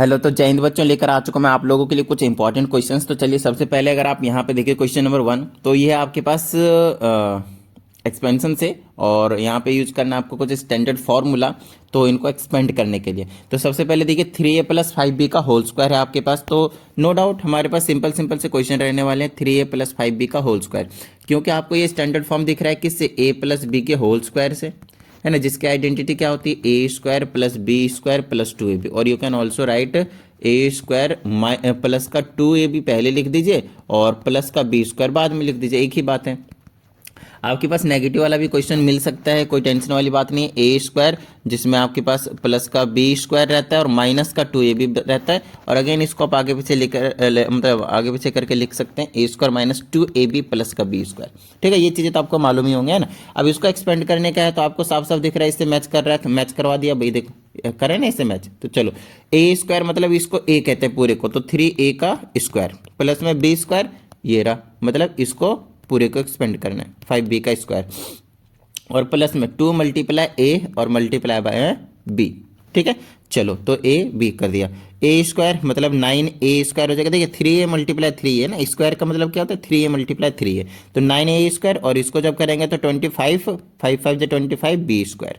Hello, तो जय हिंद बच्चों। लेकर आ चुका हूं मैं आप लोगों के लिए कुछ इंपॉर्टेंट क्वेश्चंस। तो चलिए, सबसे पहले अगर आप यहाँ पे देखिए क्वेश्चन नंबर 1, तो ये है आपके पास एक्सपेंशन से, और यहाँ पे यूज करना है आपको कुछ स्टैंडर्ड फार्मूला, तो इनको एक्सपेंड करने के लिए। तो सबसे पहले देखिए 3a प्लस 5b का होल स्क्वायर है आपके पास। तो नो डाउट हमारे पास सिंपल सिंपल से क्वेश्चन रहने वाले हैं 3a प्लस 5b का होल स्क्वायर, क्योंकि आपको ये स्टैंडर्ड फॉर्म दिख रहा है किससे, a प्लस बी के होल स्क्वायर से, है ना, जिसकी आइडेंटिटी क्या होती है, A square plus B square plus 2ab। और you can also write A square plus का 2ab पहले लिख दीजिए और प्लस का बी स्क्वायर बाद में लिख दीजिए, एक ही बात है। आपके पास नेगेटिव वाला भी क्वेश्चन मिल सकता है, कोई टेंशन वाली बात नहीं है। ए स्क्वायर जिसमें आपके पास प्लस का बी स्क्वायर रहता है और माइनस का 2ab रहता है, और अगेन इसको आप आगे पीछे मतलब आगे पीछे करके लिख सकते हैं, ए स्क्वायर माइनस 2ab प्लस का बी स्क्वायर। ठीक है, ये चीज़ें तो आपको मालूम ही होंगे, है ना। अब इसको एक्सपेंड करने का है तो आपको साफ साफ दिख रहा है, इससे मैच कर रहा है, तो मैच करवा दिया भाई, देखो करें ना इससे मैच। तो चलो, ए स्क्वायर मतलब इसको ए कहते हैं पूरे को, तो 3a का स्क्वायर प्लस में बी स्क्वायर, ये रहा, मतलब इसको पूरे को एक्सपेंड करना है 5b का स्क्वायर, और प्लस में 2 मल्टीप्लाई ए और मल्टीप्लाई बाय बी। ठीक है, चलो तो ए बी कर दिया। ए स्क्वायर मतलब 9a स्क्वायर हो जाएगा। देखिए 3a मल्टीप्लाई 3 है ना, स्क्वायर का मतलब क्या होता है, 3a मल्टीप्लाई 3 है, तो 9a स्क्वायर, और इसको जब करेंगे तो 25, 5 5 जा 25 बी स्क्वायर,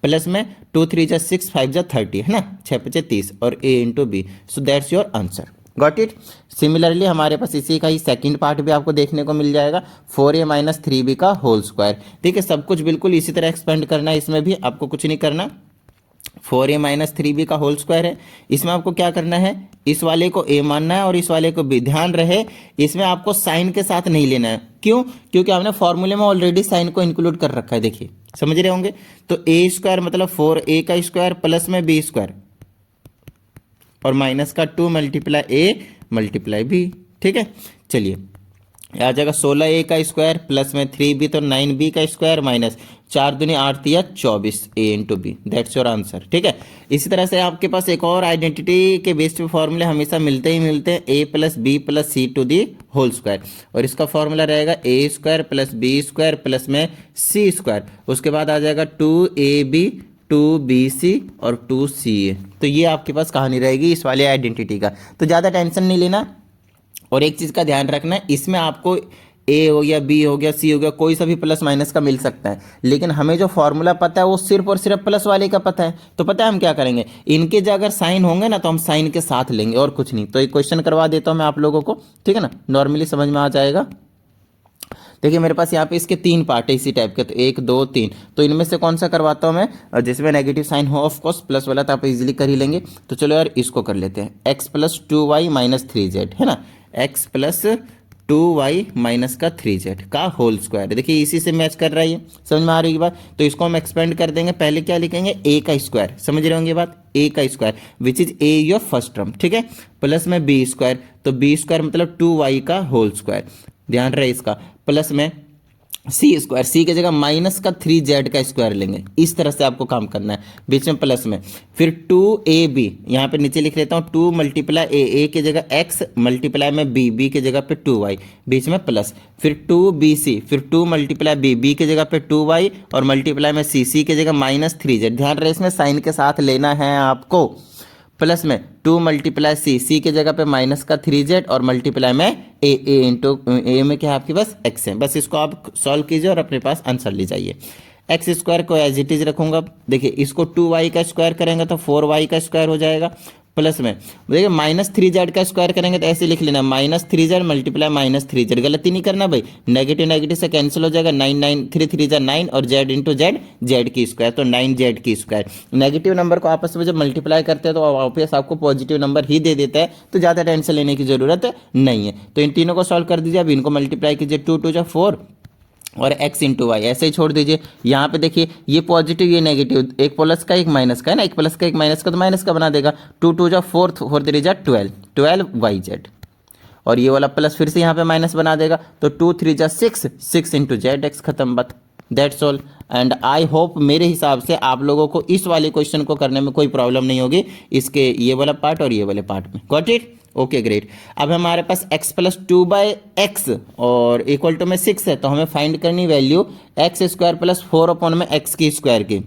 प्लस में 2 3 जा 6 5 जा 30, है ना, 6 5 30, और a into B. So that's your answer, got it. Similarly हमारे पास इसी का ही सेकंड पार्ट भी आपको देखने को मिल जाएगा, 4a माइनस 3b का होल स्क्वायर। ठीक है, सब कुछ बिल्कुल इसी तरह एक्सपेंड करना है, इसमें भी आपको कुछ नहीं करना। 4a माइनस 3b का होल स्क्वायर है, इसमें आपको क्या करना है, इस वाले को a मानना है और इस वाले को b। ध्यान रहे इसमें आपको साइन के साथ नहीं लेना है, क्यों, क्योंकि आपने फॉर्मूले में ऑलरेडी साइन को इंक्लूड कर रखा है, देखिए समझ रहे होंगे। तो a स्क्वायर मतलब 4a का स्क्वायर प्लस में b स्क्वायर और माइनस का 2 मल्टीप्लाई ए मल्टीप्लाई बी। ठीक है, चलिए आ जाएगा 16a का स्क्वायर प्लस में 3b, तो 9b का स्क्वायर माइनस 4 दूनी 8 दिया 24 a into B. That's your answer. ठीक है, इसी तरह से आपके पास एक और आइडेंटिटी के बेस्ड पे फॉर्मूले हमेशा मिलते ही मिलते हैं, a plus B plus C to the whole square, और इसका फॉर्मूला रहेगा a square plus B square plus में सी स्क्वायर, उसके बाद आ जाएगा 2ab 2bc और 2ca। तो ये आपके पास कहानी रहेगी इस वाले आइडेंटिटी का, तो ज़्यादा टेंशन नहीं लेना। और एक चीज़ का ध्यान रखना है, इसमें आपको a हो गया, b हो गया, c हो गया, कोई सा भी प्लस माइनस का मिल सकता है, लेकिन हमें जो फॉर्मूला पता है वो सिर्फ और सिर्फ प्लस वाले का पता है। तो पता है हम क्या करेंगे, इनके जो अगर साइन होंगे ना तो हम साइन के साथ लेंगे और कुछ नहीं। तो एक क्वेश्चन करवा देता हूँ मैं आप लोगों को, ठीक है ना, नॉर्मली समझ में आ जाएगा। देखिए मेरे पास यहाँ पे इसके 3 पार्ट है इसी टाइप के, तो 1 2 3, तो इनमें से कौन सा करवाता हूँ मैं, जिसमें नेगेटिव साइन हो, ऑफ कोर्स प्लस वाला तो आप इजीली कर ही लेंगे। तो चलो यार इसको कर लेते हैं, x plus 2y minus 3z, है ना, x प्लस 2y माइनस का 3z का होल स्क्वायर। देखिए इसी से मैच कर रहा है, ये समझ में आ रही है बात। तो इसको हम एक्सपेंड कर देंगे, पहले क्या लिखेंगे, a का स्क्वायर, समझ रहे होंगे बात, a का square which is a your first term, ठीक है, प्लस में b स्क्वायर, तो b स्क्वायर मतलब 2y का होल स्क्वायर, ध्यान रहे इसका, प्लस में सी स्क्वायर, सी की जगह माइनस का 3z का स्क्वायर लेंगे। इस तरह से आपको काम करना है, बीच में प्लस में, फिर 2ab यहाँ पे नीचे लिख लेता हूँ, 2 मल्टीप्लाई ए की जगह x मल्टीप्लाई में b की जगह पे 2y, बीच में प्लस, फिर 2bc, फिर 2 मल्टीप्लाई b की जगह पे 2y और मल्टीप्लाई में सी की जगह माइनस 3z। ध्यान रहे इसमें साइन के साथ लेना है आपको, प्लस में 2 मल्टीप्लाई सी की जगह पे माइनस का 3z और मल्टीप्लाई में ए इंटू ए में क्या है आपके पास x है। बस इसको आप सॉल्व कीजिए और अपने पास आंसर ले जाइए। एक्स स्क्वायर को एज इट इज रखूंगा, देखिए इसको 2y का स्क्वायर करेंगे तो 4y का स्क्वायर हो जाएगा, प्लस में देखिए माइनस 3z का स्क्वायर करेंगे तो ऐसे लिख लेना, minus 3z multiply minus 3z, गलती नहीं करना भाई, नेगेटिव नेगेटिव से कैंसिल हो जाएगा, 9 9 3 3 जा 9 और z इंटू जेड की स्क्वायर, तो 9z की स्क्वायर। नेगेटिव नंबर को आपस में जब मल्टीप्लाई करते हैं तो वापस आपको पॉजिटिव नंबर ही दे देता है, तो ज़्यादा टेंशन लेने की जरूरत नहीं है। तो इन तीनों को सॉल्व कर दीजिए, अब इनको मल्टीप्लाई कीजिए, 2 2 जा 4 और x इंटू वाई, ऐसे ही छोड़ दीजिए। यहाँ पे देखिए ये पॉजिटिव ये नेगेटिव, एक प्लस का एक माइनस का है ना, एक प्लस का एक माइनस का, तो माइनस का बना देगा, 2 2 जा 4 4 3 जा 12 yz, और ये वाला प्लस फिर से यहाँ पे माइनस बना देगा, तो 2 3 जा 6 6 इंटू जेड एक्स, खत्म बात, that's all. And I hope मेरे हिसाब से आप लोगों को इस वाले क्वेश्चन को करने में कोई प्रॉब्लम नहीं होगी, इसके ये वाला पार्ट और ये वाले पार्ट में, गॉट इट, ओके ग्रेट। अब हमारे पास x प्लस 2/x और इक्वल टू में 6 है, तो हमें फाइंड करनी value x square plus 4 upon में x की स्क्वायर की।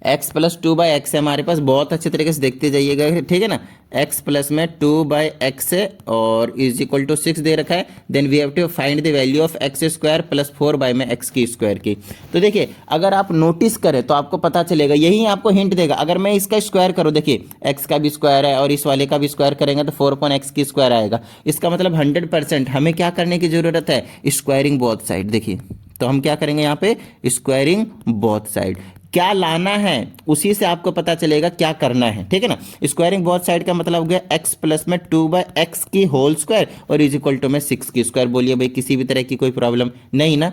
X plus two by X है हमारे पास, बहुत अच्छे तरीके से देखते जाइएगा, ठीक है ना। एक्स प्लस में टू बाई एक्स है और इज इक्वल टू 6 दे रखा है। Then we have to find the value of X square plus 4 by में एक्स की स्क्वायर की। तो देखिए अगर आप नोटिस करें तो आपको पता चलेगा, यही आपको हिंट देगा। अगर मैं इसका स्क्वायर करूँ, देखिए एक्स का भी स्क्वायर है और इस वाले का भी स्क्वायर करेंगे तो 4 अपॉन एक्स की स्क्वायर आएगा। इसका मतलब 100% हमें क्या करने की जरूरत है, स्क्वायरिंग बोथ साइड। देखिए तो हम क्या करेंगे यहाँ पे, स्क्वायरिंग बोथ साइड। क्या लाना है उसी से आपको पता चलेगा क्या करना है, ठीक है ना। स्क्वायरिंग बोथ साइड का मतलब हो गया एक्स प्लस में टू बाई एक्स की होल स्क्वायर और इज इक्वल टू में 6 की स्क्वायर। बोलिए भाई किसी भी तरह की कोई प्रॉब्लम नहीं ना,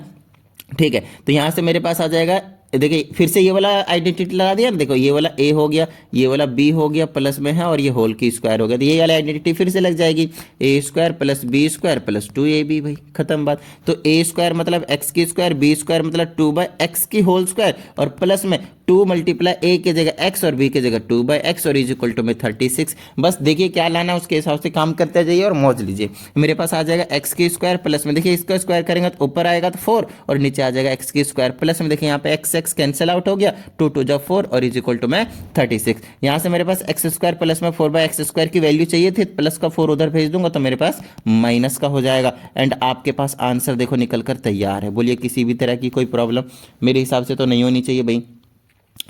ठीक है। तो यहाँ से मेरे पास आ जाएगा, देखिए फिर से ये वाला आइडेंटिटी लगा दिया, देखो ये वाला ए हो गया, ये वाला बी हो गया प्लस में है और ये होल की स्क्वायर हो गया, तो ये वाला आइडेंटिटी फिर से लग जाएगी, A square plus B square plus 2ab। भाई खत्म बात। तो ए स्क्वायर मतलब एक्स की स्क्वायर, बी स्क्वायर मतलब 2 बाई एक्स की होल स्क्वायर और प्लस में 2 मल्टीप्लाई ए की जगह एक्स और बी की जगह 2 बाई एक्स और इज इक्वल टू में 36। बस देखिए क्या लाना है उसके हिसाब से काम करते जाइए और मौज लीजिए। मेरे पास आ जाएगा एक्स की स्क्वायर प्लस में, देखिए इसका स्क्वायर करेंगे तो ऊपर आएगा तो 4 और नीचे आ जाएगा एक्स की स्क्वायर प्लस में, देखिए यहाँ पे एक्स एक्स कैंसिल आउट हो गया, 2 2 जा 4 और इज इक्वल टू में 36। यहाँ से मेरे पास एक्स स्क्वायर प्लस में 4 बाई एक्स स्क्वायर की वैल्यू चाहिए थी, प्लस का 4 उधर भेज दूंगा तो मेरे पास माइनस का हो जाएगा। एंड आपके पास आंसर देखो निकल कर तैयार है। बोलिए किसी भी तरह की कोई प्रॉब्लम मेरे हिसाब से तो नहीं होनी चाहिए भाई,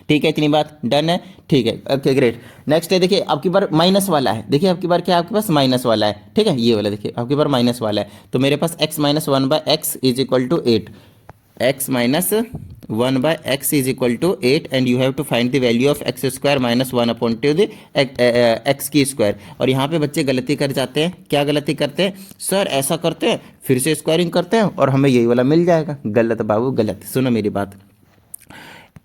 ठीक है। इतनी बात डन है, ठीक है, ओके ग्रेट। नेक्स्ट है, देखिए आपकी बार माइनस वाला है, देखिए आपकी बार क्या आपके पास माइनस वाला है, ठीक है, ये वाला देखिए आपकी बार माइनस वाला है। तो मेरे पास x minus 1 by X is equal to 8, x minus 1 by X is equal to 8 and you have to find the value of X square minus 1 upon two the X की स्क्वायर। और यहाँ पे बच्चे गलती कर जाते हैं, क्या गलती करते हैं, सर ऐसा करते हैं फिर से स्क्वायरिंग करते हैं और हमें यही वाला मिल जाएगा। गलत बाबू गलत, सुनो मेरी बात।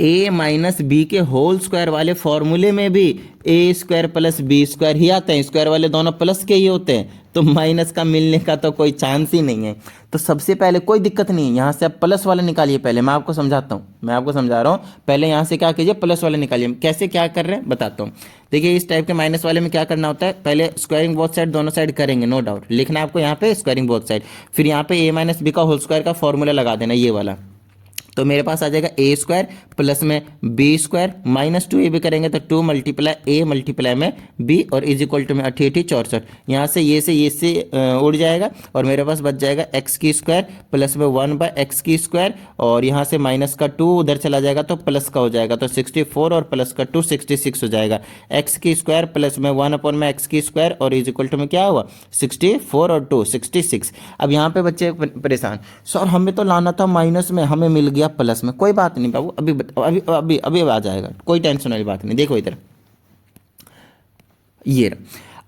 ए माइनस बी के होल स्क्वायर वाले फॉर्मूले में भी ए स्क्वायर प्लस बी स्क्वायर ही आते हैं, स्क्वायर वाले दोनों प्लस के ही होते हैं, तो माइनस का मिलने का तो कोई चांस ही नहीं है। तो सबसे पहले कोई दिक्कत नहीं है, यहाँ से आप प्लस वाला निकालिए। पहले मैं आपको समझाता हूँ, मैं आपको समझा रहा हूँ, पहले यहाँ से क्या कीजिए, प्लस वाला निकालिए। कैसे क्या कर रहे हैं बताता हूँ। देखिए इस टाइप के माइनस वाले में क्या करना होता है, पहले स्क्वायरिंग बोथ साइड दोनों साइड करेंगे, नो डाउट लिखना आपको यहाँ पे स्क्वायरिंग बोथ साइड, फिर यहाँ पे ए माइनस बी का होल स्क्वायर का फॉर्मूला लगा देना ये वाला। तो मेरे पास आ जाएगा ए स्क्वायर प्लस में बी स्क्वायर माइनस 2 भी करेंगे तो 2 मल्टीप्लाई ए मल्टीप्लाई में बी और इज इक्वल टू में 88 64। यहाँ से ये से उड़ जाएगा और मेरे पास बच जाएगा एक्स की स्क्वायर प्लस में 1 बाई एक्स की स्क्वायर और यहाँ से माइनस का 2 उधर चला जाएगा तो प्लस का हो जाएगा, तो 64 और प्लस का 2 66 हो जाएगा। एक्स की स्क्वायर प्लस में 1 अपॉन में एक्स की स्क्वायर और इज इक्वल टू में क्या हुआ 64 और 2 66। अब यहाँ पे बच्चे परेशान, सर हमें तो लाना था माइनस में, हमें मिल गया प्लस में। कोई बात नहीं बाबू, अभी अभी अभी अभी आ जाएगा, कोई टेंशन वाली बात नहीं। देखो इधर ये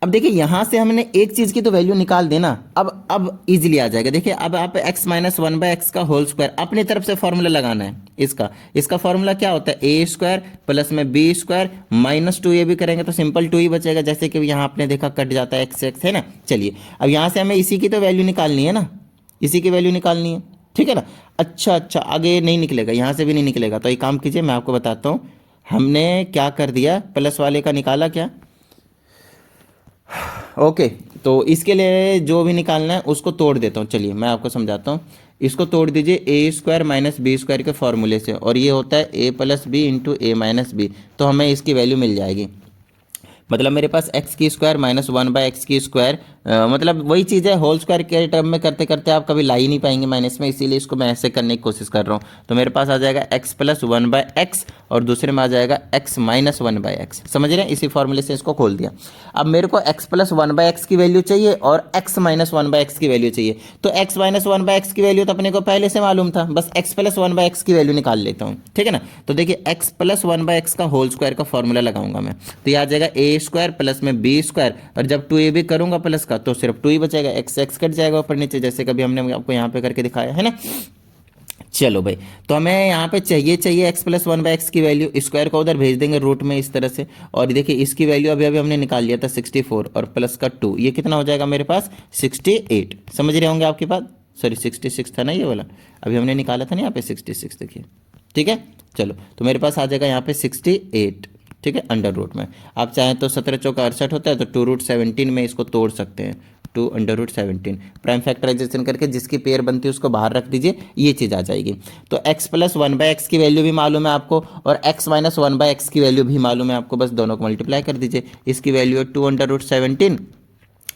अब देखिए यहाँ से हमने एक चीज की तो वैल्यू निकाल देना, अब इजीली आ जाएगा। देखिए अब आप x माइनस 1 बाई एक्स का होल स्क्वायर अपनी तरफ से फॉर्मूला लगाना है। इसका फॉर्मूला क्या होता है, ए स्क्वायर प्लस में बी स्क्वायर माइनस 2 ये भी करेंगे तो सिंपल 2 ही बचेगा, जैसे कि यहाँ आपने देखा कट जाता है एक्स एक्स, है ना। चलिए अब यहाँ से हमें इसी की तो वैल्यू निकालनी है ना, इसी की वैल्यू निकालनी है, ठीक है ना। अच्छा आगे नहीं निकलेगा, यहाँ से भी नहीं निकलेगा, तो एक काम कीजिए मैं आपको बताता हूँ। हमने क्या कर दिया, प्लस वाले का निकाला क्या, ओके। तो इसके लिए जो भी निकालना है उसको तोड़ देता हूँ, चलिए मैं आपको समझाता हूँ। इसको तोड़ दीजिए ए स्क्वायर माइनस बी स्क्वायर के फॉर्मूले से, और ये होता है A plus B into A minus B, तो हमें इसकी वैल्यू मिल जाएगी। मतलब मेरे पास एक्स की स्क्वायर माइनस 1 बाई एक्स की स्क्वायर, मतलब वही चीज़ है, होल स्क्वायर के टर्म में करते करते आप कभी ला ही नहीं पाएंगे माइनस में, इसीलिए इसको मैं ऐसे करने की कोशिश कर रहा हूँ। तो मेरे पास आ जाएगा एक्स प्लस 1 बाई एक्स और दूसरे में आ जाएगा एक्स माइनस 1 बाई एक्स, समझ रहे हैं। इसी फॉर्मूले से इसको खोल दिया। अब मेरे को एक्स प्लस 1 बाई एक्स की वैल्यू चाहिए और एक्स माइनस 1 बाई एक्स की वैल्यू चाहिए। तो एक्स माइनस 1 बाई एक्स की वैल्यू तो अपने को पहले से मालूम था, बस एक्स प्लस 1 बाई एक्स की वैल्यू निकाल लेता हूँ, ठीक है ना। तो देखिए एक्स प्लस 1 बाई एक्स का होल स्क्वायर का फॉर्मूला लगाऊंगा मैं, तो ये आ जाएगा ए स्क्वायर प्लस में बी स्क्वायर, और जब 2a भी करूंगा प्लस का तो सिर्फ 2 ही बचेगा, एक्स एक्स कट जाएगा ऊपर नीचे, जैसे कभी हमने आपको यहाँ पे करके दिखाया है ना। चलो भाई, तो हमें यहाँ पे चाहिए एक्स प्लस 1 बाई एक्स की वैल्यू, स्क्वायर को उधर भेज देंगे रूट में इस तरह से, और देखिए इसकी वैल्यू अभी हमने निकाल लिया था 64 और प्लस का 2, ये कितना हो जाएगा मेरे पास 68। समझ रहे होंगे आपकी बात, सॉरी 66 था ना ये वाला, अभी हमने निकाला था ना यहाँ पे 66, देखिए ठीक है। चलो तो मेरे पास आ जाएगा यहाँ पे 68, ठीक है, अंडर रूट में। आप चाहें तो 17 चौका 68 होता है तो 2 रूट 17 में इसको तोड़ सकते हैं, 2√17 प्राइम फैक्टराइजेशन करके जिसकी पेयर बनती है उसको बाहर रख दीजिए, ये चीज़ आ जाएगी। तो x प्लस 1/x की वैल्यू भी मालूम है आपको और x माइनस 1/x की वैल्यू भी मालूम है आपको, बस दोनों को मल्टीप्लाई कर दीजिए। इसकी वैल्यू है 2√17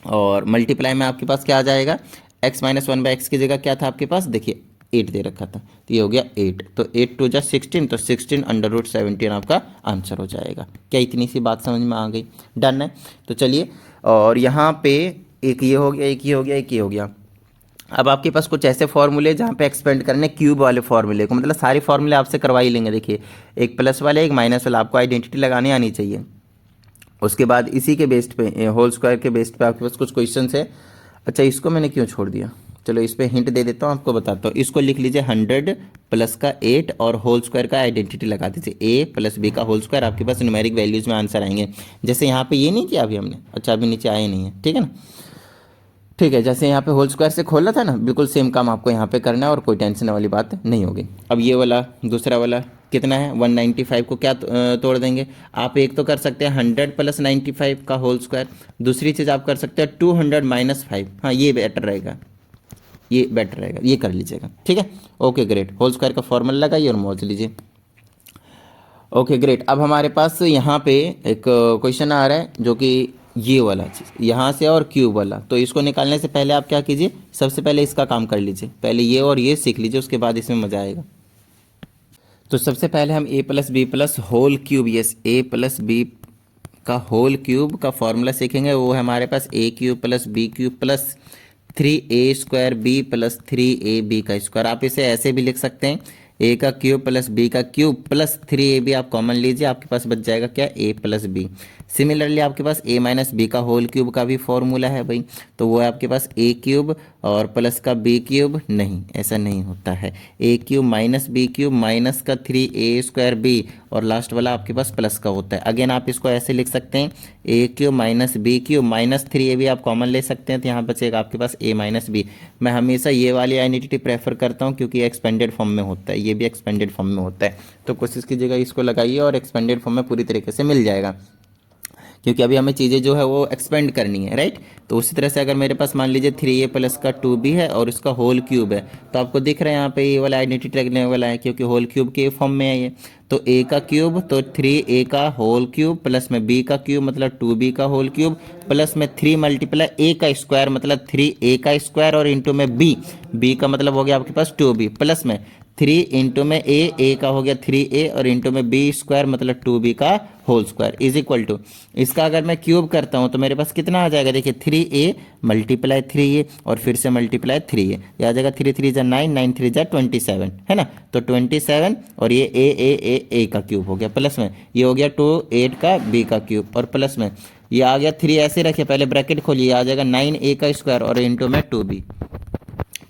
और मल्टीप्लाई में आपके पास क्या आ जाएगा, x माइनस 1/x की जगह क्या था आपके पास, देखिए 8 दे रखा था, तो ये हो गया 8, तो 8 2 जा 16, तो 16√17 आपका आंसर हो जाएगा। क्या इतनी सी बात समझ में आ गई? डन है। तो चलिए, और यहाँ पे एक ये हो गया, एक ये हो गया, एक ये हो गया। अब आपके पास कुछ ऐसे फॉर्मूले जहाँ पे एक्सपेंड करने क्यूब वाले फॉर्मूले को, मतलब सारे फॉर्मूले आपसे करवा ही लेंगे। देखिए एक प्लस वाला एक माइनस वाला, आपको आइडेंटिटी लगाने आनी चाहिए। उसके बाद इसी के बेस्ड पे, होल स्क्वायर के बेस्ड पे आपके पास कुछ क्वेश्चन है। अच्छा इसको मैंने क्यों छोड़ दिया, चलो इस पे हिंट दे देता हूँ, आपको बताता हूँ। इसको लिख लीजिए 100 प्लस का 8 और होल स्क्वायर का आइडेंटिटी लगा दीजिए, a प्लस b का होल स्क्वायर, आपके पास न्यूमेरिक वैल्यूज में आंसर आएंगे। जैसे यहाँ पे ये नहीं किया अभी हमने, अच्छा अभी नीचे आए नहीं है, ठीक है ना, ठीक है। जैसे यहाँ पे होल स्क्वायर से खोला था ना, बिल्कुल सेम काम आपको यहाँ पे करना है और कोई टेंशन वाली बात नहीं होगी। अब ये वाला दूसरा वाला कितना है, 195 को क्या तोड़ देंगे आप, एक तो कर सकते हैं 100 प्लस 95 का होल स्क्वायर, दूसरी चीज़ आप कर सकते हैं 200 माइनस 5, हाँ ये बेटर रहेगा, ये बेटर रहेगा, ये कर लीजिएगा, ठीक है। ओके ग्रेट, होल स्क्वायर का फॉर्मूला लगाइए और मौज लीजिए। ओके ग्रेट, अब हमारे पास यहाँ पे एक क्वेश्चन आ रहा है जो कि ये वाला चीज़ यहाँ से और क्यूब वाला, तो इसको निकालने से पहले आप क्या कीजिए, सबसे पहले इसका काम कर लीजिए, पहले ये और ये सीख लीजिए, उसके बाद इसमें मज़ा आएगा। तो सबसे पहले हम a plus B plus whole cube, yes a plus B का होल क्यूब का फॉर्मूला सीखेंगे। वो है हमारे पास a cube plus B cube plus 3a² b plus 3ab का स्क्वायर। आप इसे ऐसे भी लिख सकते हैं, a का क्यूब प्लस b का क्यूब प्लस 3ab, आप कॉमन लीजिए, आपके पास बच जाएगा क्या, a प्लस बी। सिमिलरली आपके पास a माइनस बी का होल क्यूब का भी फॉर्मूला है भाई, तो वो है आपके पास a क्यूब और प्लस का b क्यूब, नहीं ऐसा नहीं होता है, a cube minus b cube minus का 3a² b और लास्ट वाला आपके पास प्लस का होता है। अगेन आप इसको ऐसे लिख सकते हैं, a cube minus b cube minus 3ab, आप कॉमन ले सकते हैं, तो यहाँ बचेगा आपके पास a माइनस बी। मैं हमेशा ये वाली आइडेंटिटी प्रेफर करता हूँ क्योंकि एक्सपेंडेड फॉर्म में होता है, ये भी एक्सपेंडेड फॉर्म में होता है, तो कोशिश कीजिएगा इसको लगाइए और एक्सपेंडेड फॉर्म में पूरी तरीके से मिल जाएगा, क्योंकि अभी हमें चीज़ें जो है वो एक्सपेंड करनी है, राइट। तो उसी तरह से अगर मेरे पास मान लीजिए 3a प्लस का 2b है और इसका होल क्यूब है, तो आपको दिख रहा है यहाँ पे ये वाला आइडेंटिटी लगने वाला है क्योंकि होल क्यूब के फॉर्म में है ये। तो a का क्यूब तो 3a का होल क्यूब प्लस में b का क्यूब मतलब 2b का होल क्यूब प्लस में 3 मल्टीप्लाई a का स्क्वायर मतलब 3a का स्क्वायर और इंटू में b का मतलब हो गया आपके पास 2b प्लस में 3 इंटू में a का हो गया 3a और इंटू में b स्क्वायर मतलब 2b का whole square is equal to, इसका अगर मैं क्यूब करता हूँ तो मेरे पास कितना आ जाएगा, देखिए 3a मल्टीप्लाई 3a और फिर से मल्टीप्लाई 3a, ये आ जाएगा 3 3 जा 9, 9 3 जा 27, है ना। तो 27 और ये a का क्यूब हो गया, प्लस में ये हो गया 2 8 का b का क्यूब और प्लस में ये आ गया 3, ऐसे रखिए पहले ब्रैकेट खोलिए, आ जाएगा 9a का स्क्वायर और इंटू में 2b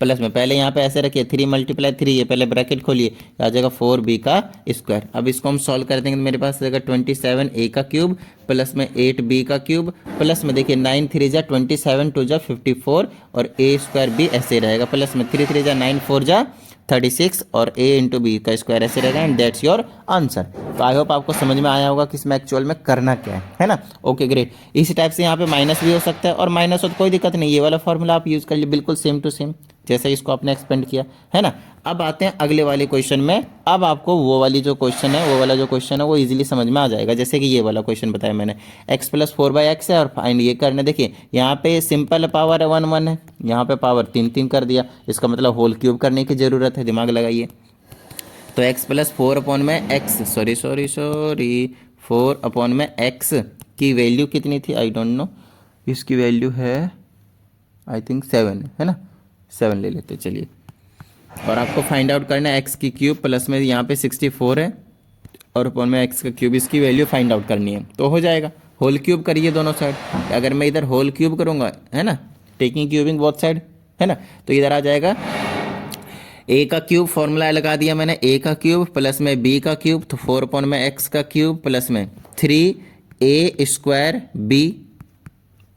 प्लस में पहले यहाँ पे ऐसे रखिए 3 मल्टीप्लाई 3 ये पहले ब्रैकेट खोलिए, आ जाएगा 4b का स्क्वायर। अब इसको हम सॉल्व कर देंगे तो मेरे पास आ जाएगा 27a का क्यूब प्लस में 8b का क्यूब प्लस में देखिए 9 3 जा 27 2 जा 54 और a स्क्वायर भी ऐसे रहेगा प्लस में 3 3 जा 9 4 जा 36 और a इंटू बी का स्क्वायर ऐसे रहेगा एंड दैट्स योर आंसर। तो आई होप आपको समझ में आया होगा कि इसमें एक्चुअल में करना क्या है ना। ओके ग्रेट, इसी टाइप से यहाँ पे माइनस भी हो सकता है और माइनस हो तो कोई दिक्कत नहीं, ये वाला फॉर्मूला आप यूज़ कर लिए बिल्कुल सेम टू सेम जैसे इसको आपने एक्सपेंड किया है ना। अब आते हैं अगले वाले क्वेश्चन में, अब आपको वो वाली जो क्वेश्चन है वो वाला जो क्वेश्चन है वो इजीली समझ में आ जाएगा। जैसे कि ये वाला क्वेश्चन बताया मैंने, x प्लस 4/x है और फाइंड ये करने, देखिए यहाँ पे सिंपल पावर है 1 1 है, यहाँ पे पावर 3 3 कर दिया, इसका मतलब होल क्यूब करने की ज़रूरत है, दिमाग लगाइए। तो x प्लस 4 अपॉन में x की वैल्यू कितनी थी, आई डोंट नो, इसकी वैल्यू है आई थिंक 7 है ना, 7 ले लेते चलिए। और आपको फाइंड आउट करना है x की क्यूब प्लस में यहाँ पे 64 है और अपॉन में x का क्यूब, इसकी वैल्यू फाइंड आउट करनी है तो हो जाएगा। होल क्यूब करिए दोनों साइड, अगर मैं इधर होल क्यूब करूँगा है ना, टेकिंग क्यूबिंग बोथ साइड है ना, तो इधर आ जाएगा a का क्यूब, फॉर्मूला लगा दिया मैंने, a का क्यूब प्लस में b का क्यूब तो 4 में x का क्यूब प्लस में 3a स्क्वायर b,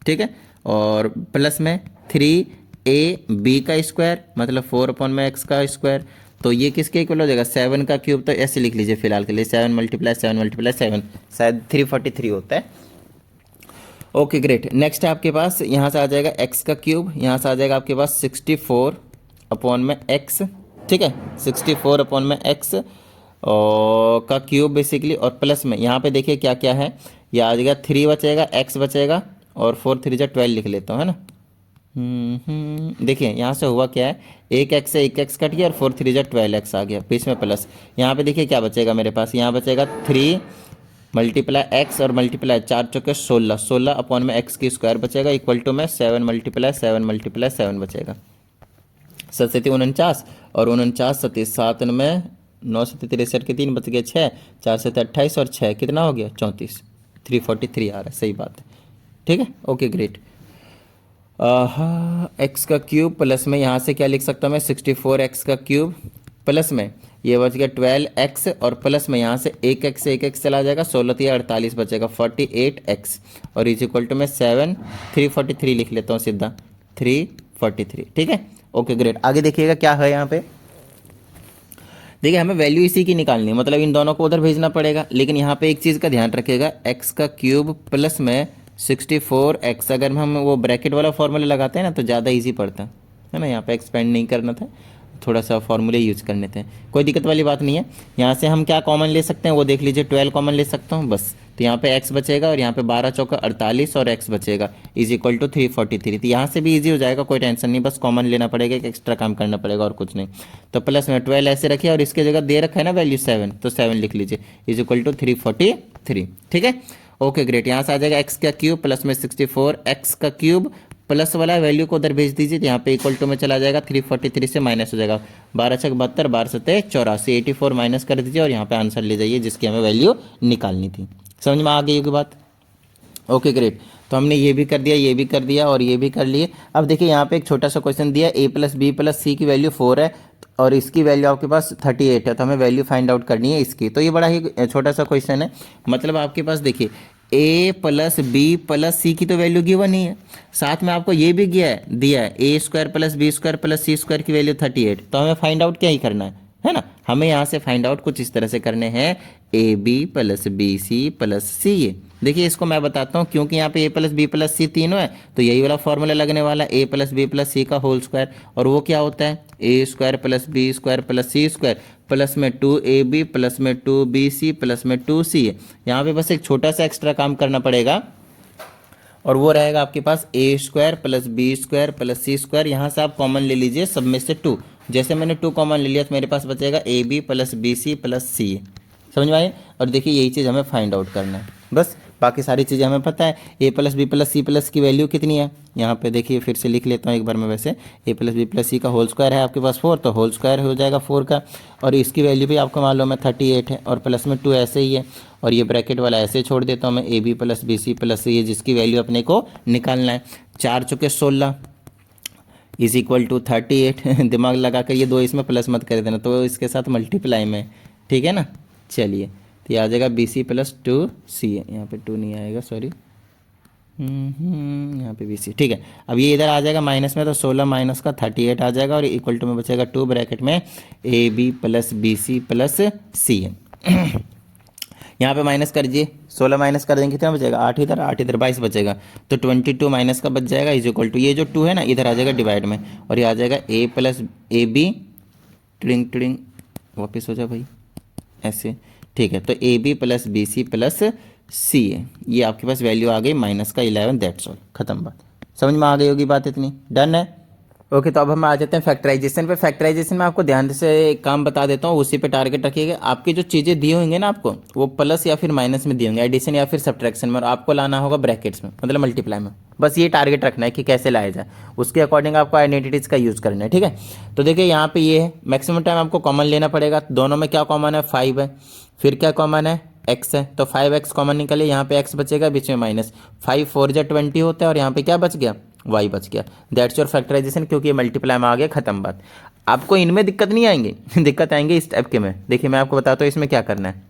ठीक है, और प्लस में 3ab का स्क्वायर मतलब 4 में x का स्क्वायर। तो ये किसके इक्वल हो जाएगा, 7 का क्यूब, तो ऐसे लिख लीजिए फिलहाल के लिए 7 मल्टीप्लाई 7 मल्टीप्लाई 7, शायद 343 होता है। Okay great. नेक्स्ट है आपके पास, यहाँ से आ जाएगा एक्स का क्यूब, यहाँ से आ जाएगा आपके पास 64 अपॉन में एक्स, ठीक है, 64 अपॉन में एक्स और का क्यूब बेसिकली, और प्लस में यहाँ पे देखिए क्या क्या है, ये आ जाएगा 3 बचेगा, एक्स बचेगा और 4 3 जा 12 लिख लेता हूँ, है ना। देखिए यहाँ से हुआ क्या है, एक एक्स से एक एक्स कट गया और 4 3 जा 12 एक्स आ गया, बीच में प्लस। यहाँ पे देखिए क्या बचेगा मेरे पास, यहाँ बचेगा 3 मल्टीप्लाई एक्स और मल्टीप्लाई 4 चौके 16, 16 अपॉन में एक्स की स्क्वायर बचेगा इक्वल टू में 7 मल्टीप्लाई 7 मल्टीप्लाई 7 बचेगा, 7 49 और 49 37 7 में 9 7 63 के 3 बच गए 6, 4 7 28 और 6 कितना हो गया 34, 343 आ रहा है, सही बात है, ठीक है। Okay great. एक्स का क्यूब प्लस में यहाँ से क्या लिख सकता हूँ मैं, 64 एक्स का क्यूब प्लस में ये बच गया 12 एक्स और प्लस में यहाँ से एक एक्स से एक एक्स चला जाएगा, 16 3 48 बचेगा 48 एक्स और इज इक्वल टू में 7 343 लिख लेता हूँ सीधा 343, ठीक है। Okay great. आगे देखिएगा क्या है यहाँ पे, देखिए हमें वैल्यू इसी की निकालनी है, मतलब इन दोनों को उधर भेजना पड़ेगा, लेकिन यहाँ पे एक चीज़ का ध्यान रखिएगा, एक्स का क्यूब प्लस में 64 एक्स, अगर हम वो ब्रैकेट वाला फॉर्मूला लगाते हैं ना तो ज़्यादा इजी पड़ता है ना, यहाँ पे एक्सपेंड नहीं करना था, थोड़ा सा फॉर्मूले यूज करने थे, कोई दिक्कत वाली बात नहीं है। यहाँ से हम क्या कॉमन ले सकते हैं वो देख लीजिए, 12 कॉमन ले सकता हूँ बस, तो यहाँ पे x बचेगा और यहाँ पे 12 चौका 48 और x बचेगा इज इक्वल टू 343, तो यहाँ से भी इजी हो जाएगा, कोई टेंशन नहीं, बस कॉमन लेना पड़ेगा, एक एक्स्ट्रा काम करना पड़ेगा और कुछ नहीं। तो प्लस में 12 ऐसे रखिए और इसके जगह दे रखा है ना वैल्यू 7, तो 7 लिख लीजिए इज इक्वल टू 343, ठीक है। Okay great. यहाँ से आ जाएगा एक्स का क्यूब प्लस में 64 एक्स का क्यूब प्लस वाला वैल्यू को उधर भेज दीजिए, तो यहाँ पे इक्वल टू में चला जाएगा 343 से माइनस हो जाएगा 12 छक 72 12 सते 84 84 माइनस कर दीजिए और यहाँ पे आंसर ले जाइए जिसकी हमें वैल्यू निकालनी थी। समझ में आ गई होगी बात। Okay great. तो हमने ये भी कर दिया, ये भी कर दिया और ये भी कर लिए। अब देखिए यहाँ पे एक छोटा सा क्वेश्चन दिया, a प्लस बी प्लस सी की वैल्यू 4 है और इसकी वैल्यू आपके पास 38 है, तो हमें वैल्यू फाइंड आउट करनी है इसकी। तो ये बड़ा ही छोटा सा क्वेश्चन है, मतलब आपके पास देखिए a प्लस बी प्लस सी की तो वैल्यू गिवन ही है, साथ में आपको ये भी दिया है A square plus B square plus C square की वैल्यू 38, तो हमें फाइंड आउट क्या ही करना है ना, हमें यहाँ से फाइंड आउट कुछ इस तरह से करने हैं, A B plus B C plus C. ये देखिए इसको मैं बताता हूँ, क्योंकि यहाँ पे A plus B plus C तीनों है तो यही वाला फॉर्मूला लगने वाला है, A plus B plus C का होल स्क्वायर, और वो क्या होता है A square plus B square plus C square plus में 2ab प्लस में 2bc प्लस में 2c है। यहाँ पे बस एक छोटा सा एक्स्ट्रा काम करना पड़ेगा और वो रहेगा आपके पास A square plus B square plus C square, यहाँ से आप कॉमन ले लीजिए सब में से 2, जैसे मैंने 2 कॉमन ले लिया तो मेरे पास बचेगा A B plus B C plus C. समझ में आए। और देखिए यही चीज़ हमें फाइंड आउट करना है, बस बाकी सारी चीज़ें हमें पता है। A plus B plus C plus की वैल्यू कितनी है, यहाँ पे देखिए फिर से लिख लेता हूँ एक बार मैं, वैसे ए प्लस बी प्लस सी का होल स्क्वायर है आपके पास 4, तो होल स्क्वायर हो जाएगा 4 का, और इसकी वैल्यू भी आपको मालूम है 38 है, और प्लस में 2 ऐसे ही है, और ये ब्रैकेट वाला ऐसे छोड़ देता हूँ मैं, A B plus B C plus C है जिसकी वैल्यू अपने को निकालना है। 4 चौके 16 इज इक्वल टू 38 दिमाग लगा कर ये 2 इसमें प्लस मत कर देना, तो इसके साथ मल्टीप्लाई में, ठीक है ना। चलिए तो ये आ जाएगा बी सी प्लस 2c है, यहाँ पे 2 नहीं आएगा सॉरी, यहाँ पे बी सी, ठीक है। अब ये इधर आ जाएगा माइनस में, तो 16 माइनस का 38 आ जाएगा और इक्वल टू में बचेगा 2 ब्रैकेट में A B plus B C plus C है। यहाँ पे माइनस कर दीजिए, 16 माइनस कर देंगे कितना बचेगा 8 इधर 22 बचेगा, तो 22 माइनस का बच जाएगा इज इक्वल टू ये जो 2 है ना इधर आ जाएगा डिवाइड में, और ये आ जाएगा ए प्लस ए बी ट्रिंग ट्रिंग वापस हो जाए भाई ऐसे, ठीक है। तो A B plus B C plus C है, ये आपके पास वैल्यू आ गई माइनस का 11, दैट्स ऑल, खत्म बात। समझ में आ गई होगी बात, इतनी डन है। ओके तो अब हम आ जाते हैं फैक्टराइजेशन पे। फैक्टराइजेशन में आपको ध्यान से एक काम बता देता हूँ, उसी पे टारगेट रखिएगा। आपकी जो चीज़ें दी होंगे ना आपको, वो प्लस या फिर माइनस में दिए होंगे, एडिशन या फिर सब्ट्रैक्शन में, और आपको लाना होगा ब्रैकेट्स में, मतलब मल्टीप्लाई में। बस ये टारगेट रखना है कि कैसे लाया जाए, उसके अकॉर्डिंग आपको आइडेंटिटीज़ का यूज़ करना है, ठीक है। तो देखिए यहाँ पे ये है, मैक्सिमम टाइम आपको कॉमन लेना पड़ेगा, दोनों में क्या कॉमन है 5 है, फिर क्या कॉमन है x है, तो 5x कॉमन निकले, यहाँ पे x बचेगा बीच में माइनस, 5 4 जा 20 होता है और यहाँ पे क्या बच गया y बच गया, दैट्स योर फैक्टराइजेशन, क्योंकि ये मल्टीप्लाई में आ गया, खत्म बात। आपको इनमें दिक्कत नहीं आएंगी दिक्कत आएंगे इस टाइप के में। देखिए मैं आपको बताता हूँ इसमें क्या करना है।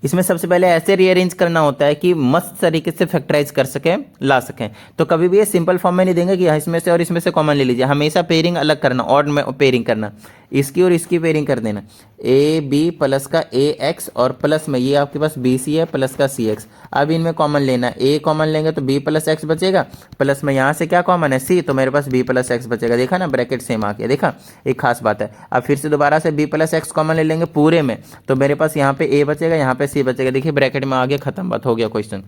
इसमें सबसे पहले ऐसे रीअरेंज करना होता है कि मस्त तरीके से फैक्टराइज कर सकें, ला सकें। तो कभी भी ये सिंपल फॉर्म में नहीं देंगे कि इसमें से और इसमें से कॉमन ले लीजिए, हमेशा पेयरिंग अलग करना, ऑड में पेयरिंग करना। इसकी और इसकी पेयरिंग कर देना, ए बी प्लस का ए एक्स और प्लस में ये आपके पास बी सी है प्लस का सी एक्स। अब इनमें कॉमन लेना, ए कॉमन लेंगे तो बी प्लस एक्स बचेगा, प्लस में यहाँ से क्या कॉमन है सी, तो मेरे पास बी प्लस एक्स बचेगा। देखा ना ब्रैकेट सेम आ गया, देखा एक खास बात है। अब फिर से दोबारा से बी प्लस एक्स कॉमन ले लेंगे पूरे में, तो मेरे पास यहाँ पे ए बचेगा, यहाँ पे सी बचेगा। देखिए ब्रैकेट में आ गया, खत्म, बात हो गया क्वेश्चन।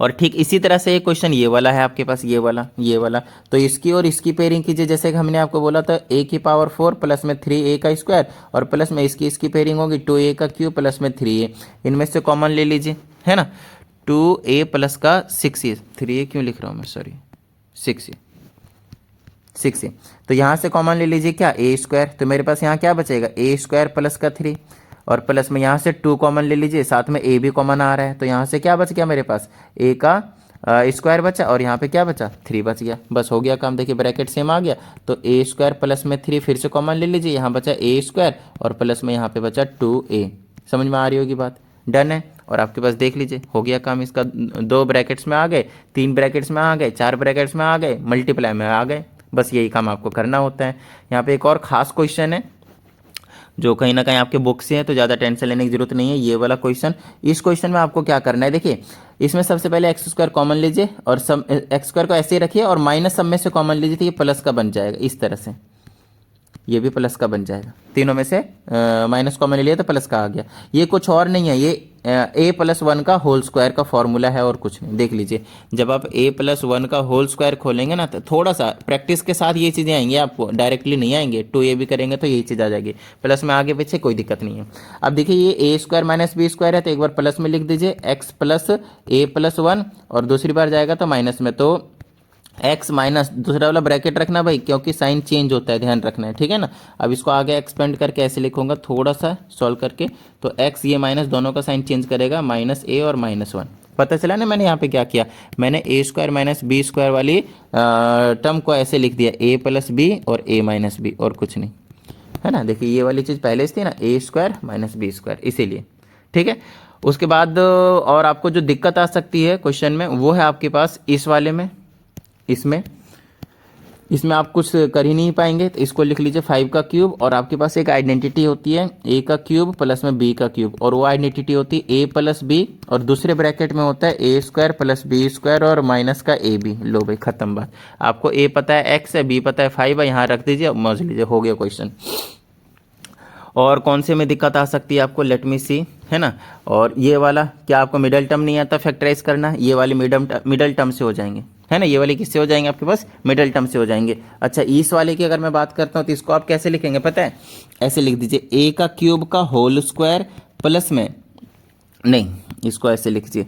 और ठीक इसी तरह से एक क्वेश्चन ये वाला है आपके पास, ये वाला तो इसकी और इसकी पेयरिंग कीजिए। जैसे कि हमने आपको बोला था ए की पावर 4 प्लस में 3a का स्क्वायर और प्लस में इसकी पेयरिंग होगी 2a का क्यूब प्लस में 3a। इनमें से कॉमन ले लीजिए, है ना, 2a प्लस का 6a, 3a क्यों लिख रहा हूँ मैं, सॉरी 6a। तो यहाँ से कॉमन ले लीजिए क्या, ए स्क्वायर, तो मेरे पास यहाँ क्या बचेगा, ए स्क्वायर प्लस का 3 और प्लस में यहाँ से 2 कॉमन ले लीजिए, साथ में ए भी कॉमन आ रहा है, तो यहाँ से क्या बच गया मेरे पास, ए का स्क्वायर बचा और यहाँ पे क्या बचा 3 बच गया। बस हो गया काम। देखिए ब्रैकेट सेम आ गया, तो ए स्क्वायर प्लस में 3 फिर से कॉमन ले लीजिए, यहाँ बचा ए स्क्वायर और प्लस में यहाँ पे बचा 2a। समझ में आ रही होगी बात, डन है। और आपके पास देख लीजिए हो गया काम इसका, 2 ब्रैकेट्स में आ गए, 3 ब्रैकेट्स में आ गए, 4 ब्रैकेट्स में आ गए, मल्टीप्लाई में आ गए। बस यही काम आपको करना होता है। यहाँ पे एक और ख़ास क्वेश्चन है जो कहीं ना कहीं आपके बुक से है, तो ज़्यादा टेंशन लेने की जरूरत नहीं है। ये वाला क्वेश्चन, इस क्वेश्चन में आपको क्या करना है, देखिए इसमें सबसे पहले एक्स स्क्वायर कॉमन लीजिए और सम एक्स स्क्वायर को ऐसे ही रखिए और माइनस सब में से कॉमन लीजिए, तो ये प्लस का बन जाएगा इस तरह से, ये भी प्लस का बन जाएगा। तीनों में से माइनस कॉमन ले लिया तो प्लस का आ गया। ये कुछ और नहीं है, ये ए प्लस 1 का होल स्क्वायर का फॉर्मूला है और कुछ नहीं। देख लीजिए जब आप ए प्लस 1 का होल स्क्वायर खोलेंगे ना, तो थोड़ा सा प्रैक्टिस के साथ ये चीज़ें आएंगी, आपको डायरेक्टली नहीं आएंगे। 2a भी करेंगे तो यही चीज़ आ जाएगी, प्लस में आगे पीछे कोई दिक्कत नहीं है। अब देखिए ये ए स्क्वायर माइनस बी स्क्वायर है, तो एक बार प्लस में लिख दीजिए एक्स प्लस ए प्लस 1 और दूसरी बार जाएगा तो माइनस में, तो एक्स माइनस दूसरा वाला ब्रैकेट रखना भाई, क्योंकि साइन चेंज होता है, ध्यान रखना है, ठीक है ना। अब इसको आगे एक्सपेंड करके ऐसे लिखूंगा थोड़ा सा सॉल्व करके, तो एक्स ये माइनस दोनों का साइन चेंज करेगा, -a और -1। पता चला ना मैंने यहाँ पे क्या किया, मैंने ए स्क्वायर माइनस बी स्क्वायर वाली टर्म को ऐसे लिख दिया, a प्लस बी और a माइनस बी, और कुछ नहीं, है ना। देखिए ये वाली चीज़ पहले से थी ना, ए स्क्वायर माइनस बी स्क्वायर, इसीलिए, ठीक है। उसके बाद और आपको जो दिक्कत आ सकती है क्वेश्चन में, वो है आपके पास इस वाले में, इसमें आप कुछ कर ही नहीं पाएंगे, तो इसको लिख लीजिए 5 का क्यूब और आपके पास एक आइडेंटिटी होती है a का क्यूब प्लस में b का क्यूब, और वो आइडेंटिटी होती है a प्लस बी और दूसरे ब्रैकेट में होता है a square plus B square और माइनस का a b। लो भाई खत्म बात। आपको a पता है x है, b पता है 5 है, यहाँ रख दीजिए, मौज लीजिए, हो गया क्वेश्चन। और कौन से में दिक्कत आ सकती है आपको, लेट मी सी, है ना। और ये वाला क्या आपको मिडल टर्म नहीं आता फैक्टराइज करना, ये वाली मिडल टर्म से हो जाएंगे, है ना। ये वाले किससे हो जाएंगे आपके पास, मिडल टर्म से हो जाएंगे। अच्छा इस वाले की अगर मैं बात करता हूँ तो इसको आप कैसे लिखेंगे पता है, ऐसे लिख दीजिए ए का क्यूब का होल स्क्वायर प्लस में, नहीं इसको ऐसे लिखिए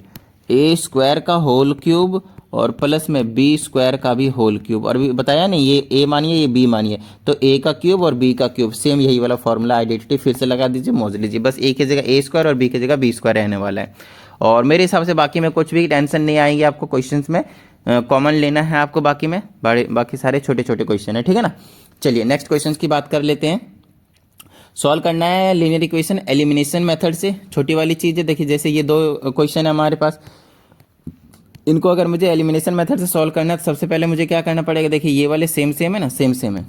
ए स्क्वायर का होल क्यूब और प्लस में बी स्क्वायर का भी होल क्यूब। और भी बताया नहीं, ये ए मानिए ये बी मानिए, तो ए का क्यूब और बी का क्यूब, सेम यही वाला फॉर्मूला आइडेंटिटी फिर से लगा दीजिए, मौज लीजिए। बस ए की जगह ए स्क्वायर और बी की जगह बी स्क्वायर रहने वाला है। और मेरे हिसाब से बाकी में कुछ भी टेंशन नहीं आएगी आपको, क्वेश्चंस में कॉमन लेना है आपको, बाकी में बाकी सारे छोटे छोटे क्वेश्चन है, ठीक है ना। चलिए नेक्स्ट क्वेश्चन की बात कर लेते हैं। सॉल्व करना है लीनियर इक्वेशन एलिमिनेशन मेथड से, छोटी वाली चीज़ है। देखिए जैसे ये 2 क्वेश्चन है हमारे पास, इनको अगर मुझे एलिमिनेशन मेथड से सॉल्व करना है तो सबसे पहले मुझे क्या करना पड़ेगा, देखिए ये वाले सेम है ना, सेम है।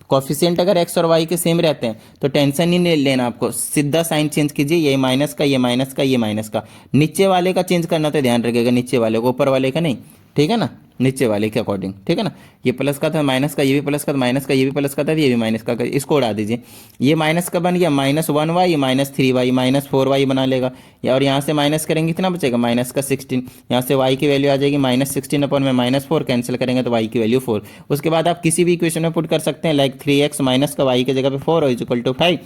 कॉफिशिएंट अगर एक्स और वाई के सेम रहते हैं तो टेंशन ही नहीं लेना आपको, सीधा साइन चेंज कीजिए, ये माइनस का ये माइनस का ये माइनस का, नीचे वाले का चेंज करना तो ध्यान रखिएगा, नीचे वाले को, ऊपर वाले का नहीं, ठीक है ना, नीचे वाले के अकॉर्डिंग, ठीक है ना। ये प्लस का था माइनस का, ये भी प्लस का, माइनस का ये भी प्लस का था, ये भी माइनस का, इसको उड़ा दीजिए। ये माइनस का बन गया -1y -3y -4y बना लेगा, और यहाँ से माइनस करेंगे कितना बचेगा, माइनस का 16, यहाँ से y की वैल्यू आ जाएगी -16 अपॉन में -4, कैंसिल करेंगे तो y की वैल्यू 4। उसके बाद आप किसी भी इक्वेशन में पुट कर सकते हैं, लाइक 3x माइनस का y की जगह पे 4 और इक्वल टू 5,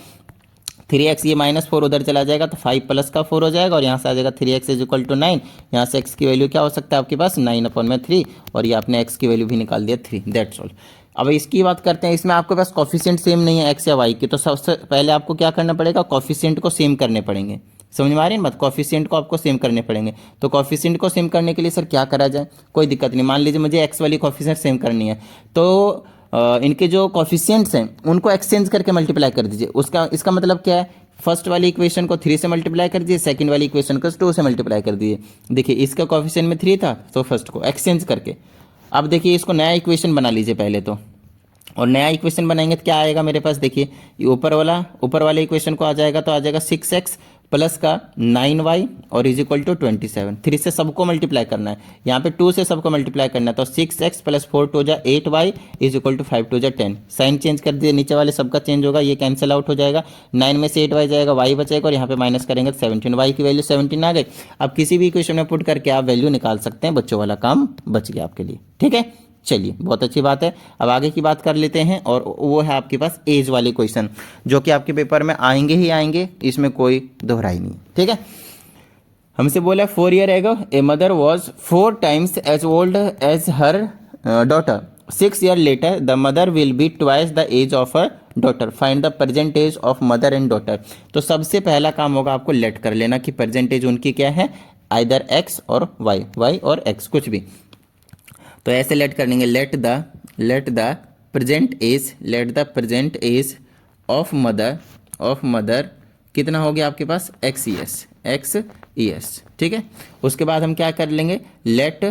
3x ये -4 उधर चला जाएगा तो 5 प्लस का 4 हो जाएगा, और यहाँ से आ जाएगा 3x इज इक्वल टू 9, यहाँ से x की वैल्यू क्या हो सकता है आपके पास 9 अपॉन में 3, और ये आपने x की वैल्यू भी निकाल दिया 3, दैट्स ऑल। अब इसकी बात करते हैं, इसमें आपके पास कॉफिशिएंट सेम नहीं है x या y की, तो सबसे पहले आपको क्या करना पड़ेगा, कॉफिशिएंट को सेम करने पड़ेंगे। समझ में आ रही है बात, कॉफिशिएंट को आपको सेम करने पड़ेंगे। तो कॉफिशिएंट को सेम करने के लिए सर क्या करा जाए, कोई दिक्कत नहीं, मान लीजिए मुझे x वाली कॉफिशिएंट सेम करनी है, तो इनके जो कॉफिशिएंट्स हैं उनको एक्सचेंज करके मल्टीप्लाई कर दीजिए। इसका मतलब क्या है, फर्स्ट वाली इक्वेशन को 3 से मल्टीप्लाई कर दीजिए, सेकंड वाली इक्वेशन को 2 से मल्टीप्लाई कर दीजिए। देखिए इसका कॉफिशिएंट में 3 था तो फर्स्ट को एक्सचेंज करके, अब देखिए इसको नया इक्वेशन बना लीजिए पहले तो, और नया इक्वेशन बनाएंगे तो क्या आएगा मेरे पास, देखिए ये ऊपर वाले इक्वेशन को आ जाएगा तो आ जाएगा 6x प्लस का 9y और इज इक्वल टू 27। 3 से सबको मल्टीप्लाई करना है, यहाँ पे 2 से सबको मल्टीप्लाई करना है, तो 6x प्लस 4 टू जा 8y is equal to 5 to जा 10। साइन चेंज कर दिए, नीचे वाले सबका चेंज होगा, ये कैंसिल आउट हो जाएगा, 9 में से 8y जाएगा, y बचेगा और यहाँ पे माइनस करेंगे तो 17, y की वैल्यू 17 आ गई। अब किसी भी इक्वेशन में पुट करके आप वैल्यू निकाल सकते हैं, बच्चों वाला काम बच गया आपके लिए। ठीक है, चलिए बहुत अच्छी बात है। अब आगे की बात कर लेते हैं और वो है आपके पास एज वाले क्वेश्चन, जो कि आपके पेपर में आएंगे ही आएंगे, इसमें कोई दोहराई नहीं। ठीक है, हमसे बोला 4 year ago a mother was 4 times as old as her daughter, 6 year later the mother will be twice the age of her daughter, find the present age of mother and daughter. तो सबसे पहला काम होगा आपको late कर लेना कि percentage उनकी क्या है, आइदर एक्स और वाई और एक्स कुछ भी। तो ऐसे लेट कर लेंगे, let the present age of mother कितना हो गया आपके पास, एक्स ई एस। ठीक है, उसके बाद हम क्या कर लेंगे, let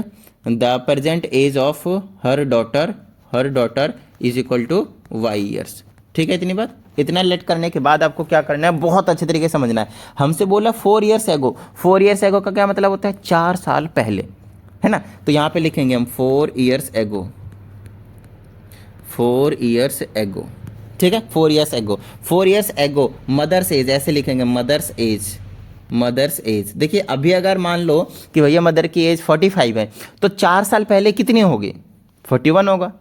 the present age of her daughter is equal to y years. ठीक है, इतनी बात। इतना लेट करने के बाद आपको क्या करना है, बहुत अच्छे तरीके से समझना है। हमसे बोला 4 ईयर्स एगो, 4 ईयर्स एगो का क्या मतलब होता है, 4 साल पहले, है ना। तो यहाँ पे लिखेंगे हम 4 ईयर्स एगो, 4 ईयर्स एगो। ठीक है, 4 ईयर्स एगो मदर्स एज, ऐसे लिखेंगे मदर्स एज। देखिए अभी अगर मान लो कि भैया मदर की एज 45 है, तो 4 साल पहले कितनी होगी, 41 होगा।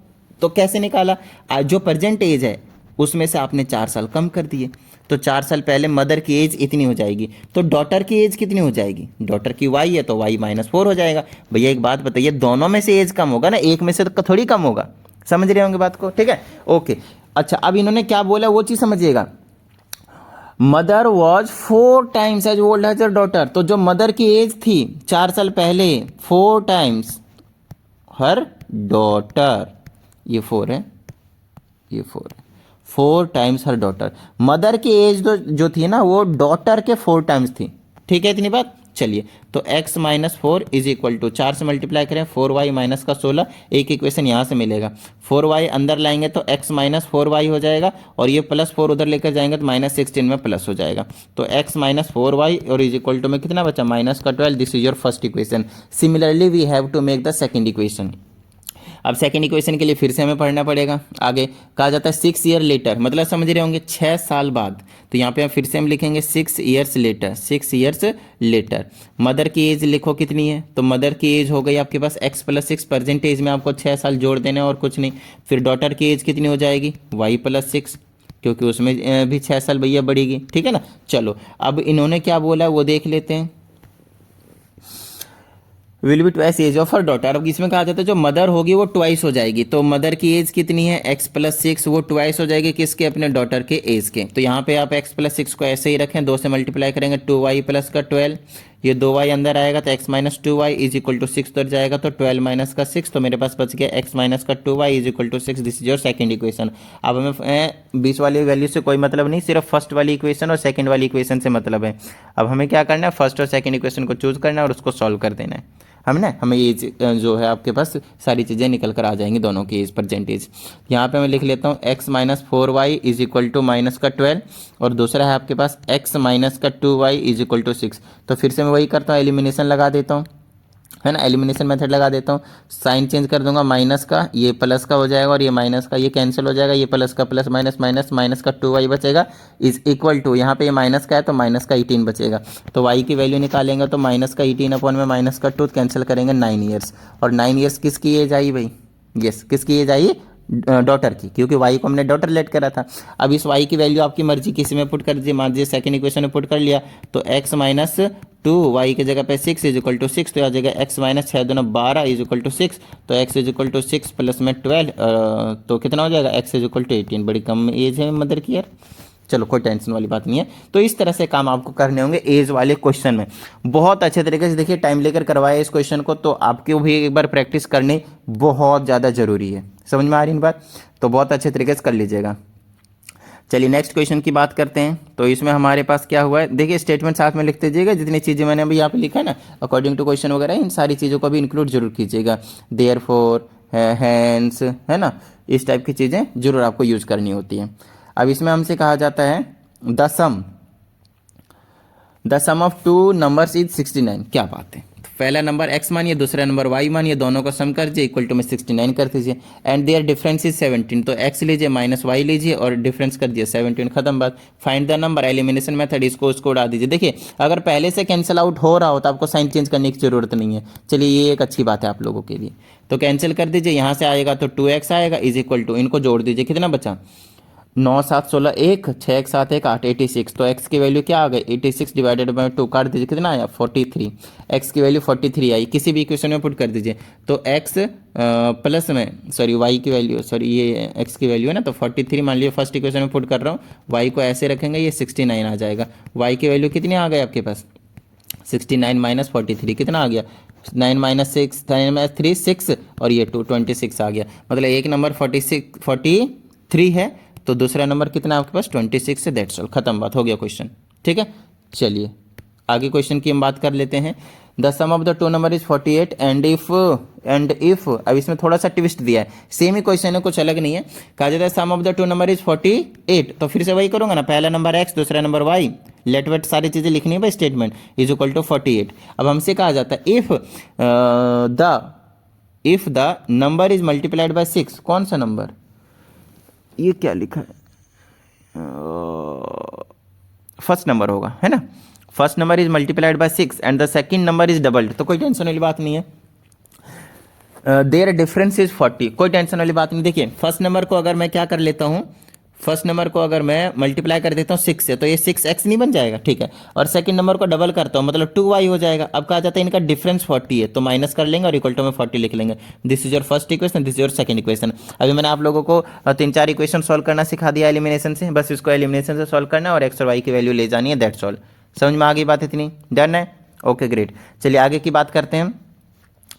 तो कैसे निकाला, आज जो प्रेजेंट एज है उसमें से आपने 4 साल कम कर दिए, तो 4 साल पहले मदर की एज इतनी हो जाएगी, तो डॉटर की एज कितनी हो जाएगी, डॉटर की वाई है तो वाई -4 हो जाएगा। भैया एक बात बताइए, दोनों में से एज कम होगा ना, एक में से तो थोड़ी कम होगा, समझ रहे होंगे बात को। ठीक है, ओके। अच्छा, अब इन्होंने क्या बोला वो चीज़ समझिएगा, mother was 4 times as old as her daughter. तो जो मदर की एज थी 4 साल पहले 4 टाइम्स हर डॉटर, ये 4 है, ये 4 है, 4 टाइम्स हर डॉटर। मदर की एज जो थी ना वो डॉटर के 4 टाइम्स थी। ठीक है, इतनी बात। चलिए, तो x -4 इज इक्वल टू 4 से मल्टीप्लाई करें 4y माइनस का 16, एक इक्वेशन यहाँ से मिलेगा, 4y अंदर लाएंगे तो x -4y हो जाएगा, और ये +4 उधर लेकर जाएंगे तो -16 में प्लस हो जाएगा। तो x -4y और इज इक्वल टू में कितना बचा, -12। This is your first equation. Similarly we have to make the second equation. अब सेकेंड इक्वेशन के लिए फिर से हमें पढ़ना पड़ेगा। आगे कहा जाता है 6 ईयर लेटर, मतलब समझ रहे होंगे 6 साल बाद। तो यहाँ पे फिर से हम लिखेंगे 6 ईयर्स लेटर। मदर की एज लिखो कितनी है, तो मदर की एज हो गई आपके पास x + 6, परसेंटेज में आपको 6 साल जोड़ देने और कुछ नहीं। फिर डॉटर की एज कितनी हो जाएगी, y + 6, क्योंकि उसमें भी 6 साल भैया बढ़ेगी। ठीक है ना। चलो अब इन्होंने क्या बोला वो देख लेते हैं, will be twice age of her daughter. अब इसमें कहा जाता है जो मदर होगी वो ट्वाइस हो जाएगी, तो मदर की एज कितनी है, x + 6, वो ट्वाइस हो जाएगी किसके, अपने डॉटर के एज के। तो यहाँ पे आप x + 6 को ऐसे ही रखें, 2 से मल्टीप्लाई करेंगे 2y + का 12, ये 2y अंदर आएगा तो x - 2y is equal to 6 उधर जाएगा तो 12 - का 6, तो मेरे पास बच गया x - का 2y is equal to 6। This is your second equation. अब हमें 20 वाली वैल्यू से कोई मतलब नहीं, सिर्फ फर्स्ट वाली इक्वेशन और सेकंड वाली इक्वेशन से मतलब है। अब हमें क्या करना है, फर्स्ट और सेकंड इक्वेशन को चूज करना है और उसको सॉल्व कर देना है। हमें ये जो है आपके पास सारी चीज़ें निकल कर आ जाएंगी दोनों की एज परसेंटेज। यहाँ पे मैं लिख लेता हूँ x - 4y is equal to -12, और दूसरा है आपके पास x - का 2y इज इक्वल टू 6। तो फिर से मैं वही करता हूँ, एलिमिनेशन लगा देता हूँ, है ना, एलिमिनेशन मेथड लगा देता हूँ, साइन चेंज कर दूंगा, माइनस का ये प्लस का हो जाएगा और ये माइनस का ये कैंसिल हो जाएगा, ये प्लस का प्लस माइनस का 2y बचेगा इज इक्वल टू, यहाँ पे ये माइनस का है तो माइनस का 18 बचेगा। तो y की वैल्यू निकालेंगे तो माइनस का 18 अपॉन में माइनस का 2 कैंसिल करेंगे 9 ईयर्स, और 9 ईयर्स किसकी एज आई भाई, यस किसकी एज आई, डॉटर की, क्योंकि y को हमने डॉटर लेट करा था। अब इस y की वैल्यू आपकी मर्जी किसी में पुट कर दीजिए, मान लीजिए सेकंड इक्वेशन में पुट कर लिया तो x - 2 y की जगह पे 6 इज इक्वल टू 6, तो आ जाएगा x - 6 दूना 12 इज इक्वल टू 6, तो x is equal to 6 plus में 12, तो कितना हो जाएगा, x इज इक्वल टू 18। बड़ी कम एज है मदर की यार, चलो कोई टेंशन वाली बात नहीं है। तो इस तरह से काम आपको करने होंगे एज वाले क्वेश्चन में, बहुत अच्छे तरीके से देखिए टाइम लेकर करवाया इस क्वेश्चन को, तो आपको भी एक बार प्रैक्टिस करनी बहुत ज़्यादा ज़रूरी है। समझ में आ रही है बात, तो बहुत अच्छे तरीके से कर लीजिएगा। चलिए नेक्स्ट क्वेश्चन की बात करते हैं। तो इसमें हमारे पास क्या हुआ है, देखिए स्टेटमेंट साथ में लिख दीजिएगा, जितनी चीज़ें मैंने अभी यहाँ पे लिखा है ना अकॉर्डिंग टू क्वेश्चन वगैरह, इन सारी चीज़ों को भी इंक्लूड जरूर कीजिएगा। देयरफॉर, हैंड्स, है ना, इस टाइप की चीज़ें जरूर आपको यूज करनी होती हैं। अब इसमें हमसे कहा जाता है the sum of two numbers is 69। क्या बात है, तो पहला नंबर x मानिए, दूसरा नंबर y मानिए, दोनों को सम कर दीजिए, इक्वल टू में 69 कर दीजिए, एंड देयर डिफरेंस इज 17। तो x लीजिए माइनस y लीजिए और डिफरेंस कर दिए 17, खत्म बात। Find the number, elimination method, इसको उड़ा दीजिए। देखिए अगर पहले से कैंसिल आउट हो रहा हो तो आपको साइन चेंज करने की जरूरत नहीं है। चलिए ये एक अच्छी बात है आप लोगों के लिए। तो कैंसिल कर दीजिए, यहाँ से आएगा तो 2x आएगा इज इक्वल टू, इनको जोड़ दीजिए, कितना बचा 9 7 16 1, 6 1 7 1 8, 86। तो x की वैल्यू क्या आ गई 86 डिवाइडेड बाई 2, काट दीजिए, कितना आया 43। x की वैल्यू 43 आई, किसी भी इक्वेशन में पुट कर दीजिए। तो x प्लस में सॉरी y की वैल्यू, सॉरी ये x की वैल्यू है ना, तो 43 मान लीजिए फर्स्ट इक्वेशन में पुट कर रहा हूँ, y को ऐसे रखेंगे, ये 69 आ जाएगा। y की वैल्यू कितनी आ गई आपके पास 69 माइनस 43, कितना आ गया 9 माइनस 6, 9 माइनस 3 6, और ये 2 26 आ गया। मतलब एक नंबर 43 है, तो दूसरा नंबर कितना आपके पास 26 है। दैट्स ऑल, खत्म बात, हो गया क्वेश्चन। ठीक है, चलिए आगे क्वेश्चन की हम बात कर लेते हैं। The sum of the two number is 48 and if अब इसमें थोड़ा सा ट्विस्ट दिया है, सेम ही क्वेश्चन है, कुछ अलग नहीं है। कहा जाता है sum of the two number is 48, तो फिर से वही करूंगा ना, पहला नंबर x, दूसरा नंबर y, लेट वेट सारी चीजें लिखनी है भाई, स्टेटमेंट इज इक्वल टू 48। अब हमसे कहा जाता है if the number is multiplied by 6, कौन सा नंबर, ये क्या लिखा है, फर्स्ट नंबर होगा, है ना, first number is multiplied by 6 and the second number is doubled, तो कोई टेंशन वाली बात नहीं है। देयर डिफरेंस इज 40, कोई टेंशन वाली बात नहीं। देखिए फर्स्ट नंबर को अगर मैं क्या कर लेता हूँ, फर्स्ट नंबर को अगर मैं मल्टीप्लाई कर देता हूँ 6 से, तो ये 6x नहीं बन जाएगा, ठीक है, और सेकंड नंबर को डबल करता हूँ मतलब 2y हो जाएगा। अब कहा जाता है इनका डिफरेंस 40 है, तो माइनस कर लेंगे और इक्वल टू में 40 लिख लेंगे। This is your first equation, this is your second equation. अभी मैंने आप लोगों को 3-4 इक्वेशन सॉल्व करना सिखा दिया एलिमिनेशन से, बस इसको एलिमिनेशन से सॉल्व करना है और x और y की वैल्यू ले जानी है, दैट्स ऑल। समझ में आ गई बात, इतनी डन है, ओके ग्रेट। चलिए आगे की बात करते हैं,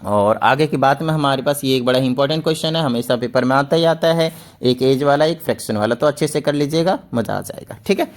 और आगे की बात में हमारे पास ये एक बड़ा इंपॉर्टेंट क्वेश्चन है, हमेशा पेपर में आता ही आता है, एक एज वाला एक फ्रैक्शन वाला, तो अच्छे से कर लीजिएगा, मजा आ जाएगा। ठीक है,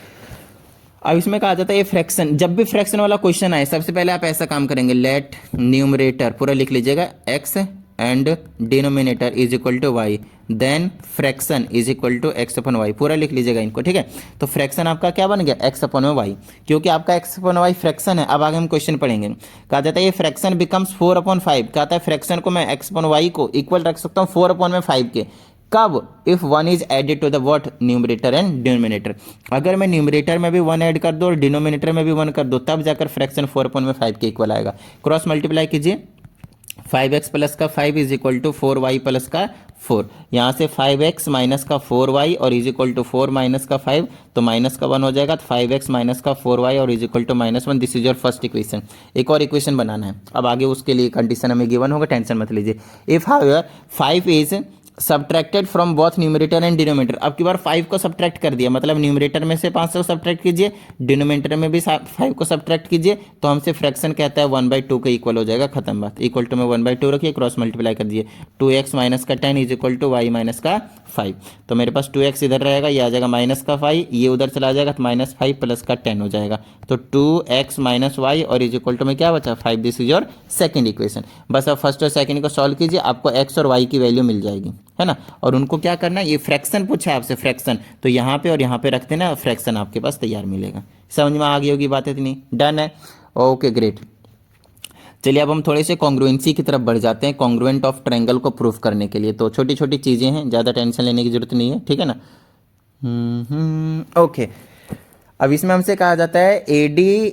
अब इसमें कहा जाता है ये फ्रैक्शन, जब भी फ्रैक्शन वाला क्वेश्चन आए सबसे पहले आप ऐसा काम करेंगे, लेट न्यूमरेटर पूरा लिख लीजिएगा x and denominator is equal to y, then fraction is equal to x upon y, पूरा लिख लीजिएगा इनको। ठीक है, तो फ्रैक्शन आपका क्या बन गया एक्स अपन वाई, क्योंकि आपका एक्स अपन वाई फ्रैक्शन है। अब आगे हम क्वेश्चन पढ़ेंगे, कहा जाता है ये फ्रैक्शन बिकम्स 4/5, कहता है फ्रैक्शन को मैं एक्स अपन वाई को इक्वल रख सकता हूँ 4/5 के, कब, if 1 is added to the what numerator and denominator, अगर मैं न्यूमरेटर में भी 1 ऐड कर दूँ और डिनोमिनेटर में भी 1 कर दूँ, तब जाकर फ्रैक्शन 4/5 के इक्वल आएगा। क्रॉस मल्टीप्लाई कीजिए, 5x प्लस का 5 is equal to 4y plus का 4, यहाँ से 5x माइनस का 4y और इज इक्वल टू 4 माइनस का 5, तो माइनस का 1 हो जाएगा, तो 5x माइनस का 4y और is equal to -1, this is your first equation. एक और इक्वेशन बनाना है, अब आगे उसके लिए कंडीशन हमें गिवन होगा, टेंशन मत लीजिए। If however 5 is subtracted from both numerator and denominator, अब की बार 5 को सब्ट्रैक्ट कर दिया, मतलब न्यूमरेटर में से 5 को सब्ट्रैक्ट कीजिए, डिनोमिनेटर में भी 5 को सब्ट्रैक्ट कीजिए, तो हमसे फ्रैक्शन कहता है 1/2 के इक्वल हो जाएगा, खत्म बात। इक्वल टू में 1/2 रखिए, क्रॉस मल्टीप्लाई कर दिए, 2x माइनस का 10 is equal to y minus का 5, तो मेरे पास 2x इधर रहेगा, ये आ जाएगा माइनस का 5, ये उधर चला जाएगा, तो -5 प्लस का 10 हो जाएगा, तो 2x माइनस y और इज इक्वल टू में क्या बचा 5, this is your second equation. बस अब फर्स्ट और सेकंड को सॉल्व कीजिए, आपको x और y की वैल्यू मिल जाएगी, है ना। और उनको क्या करना है, ये फ्रैक्शन पूछा है आपसे, फ्रैक्शन, तो यहाँ पे और यहाँ पे रख देना, फ्रैक्शन आपके पास तैयार मिलेगा। समझ में आ गई होगी बात, इतनी डन है, ओके ग्रेट। चलिए अब हम थोड़े से कॉन्ग्रुएंसी की तरफ बढ़ जाते हैं, कॉन्ग्रुएंट ऑफ ट्रायंगल को प्रूफ करने के लिए। तो छोटी छोटी चीज़ें हैं, ज़्यादा टेंशन लेने की जरूरत नहीं है, ठीक है ना। ओके, अब इसमें हमसे कहा जाता है AD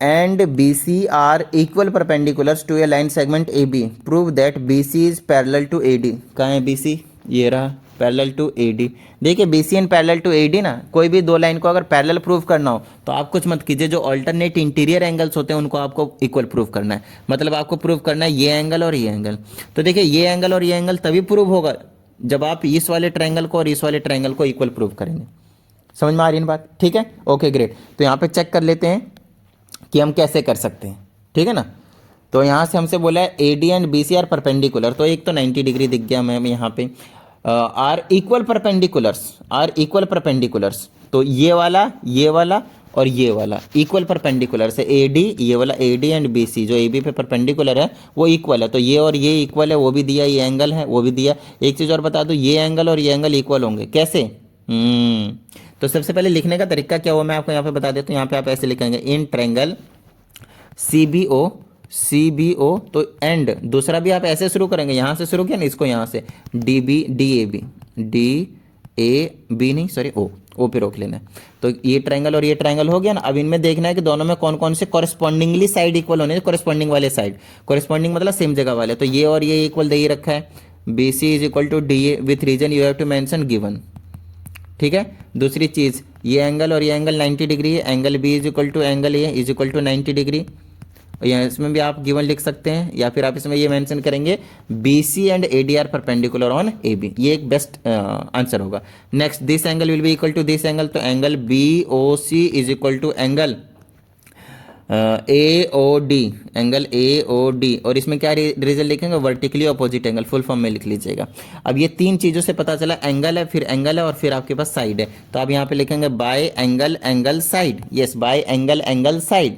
and BC are equal perpendiculars to a line segment AB. Prove that BC is parallel to AD. कहाँ है BC, ये रहा, पैरेलल टू AD। देखिए BC and parallel to AD ना, कोई भी दो लाइन को अगर पैरेलल प्रूव करना हो तो आप कुछ मत कीजिए, जो ऑल्टरनेट इंटीरियर एंगल्स होते हैं उनको आपको इक्वल प्रूव करना है। मतलब आपको प्रूव करना है ये एंगल और ये एंगल, तो देखिए ये एंगल और ये एंगल तभी प्रूव होगा जब आप इस वाले ट्रायंगल को और इस वाले ट्रायंगल को इक्वल प्रूव करेंगे। समझ में आ रही है बात, ठीक है, ओके ग्रेट। तो यहाँ पे चेक कर लेते हैं कि हम कैसे कर सकते हैं, ठीक है ना। तो यहाँ से हमसे बोला है AD and BC are perpendicular, तो एक तो 90 डिग्री दिख गया मैम यहाँ पे, आर इक्वल परपेंडिकुलर्स, तो ये वाला और ये वाला इक्वल परपेंडिकुलर से AD, ये वाला AD एंड BC जो AB पे परपेंडिकुलर है वो इक्वल है, तो ये और ये इक्वल है, वो भी दिया, ये एंगल है वो भी दिया। एक चीज़ और बता दो, ये एंगल और ये एंगल इक्वल होंगे कैसे? तो सबसे पहले लिखने का तरीका क्या हुआ मैं आपको यहाँ पे बता देता हूँ। यहाँ पे आप ऐसे लिखेंगे इन ट्रायंगल CBO तो एंड दूसरा भी आप ऐसे शुरू करेंगे, यहाँ से शुरू किया ना, इसको यहाँ से DAB नहीं सॉरी ओ पे रोक लेना है। तो ये ट्रायंगल और ये ट्रायंगल हो गया ना। अब इनमें देखना है कि दोनों में कौन कौन से कॉरेस्पॉन्डिंगली साइड इक्वल होने, कॉरेस्पॉन्डिंग वाले साइड, कॉरेस्पॉन्डिंग मतलब सेम जगह वाले। तो ये और ये इक्वल दे ही रखा है, BC is equal to DA with reason you have to mention given. ठीक है। दूसरी चीज़ ये एंगल और ये एंगल 90 डिग्री है, angle B is equal to angle A is equal to 90 degree. या इसमें भी आप गिवन लिख सकते हैं, या फिर आप इसमें ये मेंशन करेंगे BC and AD are perpendicular on AB, ये एक बेस्ट आंसर होगा। Next this angle will be equal to this angle, तो angle BOC is equal to angle AOD, angle AOD। और इसमें क्या रिजल्ट लिखेंगे? Vertically opposite angle, full form में लिख लीजिएगा। अब ये तीन चीज़ों से पता चला, एंगल है, फिर एंगल है, और फिर आपके पास साइड है। तो आप यहाँ पे लिखेंगे by angle angle side, yes by angle angle side.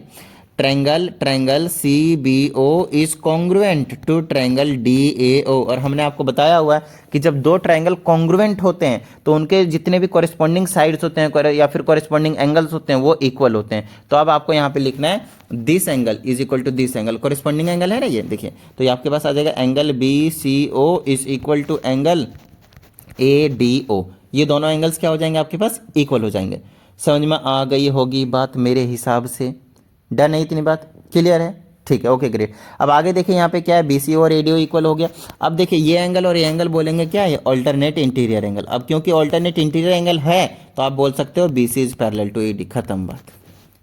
Triangle CBO is congruent to triangle DAO। और हमने आपको बताया हुआ है कि जब दो ट्रायंगल कॉन्ग्रुएंट होते हैं तो उनके जितने भी कॉरेस्पॉन्डिंग साइड्स होते हैं या फिर कॉरेस्पॉन्डिंग एंगल्स होते हैं वो इक्वल होते हैं। तो अब आपको यहाँ पे लिखना है this angle is equal to this angle, corresponding angle है ना ये, देखिए। तो ये आपके पास आ जाएगा angle BCO is equal to angle ADO। ये दोनों एंगल्स क्या हो जाएंगे? आपके पास इक्वल हो जाएंगे। समझ में आ गई होगी बात मेरे हिसाब से? डन है, इतनी बात क्लियर है? ठीक है, ओके ग्रेट। अब आगे देखिए यहाँ पे क्या है, BCO और ADO इक्वल हो गया। अब देखिए ये एंगल और ये एंगल बोलेंगे क्या है? Alternate interior angle. अब क्योंकि ऑल्टरनेट इंटीरियर एंगल है तो आप बोल सकते हो BC is parallel to AD, खत्म बात।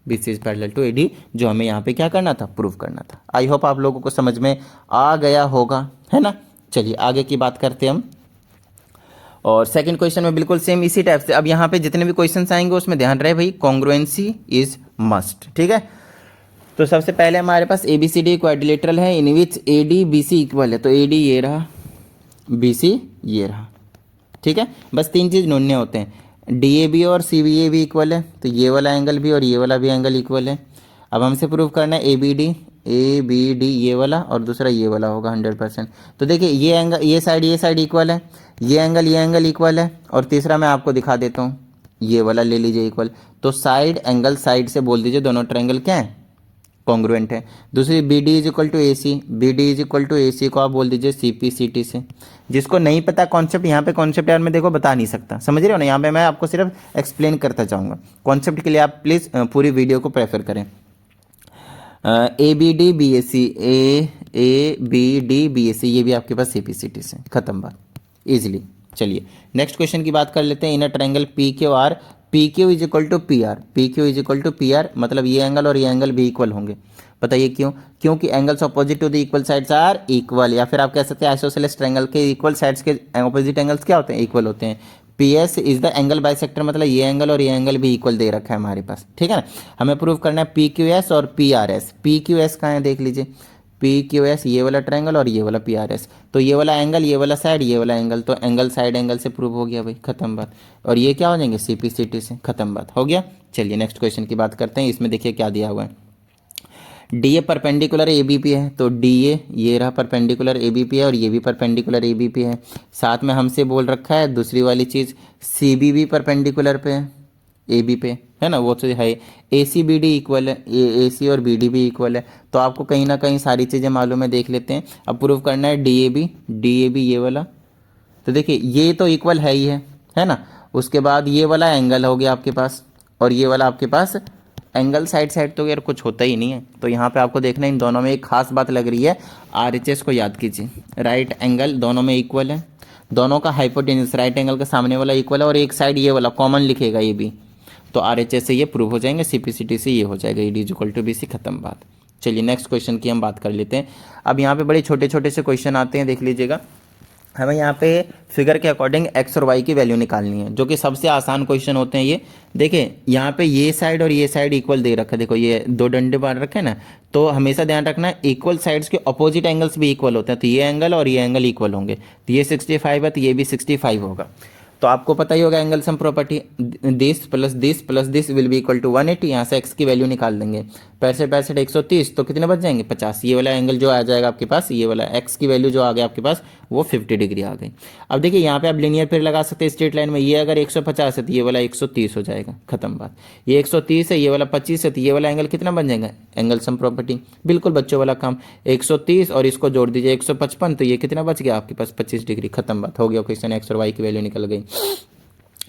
BC is parallel to AD, जो हमें यहाँ पे क्या करना था? प्रूव करना था। आई होप आप लोगों को समझ में आ गया होगा, है ना। चलिए आगे की बात करते हैं हम। और सेकंड क्वेश्चन में बिल्कुल सेम इसी टाइप से। अब यहाँ पे जितने भी क्वेश्चंस आएंगे उसमें ध्यान रहे भाई, कॉन्ग्रुएंसी इज मस्ट, ठीक है। तो सबसे पहले हमारे पास ABCD क्वाड्रिलेटरल है इन विच AD BC इक्वल है। तो AD ये रहा, BC ये रहा, ठीक है। बस तीन चीज़ ढूंढने होते हैं, DAB और CBA भी इक्वल है, तो ये वाला एंगल भी और ये वाला भी एंगल इक्वल है। अब हमसे प्रूव करना है ABD ये वाला और दूसरा ये वाला होगा 100%। तो देखिए ये एंगल, ये साइड इक्वल है, ये एंगल इक्वल है, और तीसरा मैं आपको दिखा देता हूँ, ये वाला ले लीजिए इक्वल। तो साइड एंगल साइड से बोल दीजिए दोनों ट्रायंगल क्या है? कॉन्ग्रुएंट है। दूसरी BD is equal to AC को आप बोल दीजिए CPCT से। जिसको नहीं पता कॉन्सेप्ट, यहाँ पे कॉन्सेप्ट यार मैं देखो बता नहीं सकता, समझ रहे हो ना। यहाँ पे मैं आपको सिर्फ एक्सप्लेन करता जाऊँगा। कॉन्सेप्ट के लिए आप प्लीज़ पूरी वीडियो को प्रेफर करें। ABD BAC ये भी आपके पास CPCT से, खत्म बात, इजीली। चलिए नेक्स्ट क्वेश्चन की बात कर लेते हैं। In a triangle PQR, PQ is equal to PR, मतलब ये एंगल और ये एंगल भी इक्वल होंगे। बताइए क्यों? क्योंकि angles opposite to the equal sides are equal, या फिर आप कह सकते हैं आइसोसेलेस ट्रायंगल के इक्वल साइड्स के अपोजिट एंगल्स क्या होते हैं? इक्वल होते हैं। PS is the angle bisector, मतलब ये एंगल और ये एंगल भी इक्वल दे रखा है हमारे पास, ठीक है ना। हमें प्रूव करना है PQS और PRS। PQS कहाँ है देख लीजिए, PQS ये वाला ट्रायंगल और ये वाला PRS। तो ये वाला एंगल, ये वाला साइड, ये वाला एंगल, तो एंगल साइड एंगल से प्रूव हो गया भाई, खत्म बात। और ये क्या हो जाएंगे? CPCT से, खत्म बात, हो गया। चलिए नेक्स्ट क्वेश्चन की बात करते हैं। इसमें देखिए क्या दिया हुआ है, DA परपेंडिकुलर ABP है, तो DA ये रहा परपेंडिकुलर ABP है और ये भी परपेंडिकुलर ABP है। साथ में हमसे बोल रखा है दूसरी वाली चीज़, CB भी परपेंडिकुलर पे है AB पे, है ना, वो तो है। ACBD इक्वल है, AC और BD भी इक्वल है। तो आपको कहीं ना कहीं सारी चीज़ें मालूम है, देख लेते हैं। अब प्रूव करना है DAB ये वाला, तो देखिए ये तो इक्वल है ही है ना। उसके बाद ये वाला एंगल हो गया आपके पास, और ये वाला आपके पास एंगल साइड तो यार कुछ होता ही नहीं है। तो यहाँ पे आपको देखना है इन दोनों में एक खास बात लग रही है, RHS को याद कीजिए। राइट एंगल दोनों में इक्वल है, दोनों का हाइपोटेन्यूज राइट एंगल का सामने वाला इक्वल है, और एक साइड ये वाला कॉमन लिखेगा ये भी। तो RHS से ये प्रूव हो जाएंगे, CPCT से ये हो जाएगा AD इक्वल टू BC, खत्म बात। चलिए नेक्स्ट क्वेश्चन की हम बात कर लेते हैं। अब यहाँ पे बड़े छोटे छोटे से क्वेश्चन आते हैं, देख लीजिएगा। हमें यहाँ पे फिगर के अकॉर्डिंग X और Y की वैल्यू निकालनी है, जो कि सबसे आसान क्वेश्चन होते हैं ये। देखिए यहाँ पे ये साइड और ये साइड इक्वल दे रखा है, देखो ये दो डंडे बांध रखे हैं ना। तो हमेशा ध्यान रखना है इक्वल साइड्स के अपोजिट एंगल्स भी इक्वल होते हैं। तो ये एंगल और ये एंगल इक्वल होंगे, तो ये 65 है तो ये भी 65 होगा। तो आपको पता ही होगा angle sum property, this will be equal to 180। यहाँ से एक्स की वैल्यू निकाल देंगे, 65 130 तो कितने बच जाएंगे 50। ये वाला एंगल जो आ जाएगा आपके पास, ये वाला एक्स की वैल्यू जो आ गया आपके पास वो 50 डिग्री आ गई। अब देखिए यहाँ पे आप लीनियर पेयर लगा सकते हैं स्ट्रेट लाइन में, ये अगर 150 है तो ये वाला 130 हो जाएगा, खत्म बात। ये 130 है, ये वाला 25 है, तो ये वाला एंगल कितना बन जाएगा, एंगल सम प्रॉपर्टी, बिल्कुल बच्चों वाला काम। 130 और इसको जोड़ दीजिए 155, तो ये कितना बच गया आपके पास 25 डिग्री, खत्म बात, हो गया क्वेश्चन, एक्स और वाई की वैल्यू निकल गई।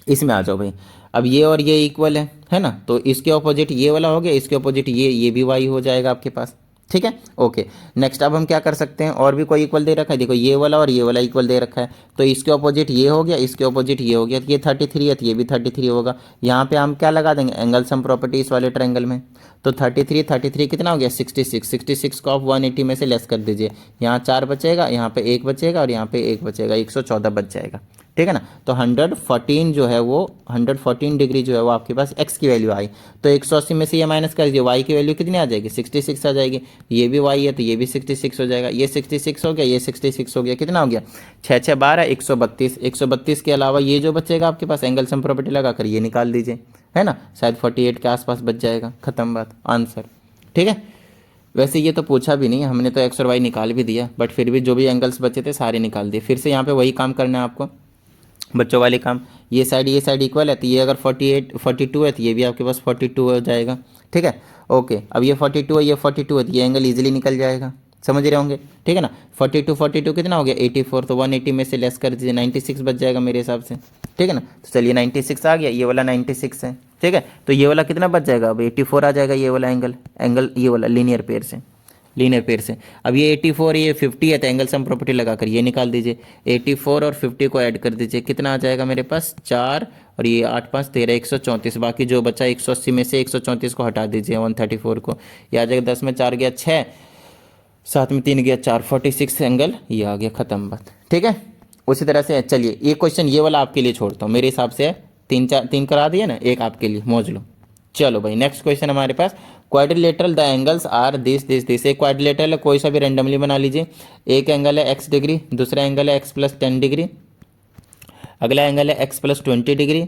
इसमें आ जाओ भाई, अब ये और ये इक्वल है ना, तो इसके ऑपोजिट ये वाला हो गया, इसके ऑपोजिट ये भी वाई हो जाएगा आपके पास, ठीक है। ओके, नेक्स्ट अब हम क्या कर सकते हैं, और भी कोई इक्वल दे रखा है, देखो ये वाला और ये वाला इक्वल दे रखा है, तो इसके ऑपोजिट ये हो गया, इसके ऑपोजिट ये हो गया, तो ये 33 है तो ये भी 33 होगा। यहाँ पे हम क्या लगा देंगे, एंगल सम प्रॉपर्टी इस वाले ट्रायंगल में, तो 33 कितना हो गया 66 को आप 180 में से लेस कर दीजिए, यहाँ 4 बचेगा, यहाँ पे 1 बचेगा और यहाँ पे 1 बचेगा, 114 बच जाएगा, ठीक है ना। तो 114 जो है वो 114 डिग्री जो है वो आपके पास एक्स की वैल्यू आई, तो 180 में से ये माइनस कर दीजिए, वाई की वैल्यू कितनी आ जाएगी 66 आ जाएगी, ये भी वाई है तो ये भी 66 हो जाएगा, ये 66 हो गया, ये 66 हो गया, कितना हो गया 6 6 12 132, 132 के अलावा ये जो बचेगा आपके पास एंगल सम प्रॉपर्टी लगा कर ये निकाल दीजिए, है ना, शायद 48 के आसपास बच जाएगा, खत्म बात, आंसर, ठीक है। वैसे ये तो पूछा भी नहीं, हमने तो एक्स और वाई निकाल भी दिया, बट फिर भी जो भी एंगल्स बचे थे सारे निकाल दिए। फिर से यहाँ पे वही काम करना है आपको, बच्चों वाले काम, ये साइड इक्वल है तो ये अगर 42 है तो ये भी आपके पास 42 हो जाएगा, ठीक है। ओके, अब ये 42 है, ये 42 है तो ये एंगल इजीली निकल जाएगा, समझ रहे होंगे, ठीक है ना। 42 कितना हो गया 84, तो 180 में से लेस कर दीजिए, 96 बच जाएगा मेरे हिसाब से, ठीक है ना। तो चलिए 96 आ गया, ये वाला 96 है, ठीक है। तो ये वाला कितना बच जाएगा, अब 84 आ जाएगा, ये वाला एंगल ये वाला लीनियर पेयर से। अब ये 84 ये 50 है तो एंगल सम प्रॉपर्टी लगाकर ये निकाल दीजिए, 84 और 50 को ऐड कर दीजिए, कितना आ जाएगा मेरे पास 4 और ये 8 5 13 134, बाकी जो बचा 180 में से 134 को हटा दीजिए, 134 को, ये आ जाएगा 10 में 4 गया 6, 7 में 3 गया 4, 46 एंगल ये आ गया, खत्म बात, ठीक है। उसी तरह से चलिए ये क्वेश्चन ये वाला आपके लिए छोड़ता हूँ, मेरे हिसाब से 3 करा दिए ना, एक आपके लिए मौज लो। चलो भाई नेक्स्ट क्वेश्चन हमारे पास, quadrilateral the angles are this. एक क्वाड्रिलेटरल है, कोई सा भी रेंडमली बना लीजिए, एक एंगल है x डिग्री, दूसरा एंगल है x + 10 डिग्री, अगला एंगल है x + 20 डिग्री,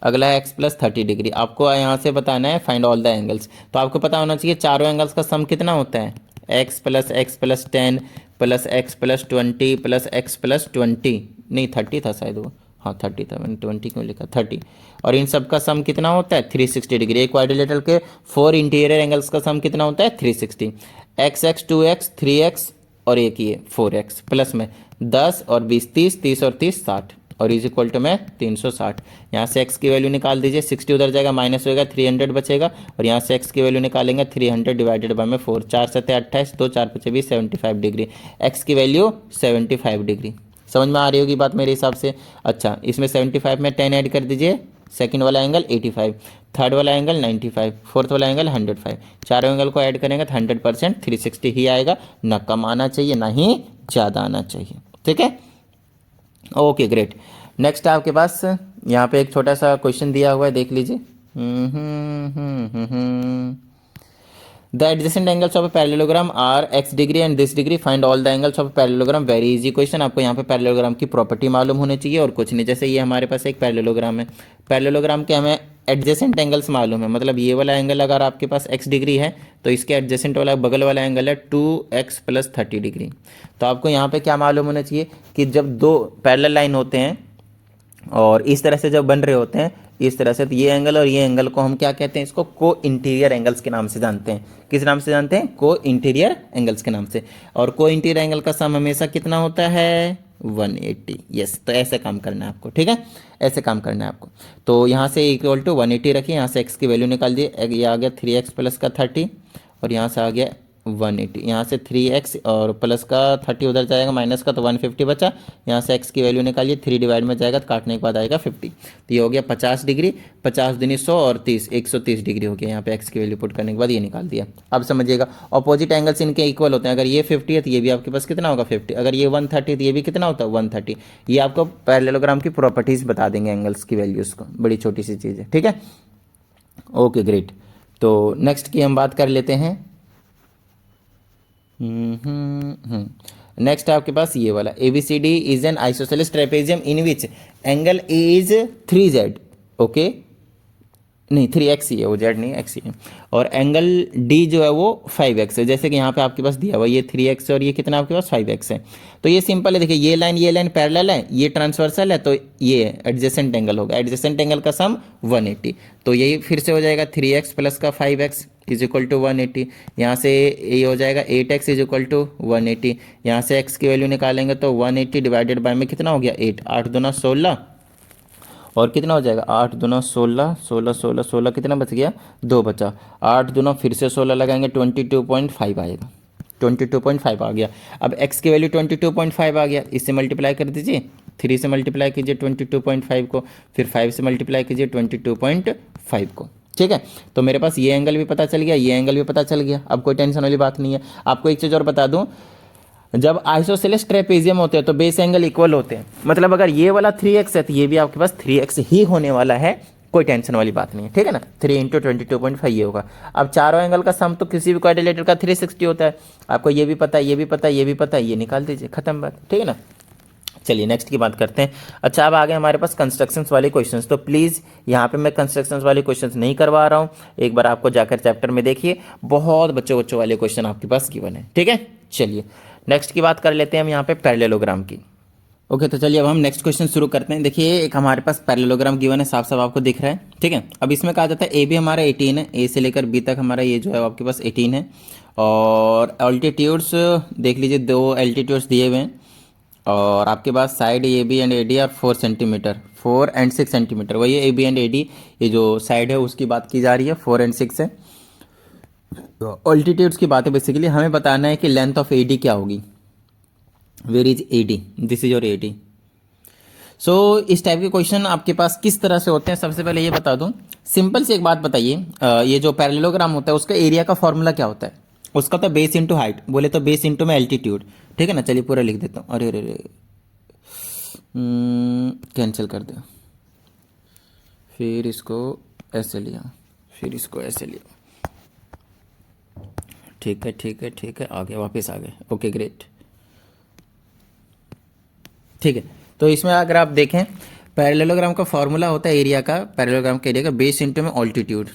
अगला है x + 30 डिग्री। आपको यहाँ से बताना है फाइंड ऑल द एंगल्स, तो आपको पता होना चाहिए चारों एंगल्स का सम कितना होता है, x + x + 10 + x + 20 + x + 20, नहीं 30 था शायद वो, हाँ 30 था, मैंने 20 क्यों लिखा 30, और इन सब का सम कितना होता है 360 डिग्री। एक क्वाड्रिलेटरल के 4 इंटीरियर एंगल्स का सम कितना होता है 360, x 2x 3x और एक ये 4x, प्लस में 10 और 20 30 और 30 60 और इज इक्वल टू में 360। यहाँ से x की वैल्यू निकाल दीजिए, 60 उधर जाएगा माइनस होगा 300 बचेगा, और यहाँ से x की वैल्यू निकालेंगे 300 डिवाइडेड बाय में 4, 4 7 28, 2 4 5 20, 75 डिग्री, x की वैल्यू 75 डिग्री। समझ में आ रही होगी बात मेरे हिसाब से। अच्छा, इसमें 75 में 10 ऐड कर दीजिए, सेकंड वाला एंगल 85, थर्ड वाला एंगल 95, फोर्थ वाला एंगल 105, चारों एंगल को ऐड करेंगे तो 100% 360 ही आएगा, ना कम आना चाहिए ना ही ज़्यादा आना चाहिए, ठीक है। ओके ग्रेट, नेक्स्ट आपके पास यहाँ पे एक छोटा सा क्वेश्चन दिया हुआ है, देख लीजिए। The adjacent angles of a parallelogram are x degree and this degree, find all the angles of parallelogram. Very easy question, आपको यहाँ पे पैरेललोग्राम की प्रॉपर्टी मालूम होनी चाहिए और कुछ नहीं। जैसे ये हमारे पास एक पैरेललोग्राम है, पैरेललोग्राम के हमें एडजेसेंट एंगल्स मालूम है, मतलब ये वाला एंगल अगर आपके पास x डिग्री है तो इसके एडजेसेंट वाला बगल वाला एंगल है 2x + 30 डिग्री। तो आपको यहाँ पे क्या मालूम होना चाहिए कि जब दो पैरेलल लाइन होते हैं और इस तरह से जब बन रहे होते हैं इस तरह से, तो ये एंगल और ये एंगल को हम क्या कहते हैं, इसको को इंटीरियर एंगल्स के नाम से जानते हैं। किस नाम से जानते हैं, को इंटीरियर एंगल्स के नाम से। और को इंटीरियर एंगल का सम हमेशा कितना होता है 180। यस, तो ऐसे काम करना है आपको, ठीक है, ऐसे काम करना है आपको। तो यहाँ से इक्वल टू 180 रखिए, यहाँ से x की वैल्यू निकाल दिए, ये आ गया 3x प्लस का 30 और यहाँ से आ गया 180, यहाँ से 3x और प्लस का 30 उधर जाएगा माइनस का, तो 150 बचा। यहाँ से x की वैल्यू निकालिए, 3 डिवाइड में जाएगा तो काटने के बाद आएगा 50, तो ये हो गया 50 डिग्री, 50 दूनी 100 और 30 130 डिग्री हो गया। यहाँ पे x की वैल्यू पुट करने के बाद ये निकाल दिया। अब समझिएगा अपोजिट एंगल्स इनके इक्वल होते हैं, अगर ये 50 है तो ये भी आपके पास कितना होगा 50, अगर ये 130 तो ये भी कितना होता है 130। ये आपको पैरेललोग्राम की प्रॉपर्टीज़ बता देंगे एंगल्स की वैल्यूज़ को, बड़ी छोटी सी चीज़ है, ठीक है। ओके ग्रेट, तो नेक्स्ट की हम बात कर लेते हैं। नेक्स्ट है आपके पास ये वाला ABCD is an isosceles trapezium in which angle is 3Z, okay नहीं 3x ही है वो, z नहीं x ही है, और एंगल d जो है वो 5x है। जैसे कि यहाँ पे आपके पास दिया हुआ ये 3x है और ये कितना आपके पास 5x है। तो ये सिंपल है, देखिए ये लाइन पैरेलल है, ये ट्रांसवर्सल है, तो ये एडजेसेंट एंगल होगा, एडजेसेंट एंगल का सम 180। तो यही फिर से हो जाएगा 3x प्लस का 5x इज इक्वल टू 180। यहाँ से ये हो जाएगा 8x इज इक्वल टू 180। यहाँ से x की वैल्यू निकालेंगे तो 180 डिवाइडेड बाय में कितना हो गया 8, 8 दूना 16 और कितना हो जाएगा 8 दूना 16, 16 16 16 कितना बच गया 2 बचा, 8 दूना फिर से 16 लगाएंगे 22.5 आएगा, 22.5 आ गया। अब x की वैल्यू 22.5 आ गया, इससे मल्टीप्लाई कर दीजिए, 3 से मल्टीप्लाई कीजिए 22.5 को, फिर 5 से मल्टीप्लाई कीजिए 22.5 को, ठीक है। तो मेरे पास ये एंगल भी पता चल गया, ये एंगल भी पता चल गया, अब कोई टेंशन वाली बात नहीं है। आपको एक चीज़ और बता दूं, जब आइसोसेलेस ट्रेपेजियम होते हैं तो बेस एंगल इक्वल होते हैं, मतलब अगर ये वाला 3x है तो ये भी आपके पास 3x ही होने वाला है, कोई टेंशन वाली बात नहीं है, ठीक है ना। 3 इंटू 22.5 ये होगा। अब चारों एंगल का सम तो किसी भी क्वाड्रिलेटरल का 360 होता है, आपको ये भी पता है, ये भी पता है, ये भी पता है, ये निकाल दीजिए, खत्म बात, ठीक है ना। चलिए नेक्स्ट की बात करते हैं। अच्छा अब आ गए हमारे पास कंस्ट्रक्शंस वाले क्वेश्चंस, तो प्लीज़ यहाँ पे मैं कंस्ट्रक्शंस वाले क्वेश्चंस नहीं करवा रहा हूँ, एक बार आपको जाकर चैप्टर में देखिए, बहुत बच्चों वाले क्वेश्चन आपके पास गिवन है, ठीक है। चलिए नेक्स्ट की बात कर लेते हैं हम यहाँ पे पैरेललोग्राम की। ओके तो चलिए अब हम नेक्स्ट क्वेश्चन शुरू करते हैं। देखिए एक हमारे पास पैरेललोग्राम गिवन है, साफ साफ आपको दिख रहा है, ठीक है। अब इसमें कहा जाता है ए भी हमारा 18 है, ए से लेकर बी तक हमारा ये जो है आपके पास 18 है, और अल्टीट्यूड्स देख लीजिए, 2 अल्टीट्यूड्स दिए हुए हैं, और आपके पास side A B and A D और 4 सेंटीमीटर, 4 एंड 6 सेंटीमीटर, वही A B and A D, ये जो साइड है उसकी बात की जा रही है, 4 एंड 6 है। अल्टीट्यूड्स की बात है, बेसिकली हमें बताना है कि लेंथ ऑफ ए डी क्या होगी, where is A D, this is your A D. So इस टाइप के क्वेश्चन आपके पास किस तरह से होते हैं, सबसे पहले ये बता दूं, सिंपल सी एक बात बताइए, ये जो पैरेललोग्राम होता है उसका एरिया का फॉर्मूला क्या होता है, उसका तो बेस इंटू हाइट, बोले तो बेस इंटू में एल्टीट्यूड, ठीक है ना। चलिए पूरा लिख देता हूँ, अरे अरे अरे कैंसिल कर दो, फिर इसको ऐसे लिया, फिर इसको ऐसे लिया, ठीक है ठीक है ठीक है, आ गया, वापस आ गए, ओके ग्रेट, ठीक है। तो इसमें अगर आप देखें पैरेललोग्राम का फॉर्मूला होता है एरिया का, पैरेललोग्राम के एरिया का बेस इंटू में ऑल्टीट्यूड।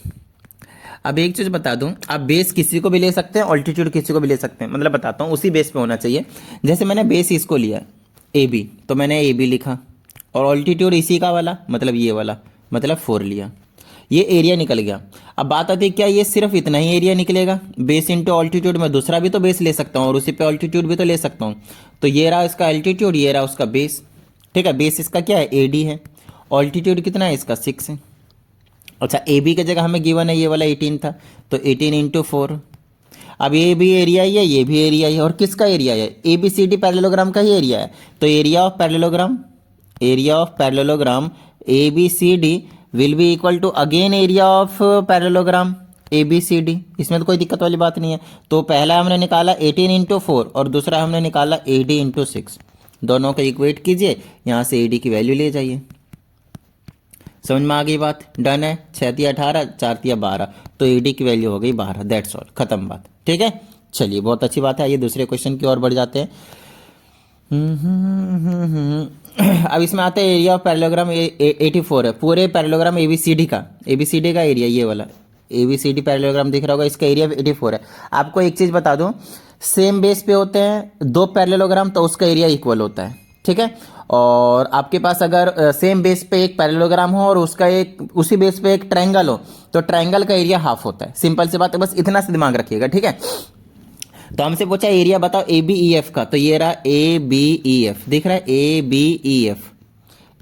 अब एक चीज़ बता दूं, आप बेस किसी को भी ले सकते हैं, ऑल्टीट्यूड किसी को भी ले सकते हैं, मतलब बताता हूँ उसी बेस पे होना चाहिए। जैसे मैंने बेस इसको लिया ए बी, तो मैंने ए बी लिखा, और ऑल्टीट्यूड इसी का वाला मतलब ये वाला, मतलब 4 लिया, ये एरिया निकल गया। अब बात आती है क्या ये सिर्फ इतना ही एरिया निकलेगा, बेस इंटू ऑल्टीट्यूड में दूसरा भी तो बेस ले सकता हूँ और उसी पे ऑल्टीट्यूड भी तो ले सकता हूँ। तो ये रहा इसका अल्टीट्यूड, ये रहा उसका बेस, ठीक है। बेस इसका क्या है ए डी है, ऑल्टीट्यूड कितना है इसका 6 है। अच्छा ए बी की जगह हमें गिवन है ये वाला 18 था, तो 18 इंटू 4, अब ये भी एरिया ही है, ये भी एरिया ही है, और किसका एरिया है, A B C D parallelogram का ही एरिया है। तो area of parallelogram, area of parallelogram A B C D will be equal to again area of parallelogram A B C D, इसमें तो कोई दिक्कत वाली बात नहीं है। तो पहला हमने निकाला 18 इंटू 4 और दूसरा हमने निकाला ए डी इंटू 6, दोनों को इक्वेट कीजिए, यहाँ से ए डी की वैल्यू ले जाइए। समझ में आ गई बात, डन है। 6 तिया 18, 4 तिया 12, तो ए डी की वैल्यू हो गई 12, दैट्स ऑल, खत्म बात, ठीक है। चलिए बहुत अच्छी बात है, आइए दूसरे क्वेश्चन की ओर बढ़ जाते हैं। अब इसमें आते हैं एरिया ऑफ पैरेललोग्राम 84 है, पूरे पैरेललोग्राम एबीसीडी का एरिया, ये वाला एबीसीडी पैरेललोग्राम दिख रहा होगा, इसका एरिया 84 है। आपको एक चीज़ बता दूं, सेम बेस पे होते हैं 2 पैरेललोग्राम तो उसका एरिया इक्वल होता है, ठीक है। और आपके पास अगर सेम बेस पे एक पैरेललोग्राम हो और उसका एक उसी बेस पे एक ट्रायंगल हो तो ट्रायंगल का एरिया हाफ होता है, सिंपल सी बात है, बस इतना से दिमाग रखिएगा, ठीक है। तो हमसे पूछा एरिया बताओ ए बी ई एफ का, तो ये रहा ए बी ई एफ, दिख रहा है A B E F,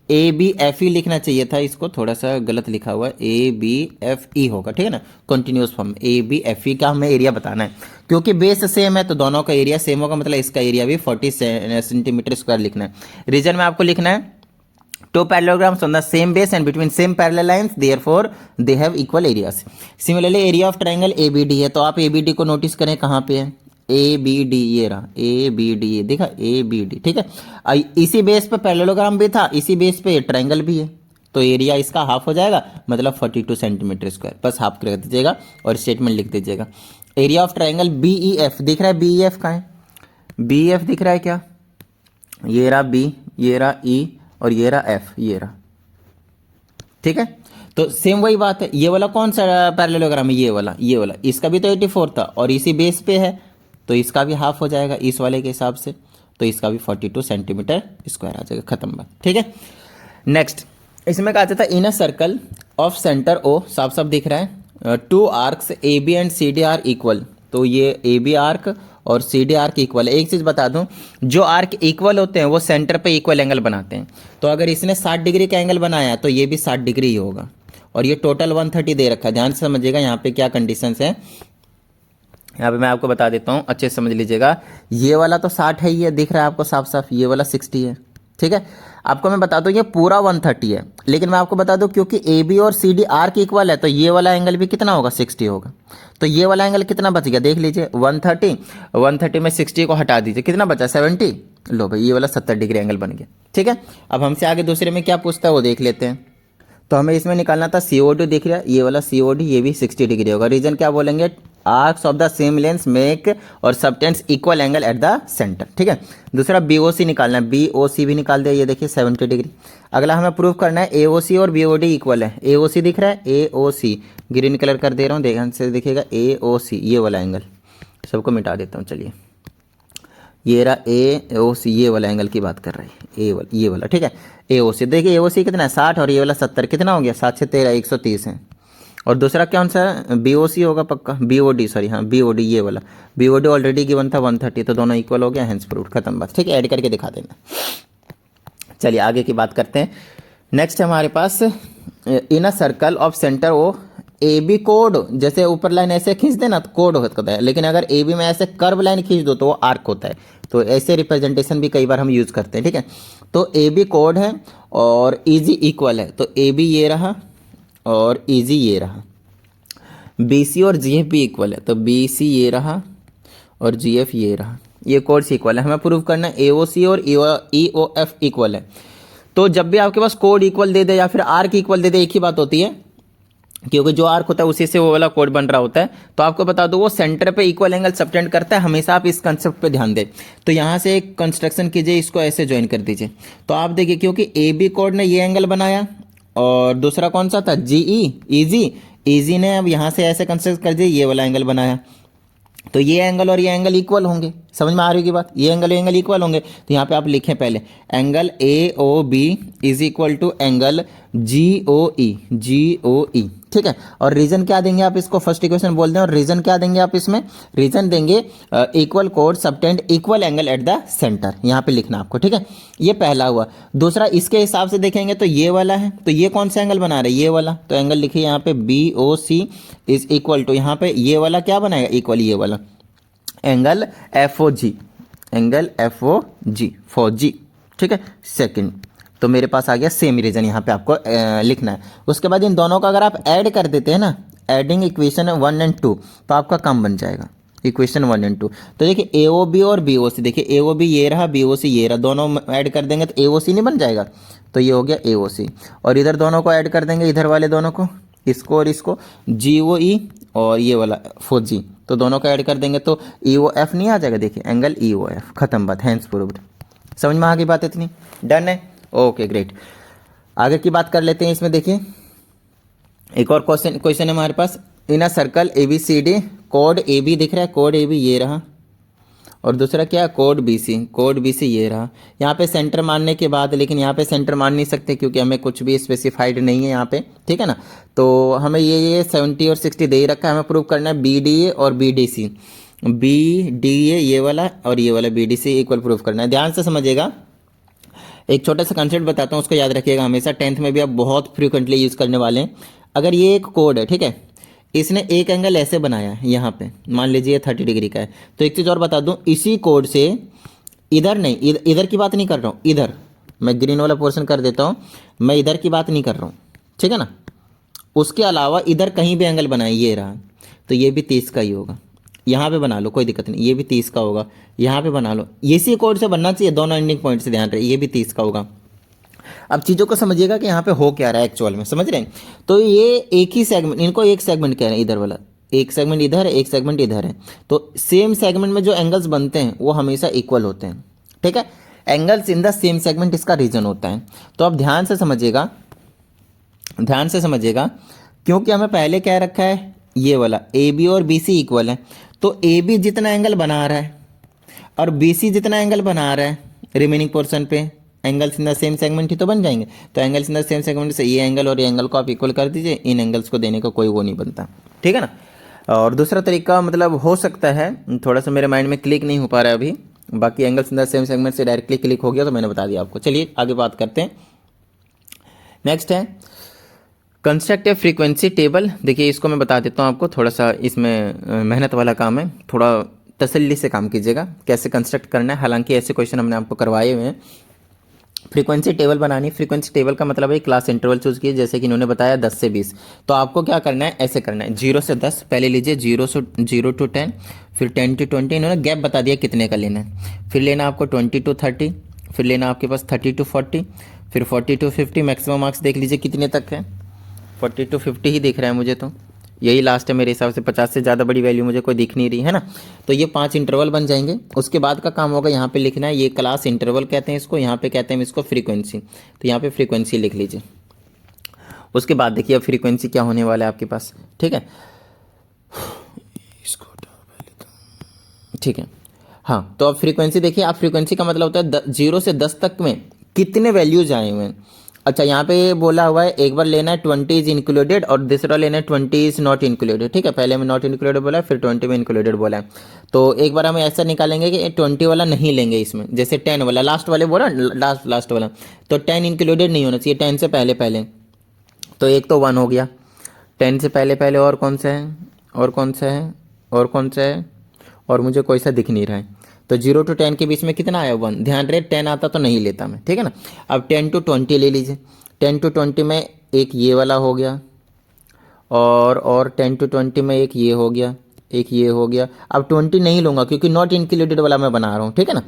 A B F E लिखना चाहिए था, इसको थोड़ा सा गलत लिखा हुआ है, ए बी एफ ई होगा, ठीक है ना, continuous form A B F E का हमें एरिया बताना है, क्योंकि बेस सेम है तो दोनों का एरिया सेम होगा, मतलब इसका एरिया भी 40 सेंटीमीटर स्क्वायर लिखना है। रीजन में आपको लिखना है two parallelograms on the same base and between same parallel lines, therefore they have equal areas. Similarly area of triangle ABD है, तो आप ABD को नोटिस करें कहाँ पे है, ABD, ये रहा ABD, ये देखा ABD, ठीक है। इसी बेस पे पैरेललोग्राम भी था, इसी बेस पे ट्रायंगल भी है, तो एरिया इसका हाफ हो जाएगा, मतलब 42 सेंटीमीटर स्क्वायर, बस हाफ कर दीजिएगा और स्टेटमेंट लिख दीजिएगा। एरिया ऑफ ट्रायंगल BEF दिख रहा है, BEF का है, बी एफ दिख रहा है क्या, ये रहा बी, ये रहा ई और ये रहा एफ, ये रहा, ठीक है। तो सेम वही बात है, ये वाला कौन सा पैरेललोग्राम है, ये वाला इसका भी तो 84 था और इसी बेस पे है, तो इसका भी हाफ हो जाएगा इस वाले के हिसाब से, तो इसका भी 42 सेंटीमीटर स्क्वायर आ जाएगा, खत्म बात, ठीक है। नेक्स्ट इसमें कहा जाता है in a circle of centre O, साफ साफ दिख रहा है, two arcs A B and C D are equal, तो ये ए बी आर्क और सी डी आर्क इक्वल है। एक चीज़ बता दूं, जो आर्क इक्वल होते हैं वो सेंटर पे इक्वल एंगल बनाते हैं, तो अगर इसने 60 डिग्री का एंगल बनाया तो ये भी 60 डिग्री ही होगा, और ये टोटल 130 दे रखा है। ध्यान से समझिएगा यहाँ पे क्या कंडीशंस है, यहाँ पे मैं आपको बता देता हूँ, अच्छे से समझ लीजिएगा। ये वाला तो 60 है, ये दिख रहा है आपको साफ साफ, ये वाला 60 है, ठीक है। आपको मैं बता दूं ये पूरा 130 है, लेकिन मैं आपको बता दूं क्योंकि ए बी और सी डी आर्क इक्वल है, तो ये वाला एंगल भी कितना होगा, 60 होगा। तो ये वाला एंगल कितना बच गया देख लीजिए, 130 में 60 को हटा दीजिए, कितना बचा 70, लो भाई ये वाला 70 डिग्री एंगल बन गया, ठीक है। अब हमसे आगे दूसरे में क्या पूछता है वो देख लेते हैं। तो हमें इसमें निकालना था CO2 दिख रहा है, ये वाला CO2 ये भी 60 डिग्री होगा। रीजन क्या बोलेंगे, arcs of the same length make और subtends equal angle at the centre, ठीक है। दूसरा BOC निकालना है, BOC भी निकाल दिया, ये देखिए 70 डिग्री। अगला हमें प्रूफ करना है AOC और BOD इक्वल है। AOC दिख रहा है, AOC ग्रीन कलर कर दे रहा हूँ, ध्यान से देखिएगा, AOC ये वाला एंगल, सबको मिटा देता हूँ, चलिए ये रहा AOC, ये वाला एंगल की बात कर रही है, ये वाला, ठीक है। AOC देखिए, AOC कितना है 60 और ये वाला 70, कितना हो गया 7 से 13 130 है। और दूसरा कौन सा है, BOC होगा पक्का, BOD सॉरी, हाँ BOD ये वाला, BOD ऑलरेडी गिवन था 130, तो दोनों इक्वल हो गया, हेंस प्रूव्ड, खत्म बात, ठीक है। ऐड करके दिखा देना। चलिए आगे की बात करते हैं। नेक्स्ट हमारे पास in a circle of centre O A B कोड, जैसे ऊपर लाइन ऐसे खींच देना तो कोड होता है, लेकिन अगर ए बी में ऐसे कर्व लाइन खींच दो तो वो आर्क होता है। तो ऐसे रिप्रेजेंटेशन भी कई बार हम यूज़ करते हैं, ठीक है। तो ए बी कोड है और ई जी इक्वल है, तो ए बी ये रहा और ई जी ये रहा। बी सी और जी एफ भी इक्वल है, तो बी सी ये रहा और जी एफ ये रहा, ये कोड इक्वल है। हमें प्रूव करना है ए ओ सी और ई ओ एफ इक्वल है। तो जब भी आपके पास कोड इक्वल दे दे या फिर आर्क इक्वल दे दे, एक ही बात होती है, क्योंकि जो आर्क होता है उसी से वो वाला कोड बन रहा होता है। तो आपको बता दो वो सेंटर पे इक्वल एंगल सबटेंड करता है, हमेशा आप इस कंसेप्ट पे ध्यान दें। तो यहाँ से एक कंस्ट्रक्शन कीजिए, इसको ऐसे ज्वाइन कर दीजिए। तो आप देखिए, क्योंकि ए बी कोड ने ये एंगल बनाया और दूसरा कौन सा था, जी ई ईजी ने अब यहाँ से ऐसे कंस्ट्रक्ट कर दिया, ये वाला एंगल बनाया। तो ये एंगल और ये एंगल इक्वल होंगे, समझ में आ रही होगी बात, ये एंगल इक्वल होंगे। तो यहाँ पे आप लिखें पहले angle A O B is equal to angle G O E, ठीक है। और रीजन क्या देंगे आप इसको, फर्स्ट इक्वेशन बोल दें, और रीजन क्या देंगे आप इसमें, रीजन देंगे equal code subtend equal angle at the centre, यहाँ पे लिखना आपको, ठीक है। ये पहला हुआ। दूसरा इसके हिसाब से देखेंगे तो ये वाला है, तो ये कौन सा एंगल बना रहे हैं, ये वाला, तो एंगल लिखिए यहाँ पे B O C is equal to, यहाँ पे ये वाला क्या बनाएगा इक्वल, ये वाला angle F O G, angle F O G for G, ठीक है। सेकंड, तो मेरे पास आ गया सेम रीजन, यहाँ पे आपको लिखना है। उसके बाद इन दोनों का अगर आप ऐड कर देते हैं ना, एडिंग इक्वेशन 1 और 2, तो आपका काम बन जाएगा, इक्वेशन 1 और 2। तो देखिए ए ओ बी और बी ओ सी, देखिए ए ओ बी ये रहा, बी ओ सी ये रहा, दोनों ऐड कर देंगे तो ए ओ सी नहीं बन जाएगा, तो ये हो गया ए ओ सी। और इधर दोनों को ऐड कर देंगे, इधर वाले दोनों को, इसको और इसको, जी ओ ई और ये वाला 4G, तो दोनों को ऐड कर देंगे तो ई ओ एफ नहीं आ जाएगा, देखिए एंगल ई ओ एफ, खत्म बात, हैंस प्रूव्ड। समझ में आ गई बात, इतनी डन है, ओके ग्रेट। आगे की बात कर लेते हैं। इसमें देखिए एक और क्वेश्चन है हमारे पास, in a circle A B C D, कोड ए बी दिख रहा है, कोड ए बी ये रहा, और दूसरा क्या है कोड बी सी ये रहा। यहाँ पे सेंटर मानने के बाद, लेकिन यहाँ पे सेंटर मान नहीं सकते क्योंकि हमें कुछ भी स्पेसिफाइड नहीं है यहाँ पे, ठीक है ना। तो हमें ये 70 और 60 दे ही रखा है, हमें प्रूव करना है बी डी ए और B D C, B D A ये वाला और ये वाला B D C equal prove करना है। ध्यान से समझिएगा, एक छोटा सा कंसेप्ट बताता हूँ, उसको याद रखिएगा हमेशा, 10th में भी आप बहुत फ्रिक्वेंटली यूज़ करने वाले हैं। अगर ये एक कोड है, ठीक है, इसने एक एंगल ऐसे बनाया है, यहाँ पे मान लीजिए 30 डिग्री का है, तो एक चीज़ और बता दूँ, इसी कोड से इधर नहीं, इधर की बात नहीं कर रहा हूँ, इधर मैं ग्रीन वाला पोर्शन कर देता हूँ, मैं इधर की बात नहीं कर रहा हूँ, ठीक है ना। उसके अलावा इधर कहीं भी एंगल बनाए, ये रहा, तो ये भी 30 का ही होगा, यहाँ पे बना लो कोई दिक्कत नहीं, ये भी 30 का होगा, यहाँ पे बना लो, इसी कोड से बनना चाहिए, दोनों एंडिंग पॉइंट से ध्यान रहे, ये भी 30 का होगा। अब चीज़ों को समझिएगा कि यहाँ पे हो क्या रहा है एक्चुअल में, समझ रहे हैं। तो ये एक ही सेगमेंट, इनको एक सेगमेंट कह रहे हैं, इधर वाला एक सेगमेंट इधर है, एक सेगमेंट इधर है, तो सेम सेगमेंट में जो एंगल्स बनते हैं वो हमेशा इक्वल होते हैं, ठीक है। Angles in the same segment इसका रीजन होता है। तो अब ध्यान से समझिएगा, ध्यान से समझिएगा, क्योंकि हमें पहले क्या रखा है, ये वाला ए बी और बी सी इक्वल है, तो ए बी जितना एंगल बना रहा है और बी सी जितना एंगल बना रहा है रिमेनिंग पोर्शन पे, angles in the same segment ही तो बन जाएंगे। तो angles in the same segment से ये एंगल और ये एंगल को आप इक्वल कर दीजिए, इन एंगल्स को देने का कोई वो नहीं बनता, ठीक है ना। और दूसरा तरीका मतलब हो सकता है, थोड़ा सा मेरे माइंड में क्लिक नहीं हो पा रहा है अभी, बाकी angles in the same segment से डायरेक्टली क्लिक हो गया तो मैंने बता दिया आपको। चलिए आगे बात करते हैं। नेक्स्ट है कंस्ट्रक्ट ए फ्रीक्वेंसी टेबल। देखिए इसको मैं बता देता हूँ आपको, थोड़ा सा इसमें मेहनत वाला काम है, थोड़ा तसल्ली से काम कीजिएगा कैसे कंस्ट्रक्ट करना है। हालांकि ऐसे क्वेश्चन हमने आपको करवाए हुए हैं। फ्रीक्वेंसी टेबल बनानी, फ्रीक्वेंसी टेबल का मतलब है क्लास इंटरवल चूज कीजिए, जैसे कि इन्होंने बताया 10 से 20। तो आपको क्या करना है, ऐसे करना है 0 से 10 पहले लीजिए, 0 to 10, फिर 10 to 20, इन्होंने गैप बता दिया कितने का लेना है। फिर लेना आपको 20 to 30, फिर लेना आपके पास 30 to 40, फिर 40 to 50। मैक्सिमम मार्क्स देख लीजिए कितने तक है, 40 to 50 ही दिख रहा है मुझे, तो यही लास्ट है मेरे हिसाब से, 50 से ज़्यादा बड़ी वैल्यू मुझे कोई दिख नहीं रही है ना। तो ये 5 इंटरवल बन जाएंगे। उसके बाद का काम होगा यहाँ पे लिखना है, ये क्लास इंटरवल कहते हैं इसको, यहाँ पे कहते हैं इसको फ्रीक्वेंसी। तो यहाँ पे फ्रीक्वेंसी लिख लीजिए। उसके बाद देखिए अब फ्रीक्वेंसी क्या होने वाला है आपके पास, ठीक है, इसको ठीक है। हाँ तो अब फ्रीक्वेंसी देखिए, आप फ्रीक्वेंसी का मतलब होता है 0 से 10 तक में कितने वैल्यूज आए हुए हैं। अच्छा यहाँ पे बोला हुआ है एक बार लेना है 20 इज इंक्लूडेड और दूसरा लेना है 20 इज नॉट इंक्लूडेड, ठीक है। पहले में नॉट इंक्लूडेड बोला है, फिर 20 में इंक्लूडेड बोला है। तो एक बार हम ऐसा निकालेंगे कि 20 वाला नहीं लेंगे इसमें, जैसे 10 वाला लास्ट वाले बोला, लास्ट वाला, तो 10 इंक्लूडेड नहीं होना चाहिए, 10 से पहले पहले। तो एक तो 1 हो गया 10 से पहले पहले, और कौन सा है, और कौन सा है, और कौन सा है, और मुझे कोई सा दिख नहीं रहा है। तो 0 to 10 के बीच में कितना आया, 1। ध्यान रहे 10 आता तो नहीं लेता मैं, ठीक है ना। अब 10 to 20 ले लीजिए, 10 to 20 में एक ये वाला हो गया, और 10 to 20 में एक ये हो गया, एक ये हो गया। अब 20 नहीं लूँगा क्योंकि नॉट इंक्लूडेड वाला मैं बना रहा हूँ, ठीक है ना।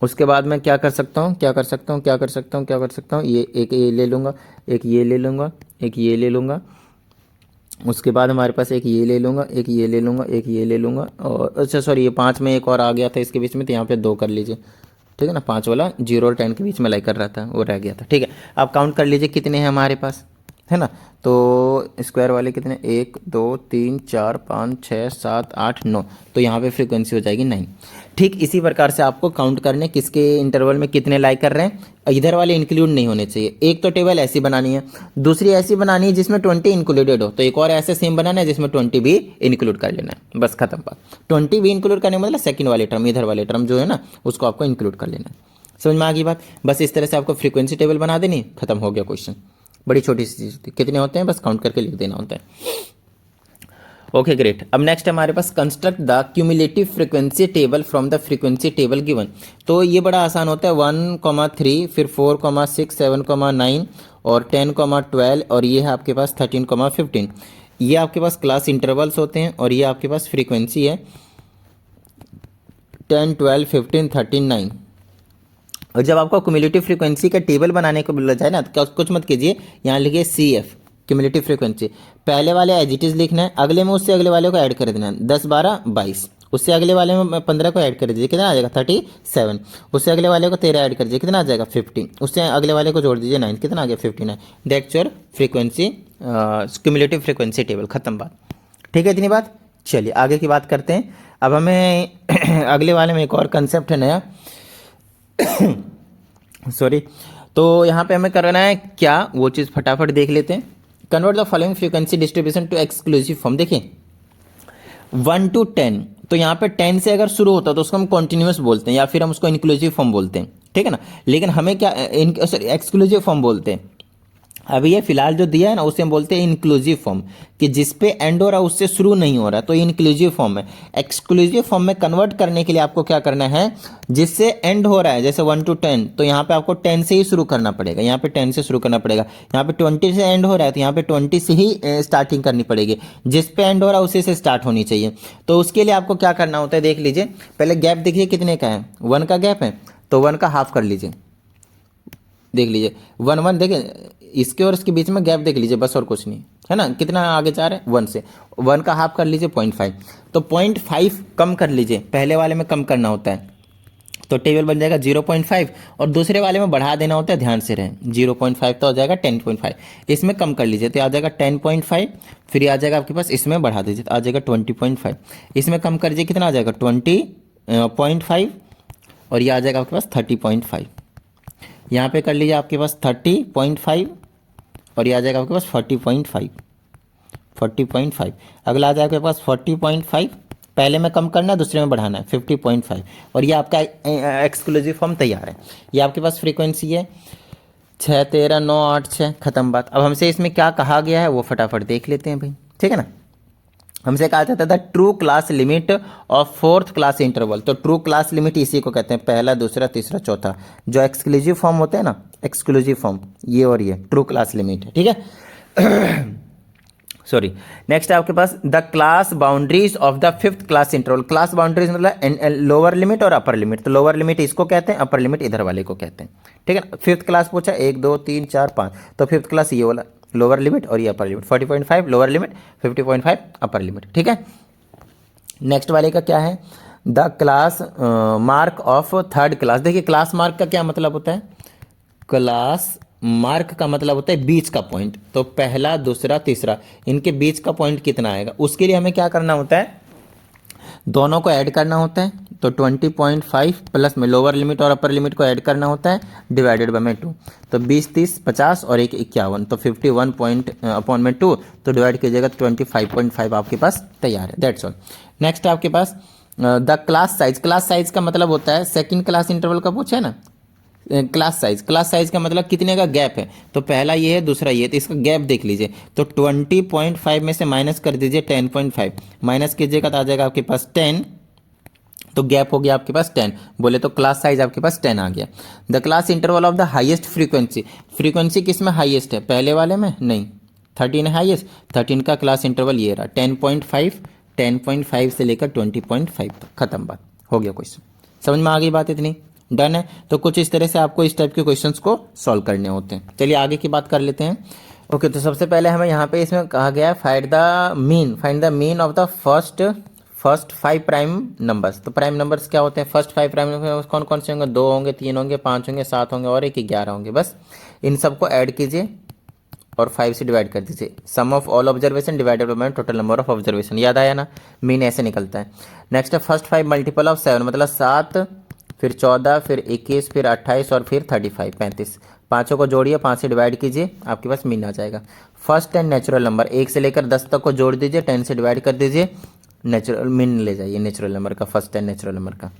उसके बाद मैं क्या कर सकता हूँ, क्या कर सकता हूँ, क्या कर सकता हूँ, क्या कर सकता हूँ, ये एक ये ले लूँगा, एक ये ले लूँगा, एक ये ले लूँगा। उसके बाद हमारे पास एक ये ले लूँगा, एक ये ले लूँगा, एक ये ले लूँगा, और अच्छा सॉरी ये 5 में एक और आ गया था इसके बीच में, तो यहाँ पे 2 कर लीजिए, ठीक है ना। 5 वाला 0 और 10 के बीच में लाई कर रहा था, वो रह गया था, ठीक है। आप काउंट कर लीजिए कितने हैं हमारे पास, है ना। तो स्क्वायर वाले कितने, 1 2 3 4 5 6 7 8 9, तो यहाँ पे फ्रीक्वेंसी हो जाएगी 9। ठीक इसी प्रकार से आपको काउंट करने किसके इंटरवल में कितने लाई कर रहे हैं, इधर वाले इंक्लूड नहीं होने चाहिए। एक तो टेबल ऐसी बनानी है, दूसरी ऐसी बनानी है जिसमें 20 इंक्लूडेड हो, तो एक और ऐसे सेम बनाना है जिसमें 20 भी इंक्लूड कर लेना है, बस खत्म बात। 20 भी इंक्लूड करने मतलब सेकंड वाले टर्म, इधर वाले टर्म जो है ना उसको आपको इंक्लूड कर लेना है। समझ में आ गई बात। बस इस तरह से आपको फ्रीक्वेंसी टेबल बना देनी, खत्म हो गया क्वेश्चन। बड़ी छोटी सी चीज़ होती है, कितने होते हैं बस काउंट करके लिख देना होता है। Okay great. अब नेक्स्ट हमारे पास construct the cumulative frequency table from the frequency table given. तो ये बड़ा आसान होता है, 1,3 फिर 4,6 7,9 और 10,12 और ये है आपके पास 13,15। ये आपके पास क्लास इंटरवल्स होते हैं और ये आपके पास फ्रीक्वेंसी है 10 12 15 13 9। और जब आपको क्यूमुलेटिव फ्रीक्वेंसी का टेबल बनाने को बोला जाए ना तो कुछ मत कीजिए, यहाँ लिखिए CF क्यूमुलेटिव फ्रीक्वेंसी। पहले वाले एज इट इज़ लिखना है, अगले में उससे अगले वाले को ऐड कर देना है, 10 12 22, उससे अगले वाले में 15 को ऐड कर दीजिए, कितना आ जाएगा 37, उससे अगले वाले को 13 ऐड कर दीजिए, कितना आ जाएगा 50, उससे अगले वाले को जोड़ दीजिए 9, कितना आ गया 59। That's your frequency cumulative frequency table, खत्म बात। ठीक है इतनी बात। चलिए आगे की बात करते हैं। अब हमें अगले वाले में एक और कंसेप्ट है नया सॉरी। तो यहाँ पे हमें करना है क्या, वो चीज़ फटाफट देख लेते हैं। Convert the following frequency distribution to exclusive form. देखिए 1 to 10, तो यहाँ पे 10 से अगर शुरू होता है तो उसको हम कॉन्टिन्यूस बोलते हैं या फिर हम उसको इंक्लूसिव फॉर्म बोलते हैं, ठीक है ना। लेकिन हमें क्या एक्सक्लूसिव फॉर्म बोलते हैं। अभी ये फिलहाल जो दिया है ना उसे हम बोलते हैं इंक्लूसिव फॉर्म, कि जिस पे एंड हो रहा है उससे शुरू नहीं हो रहा, तो इंक्लूसिव फॉर्म है। एक्सक्लूसिव फॉर्म में कन्वर्ट करने के लिए आपको क्या करना है, जिससे एंड हो रहा है जैसे 1 to 10, तो यहाँ पे आपको 10 से ही शुरू करना पड़ेगा, यहाँ पे 10 से शुरू करना पड़ेगा। यहाँ पे 20 से एंड हो रहा है तो यहाँ पे 20 से ही स्टार्टिंग करनी पड़ेगी, जिस पे एंड हो रहा है उसी से स्टार्ट होनी चाहिए। तो उसके लिए आपको क्या करना होता है, देख लीजिए पहले गैप देखिए कितने का है, 1 का गैप है, तो 1 का हाफ कर लीजिए, देख लीजिए 1 1, देखिए इसके और इसके बीच में गैप देख लीजिए बस, और कुछ नहीं है ना। कितना आगे जा रहे हैं 1 से, 1 का हाफ कर लीजिए 0.5, तो 0.5 कम कर लीजिए, पहले वाले में कम करना होता है तो टेबल बन जाएगा 0.5, और दूसरे वाले में बढ़ा देना होता है, ध्यान से रहें। 0.5 तो हो जाएगा 10.5, इसमें कम कर लीजिए तो आ जाएगा 10.5, फिर ये आ जाएगा आपके पास, इसमें बढ़ा दीजिए तो आ जाएगा 20.5, इसमें कम कर लीजिए कितना आ जाएगा 20.5, और ये आ जाएगा आपके पास 30.5, यहाँ पे कर लीजिए आपके पास 30.5, और ये आ जाएगा आपके पास 40.5, अगला आ जाएगा आपके पास 40.5, पहले में कम करना है, दूसरे में बढ़ाना है 50.5, और ये आपका एक्सक्लूसिव फॉर्म तैयार है। ये आपके पास फ्रीक्वेंसी है 6 13 9 8 6, खत्म बात। अब हमसे इसमें क्या कहा गया है वो फटाफट देख लेते हैं भाई, ठीक है ना। हमसे कहा जाता था true class limit of 4th class interval, तो ट्रू क्लास लिमिट इसी को कहते हैं, पहला दूसरा तीसरा चौथा, जो एक्सक्लूसिव फॉर्म होते हैं ना, एक्सक्लूसिव फॉर्म ये और ये ट्रू क्लास लिमिट है, ठीक है। सॉरी, नेक्स्ट है आपके पास the class boundaries of the 5th class interval. Class boundaries मतलब लोअर लिमिट और अपर लिमिट, तो लोअर लिमिट इसको कहते हैं, अपर लिमिट इधर वाले को कहते हैं, ठीक है। 5th क्लास पूछा 1 2 3 4 5, तो 5th क्लास ये वाला लोअर लिमिट और ये upper limit, 40.5 lower limit, 50.5 upper limit, ठीक है। नेक्स्ट वाले का क्या है, the class mark of 3rd class. देखिए क्लास मार्क का क्या मतलब होता है, क्लास मार्क का मतलब होता है बीच का पॉइंट, तो पहला दूसरा तीसरा इनके बीच का पॉइंट कितना आएगा, उसके लिए हमें क्या करना होता है, दोनों को ऐड करना होता है, तो 20.5 प्लस में लोअर लिमिट और अपर लिमिट को ऐड करना होता है, डिवाइडेड बाय 2, तो 20 30 50 और 1 51, तो 51 पॉइंट अपॉन में 2, तो डिवाइड कीजिएगा 25.5 आपके पास तैयार है, दैट्स ऑल। नेक्स्ट आपके पास the class size. Class size का मतलब होता है 2nd क्लास इंटरवल का पूछा है ना, क्लास साइज का मतलब कितने का गैप है, तो पहला ये है दूसरा ये, तो इसका गैप देख लीजिए, तो 20.5 में से माइनस कर दीजिए 10.5, माइनस कीजिएगा तो आ जाएगा आपके पास 10, तो गैप हो गया आपके पास 10, बोले तो क्लास साइज आपके पास 10 आ गया। The class interval of the highest frequency. Frequency किस में हाईएस्ट है, पहले वाले में नहीं, 13 है हाईएस्ट, 13 का क्लास इंटरवल ये रहा 10.5 से लेकर 20.5 तक, खत्म बात, हो गया क्वेश्चन। समझ में आ गई बात, इतनी डन है। तो कुछ इस तरह से आपको इस टाइप के क्वेश्चंस को सॉल्व करने होते हैं। चलिए आगे की बात कर लेते हैं। ओके, तो सबसे पहले हमें यहाँ पे इसमें कहा गया है find the mean of the first 5 prime numbers. तो प्राइम नंबर्स क्या होते हैं, फर्स्ट 5 प्राइम नंबर्स कौन कौन से होंगे, 2 होंगे, 3 होंगे, 5 होंगे, 7 होंगे और 1 11 होंगे। बस इन सबको ऐड कीजिए और 5 से डिवाइड कर दीजिए, sum of all observation divided by total number of observation. याद आया ना, मीन ऐसे निकलता है। नेक्स्ट है फर्स्ट 5 मल्टीपल ऑफ 7, मतलब 7 फिर 14 फिर 21 फिर 28 और फिर 35 35, पाँचों को जोड़िए, 5 से डिवाइड कीजिए, आपके पास मीन आ जाएगा। फर्स्ट 10 नेचुरल नंबर 1 से लेकर 10 तक को जोड़ दीजिए, 10 से डिवाइड कर दीजिए, नेचुरल मीन ले जाइए नेचुरल नंबर का, फर्स्ट 10 नेचुरल नंबर का।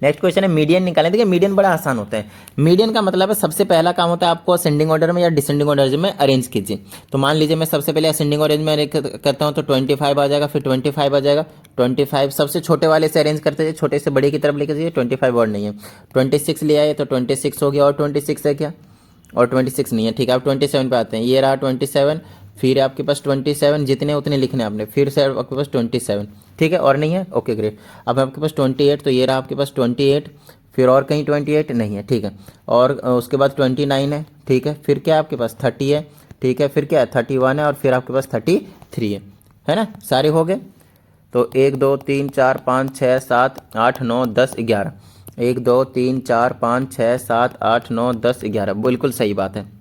नेक्स्ट क्वेश्चन है मीडियन निकालें। देखिए मीडियन बड़ा आसान होता है। मीडियन का मतलब है सबसे पहला काम होता है आपको असेंडिंग ऑर्डर में या डिसेंडिंग ऑर्डर में अरेंज कीजिए। तो मान लीजिए मैं सबसे पहले असेंडिंग ऑर्डर में अरेंज करता हूँ, तो 25 आ जाएगा, फिर 25 आ जाएगा, 25 सबसे छोटे वाले से अरेंज करते हैं, छोटे से बड़े की तरफ लेकर जाइए, 25 और नहीं है, 26 ले आए तो 26 हो गया, और 26 है क्या, और 26 नहीं है, ठीक है। आप 27 पे आते हैं, ये रहा 27, फिर आपके पास 27, जितने उतने लिखने आपने, फिर से आपके पास 27, ठीक है, और नहीं है, ओके ग्रेट। अब आपके पास 28, तो ये रहा आपके पास 28, फिर और कहीं 28 नहीं है, ठीक है, और उसके बाद 29 है, ठीक है, फिर क्या आपके पास 30 है, ठीक है, फिर क्या है 31 है, और फिर आपके पास 33 है ना, सारे हो गए। तो 1 2 3 4 5 6 7 8 9 10 11, 1 2 3 4 5 6 7 8 9 10 11, बिल्कुल सही बात है।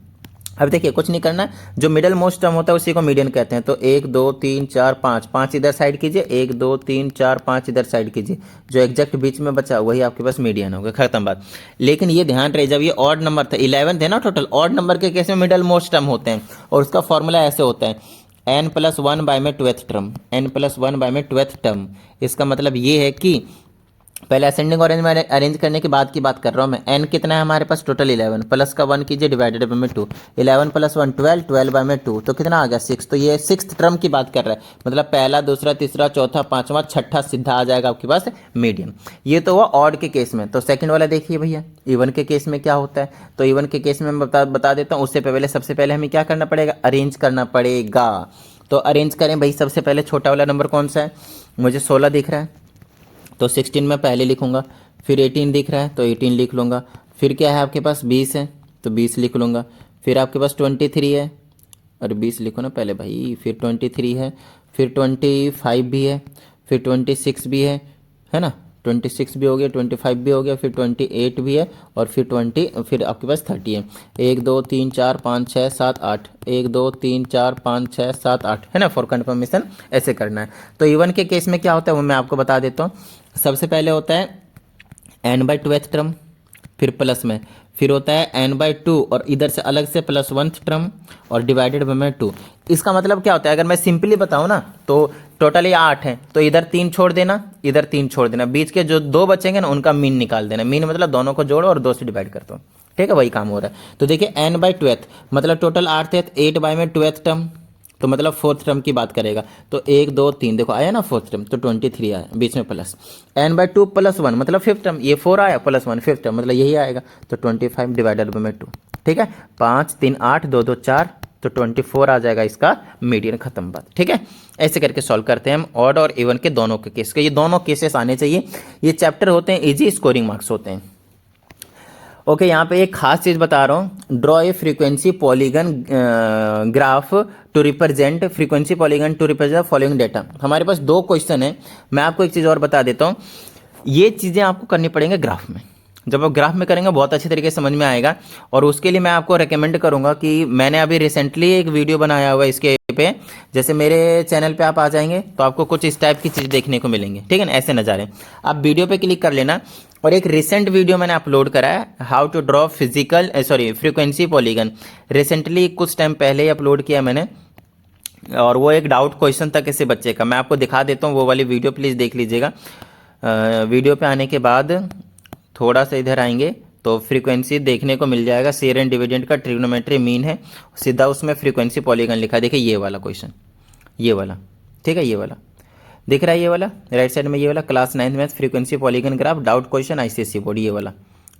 अब देखिए कुछ नहीं करना है, जो मिडल मोस्ट टर्म होता है उसी को मीडियन कहते हैं। तो 1 2 3 4 5, 5 इधर साइड कीजिए, 1 2 3 4 5 इधर साइड कीजिए, जो एग्जैक्ट बीच में बचा वही आपके पास मीडियन होगा, खत्म बात। लेकिन ये ध्यान रहे, जब ये ऑड नंबर था, 11 थे ना टोटल, ऑड नंबर के केस में मिडल मोस्ट टर्म होते हैं, और उसका फॉर्मूला ऐसे होता है n+1 बाय में 12th टर्म, n+1 बाय में 12th टर्म। इसका मतलब ये है कि पहले असेंडिंग ऑरेंज में अरेंज करने के बाद की बात कर रहा हूँ मैं। n कितना है हमारे पास, टोटल 11, प्लस का 1 कीजिए, डिवाइडेड बाय में 2, 11 + 1 12, 12 बाय में 2, तो कितना आ गया 6। तो ये 6th टर्म की बात कर रहा है, मतलब पहला दूसरा तीसरा चौथा पांचवा छठा सीधा आ जाएगा आपके पास मीडियन। ये तो हुआ ऑड के केस में। तो सेकंड वाला देखिए भैया, इवन के केस में क्या होता है। तो इवन के केस में मैं बता देता हूँ, उससे पहले सबसे पहले हमें क्या करना पड़ेगा, अरेंज करना पड़ेगा। तो अरेंज करें भाई, सबसे पहले छोटा वाला नंबर कौन सा है, मुझे 16 दिख रहा है, तो 16 में पहले लिखूंगा, फिर 18 दिख रहा है तो 18 लिख लूँगा, फिर क्या है आपके पास 20 है, तो 20 लिख लूँगा। फिर आपके पास 23 है, और 20 लिखो ना पहले भाई, फिर 23 है, फिर 25 भी है, फिर 26 भी है ना, 26 भी हो गया, 25 भी हो गया, फिर 28 भी है, और फिर आपके पास 30 है। 1 2 3 4 5 6 7 8, 1 2 3 4 5 6 7 8, है ना, फॉर कन्फर्मेशन ऐसे करना है। तो इवन के केस में क्या होता है वो मैं आपको बता देता हूँ। सबसे पहले होता है n/2th टर्म, फिर प्लस में, फिर होता है n/2 और इधर से अलग से +1th टर्म और डिवाइडेड बाय 2। इसका मतलब क्या होता है, अगर मैं सिंपली बताऊं ना तो टोटल ये 8 है, तो इधर 3 छोड़ देना, इधर 3 छोड़ देना, बीच के जो 2 बचेंगे ना उनका मीन निकाल देना। मीन मतलब दोनों को जोड़ो और 2 से डिवाइड कर दो, ठीक है, वही काम हो रहा है। तो देखिए n/2th मतलब टोटल 8 थे, 8/2th टर्म, तो मतलब 4th टर्म की बात करेगा, तो 1 2 3 देखो आया ना 4th टर्म, तो 23 आया, बीच में प्लस n/2 +1 मतलब 5th टर्म, ये 4 आया +1 5th टर्म मतलब यही आएगा, तो 25 डिवाइडेड बाय 2, ठीक है। 5 3 8 2 2 4, तो 24 आ जाएगा इसका मीडियन, खत्म बात, ठीक है। ऐसे करके सॉल्व करते हैं हम ऑड और इवन के दोनों के केस के। ये दोनों केसेस आने चाहिए, ये चैप्टर होते हैं इजी, स्कोरिंग मार्क्स होते हैं। ओके, यहाँ पे एक खास चीज़ बता रहा हूँ, draw a frequency polygon graph to represent frequency polygon to represent following data. हमारे पास 2 क्वेश्चन है। मैं आपको एक चीज़ और बता देता हूँ, ये चीज़ें आपको करनी पड़ेंगे ग्राफ में। जब आप ग्राफ में करेंगे बहुत अच्छे तरीके से समझ में आएगा, और उसके लिए मैं आपको रेकमेंड करूंगा कि मैंने अभी रिसेंटली एक वीडियो बनाया हुआ है इसके पे, जैसे मेरे चैनल पे आप आ जाएंगे तो आपको कुछ इस टाइप की चीज़ देखने को मिलेंगे, ठीक है ना, ऐसे नज़ारे। आप वीडियो पे क्लिक कर लेना, और एक रिसेंट वीडियो मैंने अपलोड करा है, how to draw frequency polygon, recently कुछ टाइम पहले ही अपलोड किया मैंने, और वो एक डाउट क्वेश्चन था किसी बच्चे का, मैं आपको दिखा देता हूँ वो वाली वीडियो, प्लीज़ देख लीजिएगा। वीडियो पे आने के बाद थोड़ा सा इधर आएंगे तो फ्रीक्वेंसी देखने को मिल जाएगा, शेयर एंड डिविडेंड का ट्रिग्नोमेट्री मीन है, सीधा उसमें फ्रीक्वेंसी पॉलीगन लिखा है। देखिए ये वाला क्वेश्चन, ये वाला, ठीक है, ये वाला दिख रहा है, ये वाला राइट साइड में, ये वाला class 9th math frequency polygon graph doubt question ICSE board, ये वाला।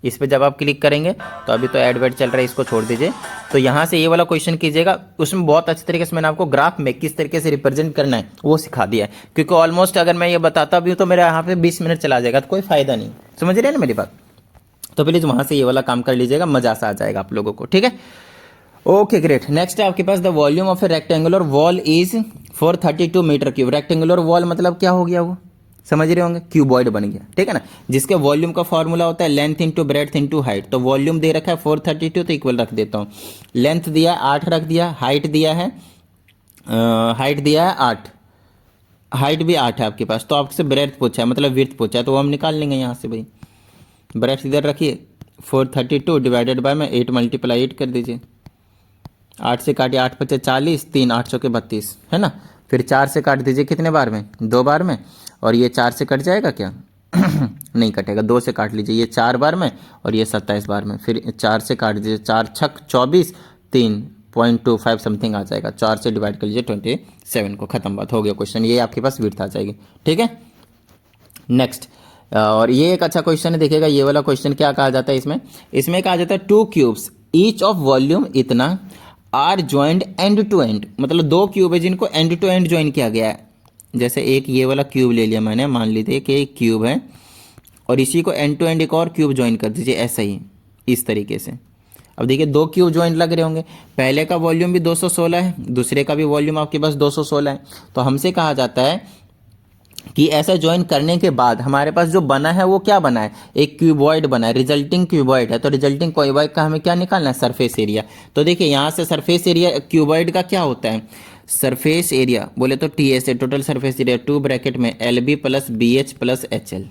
इस पर जब आप क्लिक करेंगे तो अभी तो एड चल रहा है, इसको छोड़ दीजिए। तो यहाँ से ये वाला क्वेश्चन कीजिएगा, उसमें बहुत अच्छे तरीके से मैंने आपको ग्राफ में किस तरीके से रिप्रेजेंट करना है वो सिखा दिया है, क्योंकि ऑलमोस्ट अगर मैं ये बताता भी हूँ तो मेरा यहाँ पे 20 मिनट चला जाएगा, तो कोई फायदा नहीं, समझ रहे हैं ना मेरी बात। तो प्लीज़ वहाँ से ये वाला काम कर लीजिएगा, मजा सा आ जाएगा आप लोगों को, ठीक है। ओके ग्रेट, नेक्स्ट है आपके पास, the volume of a rectangular wall is 432 metre cube. Rectangular wall मतलब क्या हो गया, वो समझ रहे होंगे, क्यूबॉइड बन गया, ठीक है ना, जिसके वॉल्यूम का फॉर्मूला होता है length into breadth into height. तो वॉल्यूम दे रखा है 432, तो इक्वल रख देता हूँ, लेंथ दिया 8 रख दिया, हाइट दिया है 8, हाइट भी 8 है आपके पास, तो आपसे ब्रेड्थ पूछा है मतलब विड्थ पूछा है, तो वो हम निकाल लेंगे यहाँ से भाई। ब्रेड्थ इधर रखिए, 432 डिवाइडेड बाय में 8 × 8 कर दीजिए, 8 से काटिए, 8 × 5 = 40, 3 8 × 32, है ना। फिर 4 से काट दीजिए, कितने बार में, 2 बार में, और ये 4 से कट जाएगा क्या नहीं कटेगा, 2 से काट लीजिए, ये 4 बार में और ये 27 बार में, फिर 4 से काट दीजिए, 4 × 6 = 24, 3.25 समथिंग आ जाएगा, 4 से डिवाइड कर लीजिए 27 को, खत्म बात, हो गया क्वेश्चन, ये आपके पास विड्थ आ जाएगी, ठीक है। नेक्स्ट, और ये एक अच्छा क्वेश्चन है, देखिएगा ये वाला क्वेश्चन क्या कहा जाता है इसमें कहा जाता है 2 क्यूब्स ईच ऑफ वॉल्यूम इतना are joint end to end, मतलब 2 क्यूब है जिनको एंड टू एंड ज्वाइन किया गया है। जैसे एक ये वाला क्यूब ले लिया मैंने, मान लीजिए कि एक क्यूब है और इसी को एंड टू एंड एक और क्यूब ज्वाइन कर दीजिए, ऐसा ही इस तरीके से। अब देखिए 2 क्यूब ज्वाइंट लग रहे होंगे, पहले का वॉल्यूम भी 216 है, दूसरे का भी वॉल्यूम आपके पास 216 है, तो हमसे कहा जाता है कि ऐसा ज्वाइन करने के बाद हमारे पास जो बना है वो क्या बना है, एक क्यूबॉइड बना है, रिजल्टिंग क्यूबॉइड है। तो रिजल्टिंग क्यूबॉइड का हमें क्या निकालना है, सरफेस एरिया। तो देखिए यहाँ से सरफेस एरिया क्यूबॉइड का क्या होता है, सरफेस एरिया बोले तो TS है, टोटल सरफेस एरिया 2 ब्रैकेट में LB + BH + HL।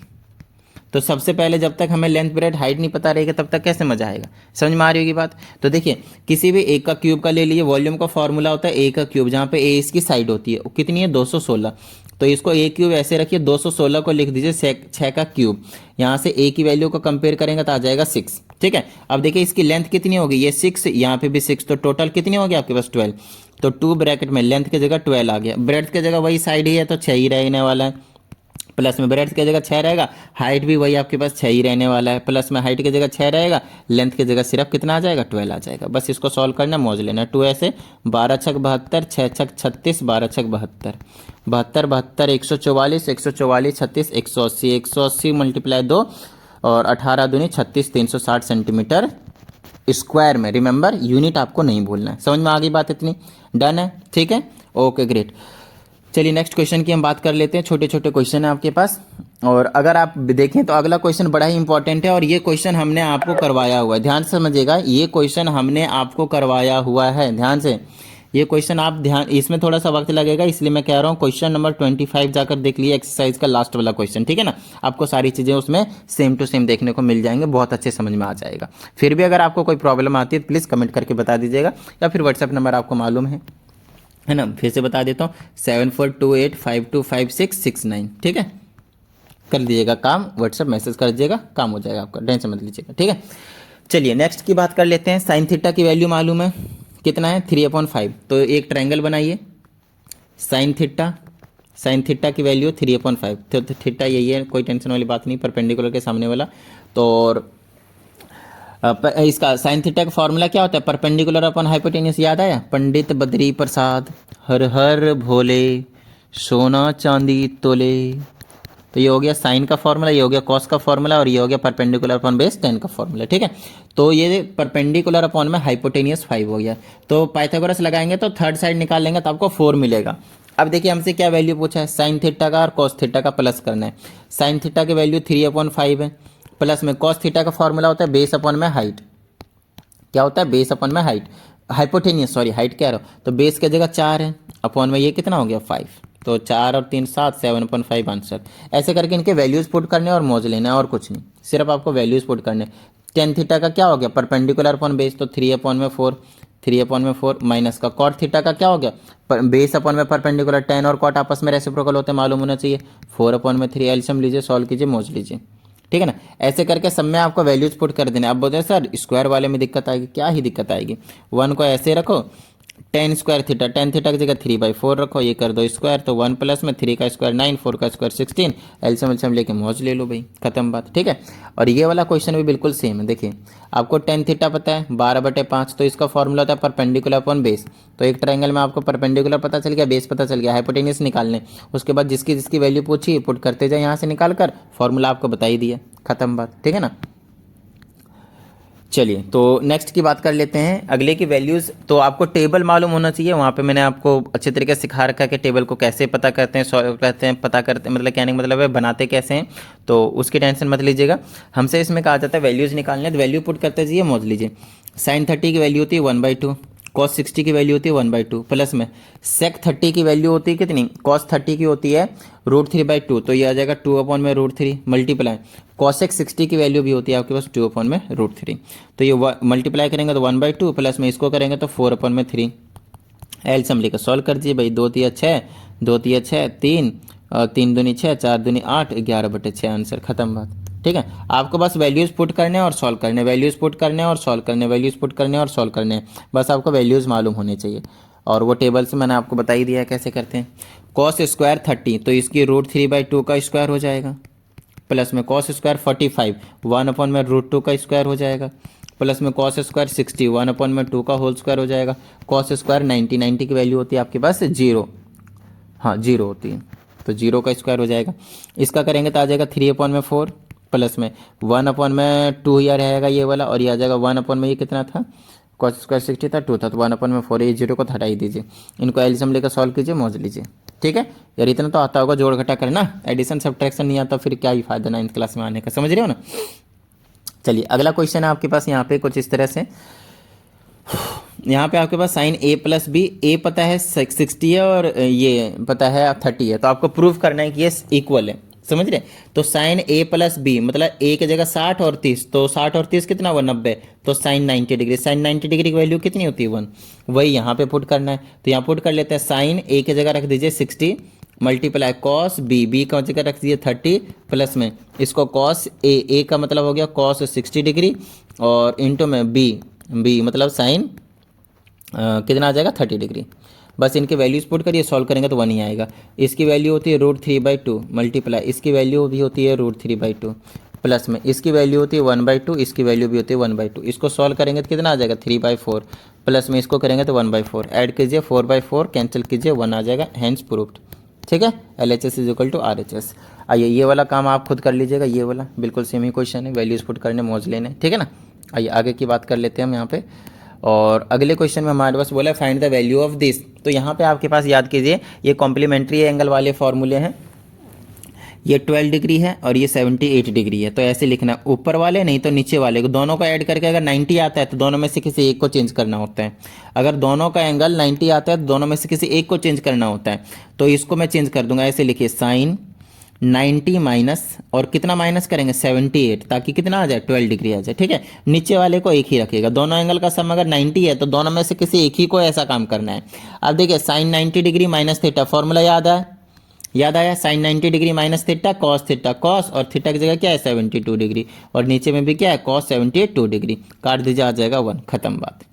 तो सबसे पहले जब तक हमें लेंथ ब्रेड हाइट नहीं पता रहेगा तब तक कैसे मजा आएगा, समझ में आ रही होगी बात। तो देखिए किसी भी एक का क्यूब का ले लीजिए, वॉल्यूम का फॉर्मूला होता है ए का क्यूब, जहाँ पे ए इसकी साइड होती है, वो कितनी है 216, तो इसको ए क्यूब ऐसे रखिए, 216 को लिख दीजिए 6 का क्यूब, यहाँ से ए की वैल्यू को कंपेयर करेंगे तो आ जाएगा 6, ठीक है। अब देखिए इसकी लेंथ कितनी होगी, ये 6, यहाँ पे भी 6, तो टोटल कितनी होगी आपके पास 12। तो 2 ब्रैकेट में लेंथ की जगह 12 आ गया, ब्रेड्थ की जगह वही साइड ही है तो 6 ही रहने वाला है, प्लस में ब्रेड्थ की जगह 6 रहेगा, हाइट भी वही आपके पास 6 ही रहने वाला है, प्लस में हाइट की जगह 6 रहेगा, लेंथ की जगह सिर्फ कितना आ जाएगा 12 आ जाएगा। बस इसको सॉल्व करना, मौज लेना, 2 ऐसे 12 × 6 = 72, 6 × 6 = 36, 12 × 6 = 72, 72 72 144, 144 36 180, 180 × 2 और 18 दूनी 36, 360 सेंटीमीटर स्क्वायर में, रिमेंबर यूनिट आपको नहीं भूलना है। समझ में आ गई बात इतनी? डन है, ठीक है, ओके ग्रेट। चलिए नेक्स्ट क्वेश्चन की हम बात कर लेते हैं। छोटे छोटे क्वेश्चन है आपके पास, और अगर आप देखें तो अगला क्वेश्चन बड़ा ही इंपॉर्टेंट है, और ये क्वेश्चन हमने आपको करवाया हुआ है, ध्यान से समझिएगा, ये क्वेश्चन हमने आपको करवाया हुआ है, ध्यान से ये क्वेश्चन आप ध्यान, इसमें थोड़ा सा वक्त लगेगा इसलिए मैं कह रहा हूँ क्वेश्चन नंबर 25 जाकर देख लिए, एक्सरसाइज का लास्ट वाला क्वेश्चन, ठीक है ना। आपको सारी चीज़ें उसमें सेम टू सेम देखने को मिल जाएंगे, बहुत अच्छे समझ में आ जाएगा। फिर भी अगर आपको कोई प्रॉब्लम आती है तो प्लीज़ कमेंट करके बता दीजिएगा, या फिर व्हाट्सएप नंबर आपको मालूम है ना, फिर से बता देता हूँ 7428525669, ठीक है। कर दीजिएगा काम, व्हाट्सएप मैसेज कर दीजिएगा, काम हो जाएगा आपका, टेंशन मत लीजिएगा, ठीक है। चलिए नेक्स्ट की बात कर लेते हैं। साइन थीटा की वैल्यू मालूम है कितना है, 3/5। तो एक ट्रायंगल बनाइए, साइन थीटा की वैल्यू 3/5, तो थीटा यही है, कोई टेंशन वाली बात नहीं, परपेंडिकुलर के सामने वाला। तो और इसका साइन थीटा का फॉर्मूला क्या होता है, परपेंडिकुलर अपॉन हाइपोटेन्यूस, याद आया? पंडित बद्री प्रसाद हर हर भोले सोना चांदी तोले। तो ये हो गया साइन का फॉर्मूला, ये हो गया कॉस का फॉर्मूला, और ये हो गया परपेंडिकुलर अपॉन बेस 10 का फॉर्मूला, ठीक है। तो ये परपेंडिकुलर अपॉन में हाइपोटेनियस 5 हो गया। तो पाइथागोरस लगाएंगे तो थर्ड साइड निकाल लेंगे तो आपको 4 मिलेगा। अब देखिए हमसे क्या वैल्यू पूछा है, साइन थीटा का और कॉस थीटा का प्लस करना है। साइन थीटा की वैल्यू 3/5 है, प्लस में कॉस थीटा का फॉर्मूला होता है बेस अपॉन में हाइट। क्या होता है, बेस अपॉन में हाइट, हाइपोटेनियस, सॉरी हाइट कह रहा हूँ। तो बेस की जगह 4 है, अपॉन में ये कितना हो गया 5, तो 4 और 3 7, 7/5 आंसर। ऐसे करके इनके वैल्यूज पुट करने और मौज लेना है, और कुछ नहीं, सिर्फ आपको वैल्यूज पुट करने। टेन थीटा का क्या हो गया, परपेंडिकुलर अपॉन बेस, तो 3/4, 3/4 माइनस का कॉट थीटा का क्या हो गया, बेस अपॉन में परपेंडिकुलर, टेन और कॉट आपस में रेसिप्रोकल होते हैं, मालूम होना चाहिए। 4/3 एलसीएम लीजिए, सॉल्व कीजिए, मौज लीजिए, ठीक है ना। ऐसे करके सब में आपको वैल्यूज पुट कर देने। अब बोलते हैं सर स्क्वायर वाले में दिक्कत आएगी, क्या ही दिक्कत आएगी, 1 को ऐसे रखो, ten square theta, tan theta की जगह 3/4 रखो, ये कर दो स्क्वायर, तो 1 प्लस में 3 का स्क्वायर 9, 4 का स्क्वायर 16, एलसीएम लेके मौज ले लो भाई, खत्म बात, ठीक है। और ये वाला क्वेश्चन भी बिल्कुल सेम है। देखिए आपको टेन थीटा पता है 12/5, तो इसका फॉर्मूला होता है परपेंडिकुलर अपॉन बेस। तो एक ट्रायंगल में आपको परपेंडिकुलर पता चल गया, बेस पता चल गया, हाइपोटेनियस निकालने, उसके बाद जिसकी जिसकी वैल्यू पूछी पुट करते जाए यहाँ से निकाल कर, फॉर्मूला आपको बता ही दिया, खत्म बात, ठीक है ना। चलिए तो नेक्स्ट की बात कर लेते हैं, अगले की वैल्यूज़। तो आपको टेबल मालूम होना चाहिए, वहाँ पे मैंने आपको अच्छे तरीके से सिखा रखा है कि टेबल को कैसे पता करते हैं, सॉल्व करते हैं, पता करते हैं, मतलब कहने का मतलब है बनाते कैसे हैं, तो उसकी टेंशन मत लीजिएगा। हमसे इसमें कहा जाता है वैल्यूज़ निकालने, तो वैल्यू पुट करते जाइए, मौज लीजिए। साइन 30 की वैल्यू होती है 1/2, कॉस 60 की वैल्यू होती है 1/2, प्लस में सेक 30 की वैल्यू होती है कितनी, कॉस 30 की होती है √3/2, तो ये आ जाएगा 2/√3 मल्टीप्लाई, कॉसेक 60 की वैल्यू भी होती है आपके पास 2/√3, तो ये मल्टीप्लाई करेंगे तो 1/2, प्लस में इसको करेंगे तो 4/3। एलसीएम लेकर सॉल्व कर दीजिए भाई, 2 तिया 6, 2 तिया 6 3, और 3 दूनी 6, 4 दूनी 8, 11/6 आंसर, खत्म बात, ठीक है। आपको बस वैल्यूज़ पुट करने और सॉल्व करने, वैल्यूज़ पुट करने और सॉल्व करने, वैल्यूज़ पुट करने और सॉल्व करने, बस आपको वैल्यूज़ मालूम होने चाहिए। और वो टेबल से मैंने आपको बता ही दिया है कैसे करते हैं। कॉस स्क्वायर 30, तो इसकी √3/2 का स्क्वायर हो जाएगा, प्लस में कॉस स्क्वायर 45, 1/√2 का स्क्वायर हो जाएगा, प्लस में कॉस स्क्वायर 60, 1/2 का होल स्क्वायर हो जाएगा, कॉस स्क्वायर 90, 90 की वैल्यू होती है आपके पास 0, हाँ 0 होती है, तो 0 का स्क्वायर हो जाएगा। इसका करेंगे तो आ जाएगा 3/4, प्लस में 1/2 ये रहेगा ये वाला, और ये आ जाएगा 1/, ये कितना था, कॉस स्क्वायर 60 था, 2 था, तो 1/4, ये 0 को हटा ही दीजिए, इनको एलसीएम लेकर सॉल्व कीजिए, मौज लीजिए, ठीक है। यार इतना तो आता होगा, जोड़ घटा करना, एडिशन सब्ट्रैक्शन नहीं आता फिर क्या ही फायदा 9th क्लास में आने का, समझ रहे हो ना। चलिए अगला क्वेश्चन है आपके पास यहाँ पे कुछ इस तरह से, यहाँ पे आपके पास साइन A + B, ए पता है 60 है और ये पता है 30 है, तो आपको प्रूव करना है कि ये इक्वल है, समझ रहे। तो साइन A + B मतलब A की जगह 60 और 30, तो 60 और 30 कितना हुआ 90, तो साइन 90 डिग्री, साइन 90 डिग्री की वैल्यू कितनी होती है 1, वही यहाँ पे पुट करना है। तो यहाँ पुट कर लेते हैं, साइन A की जगह रख दीजिए 60, मल्टीप्लाई कॉस B का जगह रख दीजिए 30, प्लस में इसको कॉस A का मतलब हो गया कॉस 60 डिग्री, और इंटू में B मतलब साइन कितना आ जाएगा 30 डिग्री। बस इनके वैल्यूज पुट करिए, सॉल्व करेंगे तो 1 ही आएगा। इसकी वैल्यू होती है √3/2 मल्टीप्लाई, इसकी वैल्यू भी होती है √3/2, प्लस में इसकी वैल्यू होती है 1/2, इसकी वैल्यू भी होती है 1/2। इसको सॉल्व करेंगे तो कितना आ जाएगा 3/4, प्लस में इसको करेंगे तो 1/4, ऐड कीजिए 4/4 कैंसिल कीजिए 1 आ जाएगा, हैंस प्रूव्ड, ठीक है। LHS = RHS। आइए ये वाला काम आप खुद कर लीजिएगा, ये वाला बिल्कुल सेम ही क्वेश्चन है, वैल्यूज पुट करने मौज लेने, ठीक है ना। आइए आगे की बात कर लेते हैं हम यहाँ पे। और अगले क्वेश्चन में हमारे पास बोला find the value of this. तो यहाँ पे आपके पास याद कीजिए ये कॉम्प्लीमेंट्री एंगल वाले फॉर्मूले हैं। ये 12 डिग्री है और ये 78 डिग्री है। तो ऐसे लिखना है, ऊपर वाले नहीं तो नीचे वाले को, दोनों को ऐड करके अगर 90 आता है तो दोनों में से किसी एक को चेंज करना होता है। अगर दोनों का एंगल 90 आता है तो दोनों में से किसी एक को चेंज करना होता है। तो इसको मैं चेंज कर दूंगा, ऐसे लिखिए साइन 90 माइनस और कितना माइनस करेंगे 78, ताकि कितना आ जाए 12 डिग्री आ जाए। ठीक है, नीचे वाले को एक ही रखिएगा। दोनों एंगल का सम अगर 90 है तो दोनों में से किसी एक ही को ऐसा काम करना है। अब देखिए sine 90 degree minus theta, formula याद आया sine 90 degree minus theta cos और थीटा की जगह क्या है 72 डिग्री, और नीचे में भी क्या है कॉस 72 डिग्री, काट दीजिए आ जाएगा 1, खत्म बात।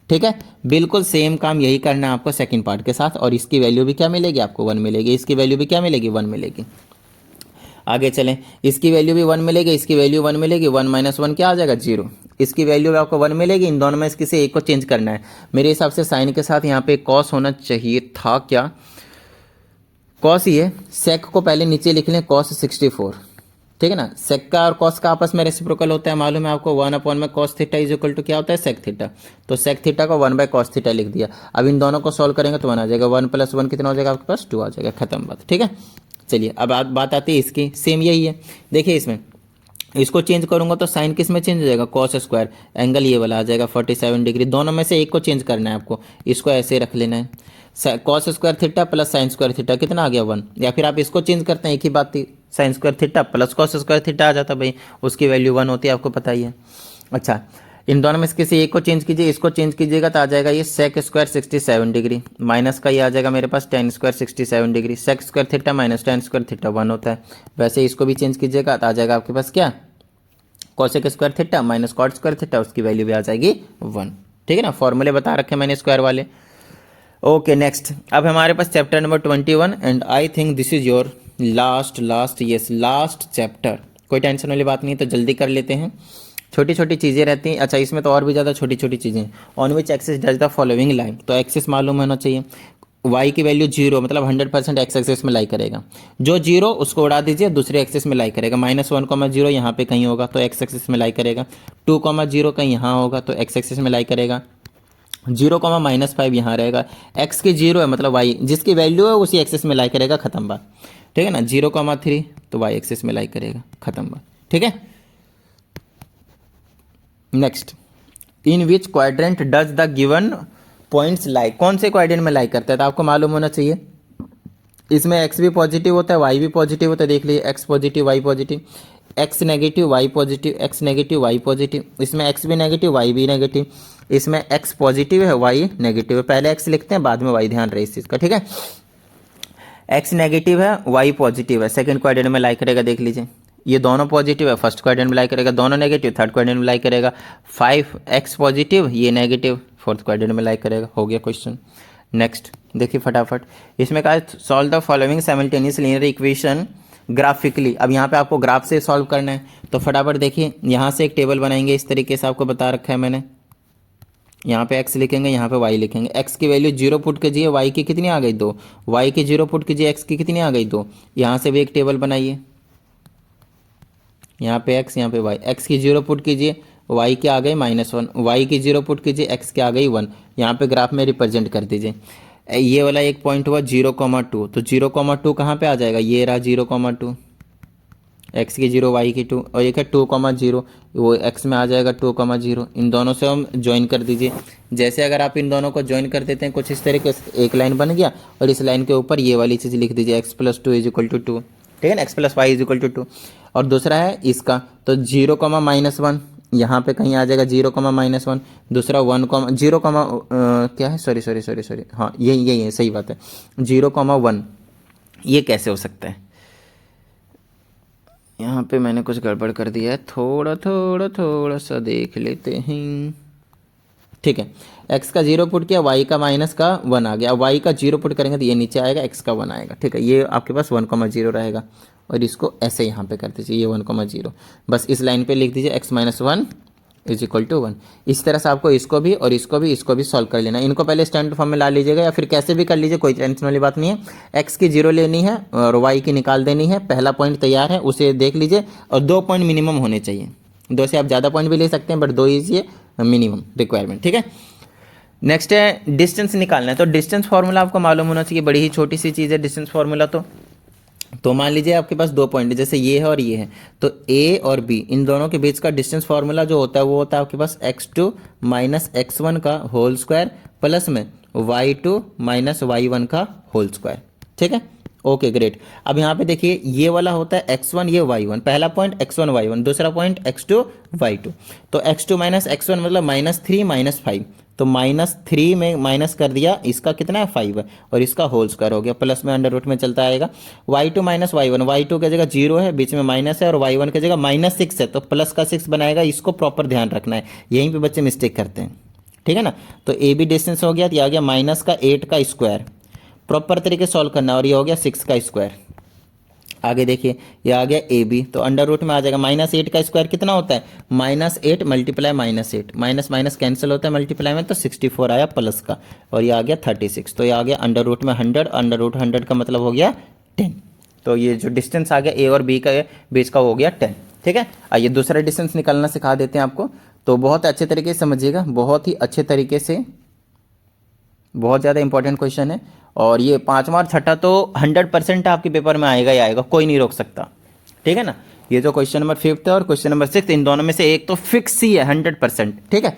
ठीक है, बिल्कुल सेम काम यही करना है आपको सेकंड पार्ट के साथ। और इसकी वैल्यू भी क्या मिलेगी आपको 1 मिलेगी, इसकी वैल्यू भी क्या मिलेगी 1 मिलेगी। आगे चलें, इसकी वैल्यू भी 1 मिलेगी, इसकी वैल्यू 1 मिलेगी, 1 माइनस 1 क्या आ जाएगा 0। इसकी वैल्यू आपको 1 मिलेगी, इन दोनों में से किसी एक को चेंज करना है। मेरे हिसाब से साइन के साथ यहाँ पे कॉस होना चाहिए था, क्या कॉस ही है। सेक को पहले नीचे लिख लें कॉस 64, ठीक है ना। सेक का और कॉस का आपस में रेसिप्रोकल होता है, मालूम है आपको। 1 अपॉन में cos theta is equal to क्या होता है सेक थीटा। तो सेक थीटा को 1 बाय कॉस थीटा लिख दिया। अब इन दोनों को सॉल्व करेंगे तो 1 आ जाएगा, 1 प्लस 1 कितना हो जाएगा आपके पास 2 आ जाएगा, खत्म बात। ठीक है, चलिए अब बात आती है इसकी, सेम यही है। देखिए इसमें इसको चेंज करूंगा तो साइन किस में चेंज हो जाएगा कॉस स्क्वायर, एंगल ये वाला आ जाएगा 47 डिग्री। दोनों में से एक को चेंज करना है आपको, इसको ऐसे रख लेना है cos square theta plus sign square theta कितना आ गया 1। या फिर आप इसको चेंज करते हैं, एक ही बात थी, sine square theta plus cos square theta आ जाता भाई, उसकी वैल्यू 1 होती है, आपको पता ही है। अच्छा, इन दोनों में से किसी एक को चेंज कीजिए, इसको चेंज कीजिएगा तो आ जाएगा ये सेक स्क्वायर 67 डिग्री, माइनस का ये आ जाएगा मेरे पास tan square 67 degree. Sec square theta minus tan square theta 1 होता है। वैसे इसको भी चेंज कीजिएगा तो आ जाएगा आपके पास क्या cosec square theta minus cot square theta, उसकी वैल्यू भी आ जाएगी 1। ठीक है ना, फॉर्मूले बता रखे मैंने स्क्वायर वाले। ओके नेक्स्ट, अब हमारे पास chapter number 21 and I think this is your last chapter. कोई टेंशन वाली बात नहीं, तो जल्दी कर लेते हैं। छोटी छोटी चीज़ें रहती हैं। अच्छा, इसमें तो और भी ज़्यादा छोटी छोटी चीज़ें। On which axis does the following line, तो एक्सिस मालूम होना चाहिए। y की वैल्यू 0 मतलब 100% एक्स एक्सिस में लाई करेगा। जो 0 उसको उड़ा दीजिए, दूसरे एक्सिस में लाई करेगा। -1,0 यहाँ पे कहीं होगा तो एक्स एक्सिस में लाई करेगा। 2,0 कहीं यहाँ होगा तो एक्स एक्सिस में लाई करेगा। 0,-5 यहाँ रहेगा। x की 0 है मतलब y जिसकी वैल्यू है उसी एक्सिस में लाई करेगा, खत्म बात। ठीक है ना, 0,3 तो y एक्सिस में लाई करेगा, खत्म बात। ठीक है, next, in which quadrant does the given points लाई, कौन से क्वाड्रेंट में लाई करता है तो आपको मालूम होना चाहिए। इसमें x भी पॉजिटिव होता है, y भी पॉजिटिव होता है। देख लीजिए, x positive y positive, x negative y positive, x negative y positive. इसमें x भी नेगेटिव y भी नेगेटिव। इसमें x पॉजिटिव है y नेगेटिव है। पहले x लिखते हैं बाद में y, ध्यान रहे इस चीज़ का। ठीक है, x नेगेटिव है y पॉजिटिव है, सेकंड क्वाड्रेंट में लाई करेगा। देख लीजिए, ये दोनों पॉजिटिव है, फर्स्ट क्वाड्रेंट में लाई करेगा। दोनों नेगेटिव थर्ड क्वाड्रेंट में लाई करेगा। 5x पॉजिटिव ये नेगेटिव फोर्थ क्वाड्रेंट में लाई करेगा। हो गया क्वेश्चन। नेक्स्ट देखिए फटाफट, इसमें कहा solve the following simultaneous linear equation graphically. अब यहाँ पे आपको ग्राफ से सॉल्व करना है, तो फटाफट देखिए यहाँ से एक टेबल बनाएंगे। इस तरीके से आपको बता रखा है मैंने। यहाँ पे x लिखेंगे, यहाँ पे y लिखेंगे। x की वैल्यू 0 पुट कीजिए, y की कितनी आ गई 2, y की 0 पुट कीजिए, x की कितनी आ गई 2। यहाँ से भी एक टेबल बनाइए, यहाँ पे x यहाँ पे y। x की 0 पुट कीजिए, y की आ गई -1, y की 0 पुट कीजिए, x की आ गई 1। यहाँ पे ग्राफ में रिप्रेजेंट कर दीजिए। ये वाला एक पॉइंट हुआ 0,2, तो 0,2 कहाँ पे आ जाएगा, ये रहा 0,2। x की 0 y की 2 और एक है 2,0, वो x में आ जाएगा 2,0। इन दोनों से हम ज्वाइन कर दीजिए। जैसे अगर आप इन दोनों को ज्वाइन कर देते हैं कुछ इस तरीके से, एक लाइन बन गया और इस लाइन के ऊपर ये वाली चीज़ लिख दीजिए x + 2 = 2। ठीक है ना, x + y = 2। और दूसरा है इसका, तो 0,-1 यहाँ पे कहीं आ जाएगा 0,-1। दूसरा 0, क्या है, सॉरी, हाँ यही है, सही बात है 0,1। ये कैसे हो सकता है, यहाँ पे मैंने कुछ गड़बड़ कर दिया है, थोड़ा सा देख लेते हैं। ठीक है, x का 0 पुट किया, y का -1 आ गया। y का 0 पुट करेंगे तो ये नीचे आएगा, x का 1 आएगा। ठीक है, ये आपके पास 1,0 रहेगा और इसको ऐसे यहाँ पे कर दीजिए, ये 1,0। बस इस लाइन पे लिख दीजिए x - 1 = 1। इस तरह से आपको इसको भी और इसको भी सॉल्व कर लेना। इनको पहले स्टैंडर्ड फॉर्म में ला लीजिएगा या फिर कैसे भी कर लीजिए, कोई टेंशन वाली बात नहीं है। x की 0 लेनी है और y की निकाल देनी है। पहला पॉइंट तैयार है, उसे देख लीजिए और 2 पॉइंट मिनिमम होने चाहिए। 2 से आप ज़्यादा पॉइंट भी ले सकते हैं, बट 2 इज ये मिनिमम रिक्वायरमेंट, ठीक है। नेक्स्ट है डिस्टेंस निकालना है। तो डिस्टेंस फार्मूला आपको मालूम होना चाहिए, बड़ी ही छोटी सी चीज़ है डिस्टेंस फार्मूला। तो मान लीजिए आपके पास 2 पॉइंट है, जैसे ये है और ये है, तो ए और बी इन दोनों के बीच का डिस्टेंस फार्मूला जो होता है वो होता है आपके पास x2 माइनस x1 का होल स्क्वायर प्लस में y2 माइनस y1 का होल स्क्वायर, ठीक है। Okay great. अब यहाँ पे देखिए ये वाला होता है x1, ये y1, पहला पॉइंट x1 y1, दूसरा पॉइंट x2 y2। तो x2 माइनस x1 मतलब -3 -5, तो -3 में माइनस कर दिया, इसका कितना है 5 है, और इसका होल स्क्वायर हो गया, प्लस में अंडर रूट में चलता आएगा। y2 माइनस y1, y2 की जगह 0 है, बीच में माइनस है, और y1 की जगह -6 है, तो प्लस का 6 बनाएगा। इसको प्रॉपर ध्यान रखना है, यहीं पे बच्चे मिस्टेक करते हैं, ठीक है ना। तो ए बी डिस्टेंस हो गया, तो ये आ गया -8 का स्क्वायर, प्रॉपर तरीके सॉल्व करना, और ये हो गया 6 का स्क्वायर। आगे देखिए ये आ गया ए बी, तो अंडर रूट में आ जाएगा -8 का स्क्वायर कितना होता है, -8 मल्टीप्लाई -8, माइनस माइनस कैंसिल होता है मल्टीप्लाई में, तो 64 आया प्लस का, और ये आ गया 36। तो ये आ गया अंडर रूट में 100, अंडर रूट 100 का मतलब हो गया 10। तो ये जो डिस्टेंस आ गया ए और बी का बीच का हो गया 10, ठीक है। आइए दूसरा डिस्टेंस निकालना सिखा देते हैं आपको। तो बहुत अच्छे तरीके से समझिएगा, बहुत ही अच्छे तरीके से, बहुत ज़्यादा इंपॉर्टेंट क्वेश्चन है। और ये 5वां और 6ठा तो 100% आपके पेपर में आएगा ही आएगा, कोई नहीं रोक सकता, ठीक है ना। ये जो क्वेश्चन नंबर 5 है और क्वेश्चन नंबर 6, इन दोनों में से एक तो फिक्स ही है 100%, ठीक है।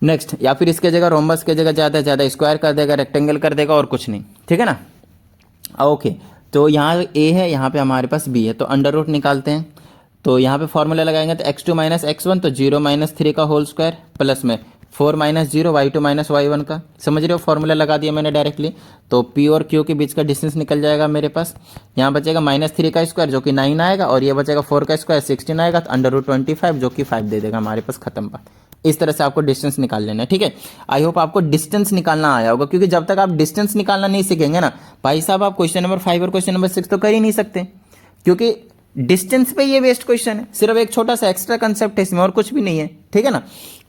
नेक्स्ट, या फिर इसके जगह रोम्बस के जगह ज़्यादा से ज़्यादा स्क्वायर कर देगा, रेक्टेंगल कर देगा, और कुछ नहीं, ठीक है ना। ओके, तो यहाँ ए है, यहाँ पे हमारे पास बी है, तो अंडर रूट निकालते हैं। तो यहाँ पे फॉर्मूला लगाएंगे तो x2 माइनस x1, तो 0 माइनस 3 का होल स्क्वायर प्लस में 4 माइनस 0 y2 माइनस y1 का, समझ रहे हो, फॉर्मूला लगा दिया मैंने डायरेक्टली। तो p और q के बीच का डिस्टेंस निकल जाएगा मेरे पास। यहाँ बचेगा -3 का स्क्वायर जो कि 9 आएगा, और ये बचेगा 4 का स्क्वायर 16 आएगा, तो अंडर रूट 25 जो कि 5 दे देगा हमारे पास, खत्म बात। इस तरह से आपको डिस्टेंस निकाल लेना है, ठीक है। आई होप आपको डिस्टेंस निकालना आया होगा, क्योंकि जब तक आप डिस्टेंस निकालना नहीं सीखेंगे ना भाई साहब, आप क्वेश्चन नंबर 5 और क्वेश्चन नंबर 6 तो कर ही नहीं सकते, क्योंकि डिस्टेंस पे ये वेस्ट क्वेश्चन है, सिर्फ एक छोटा सा एक्स्ट्रा कंसेप्ट है इसमें, और कुछ भी नहीं है, ठीक है ना।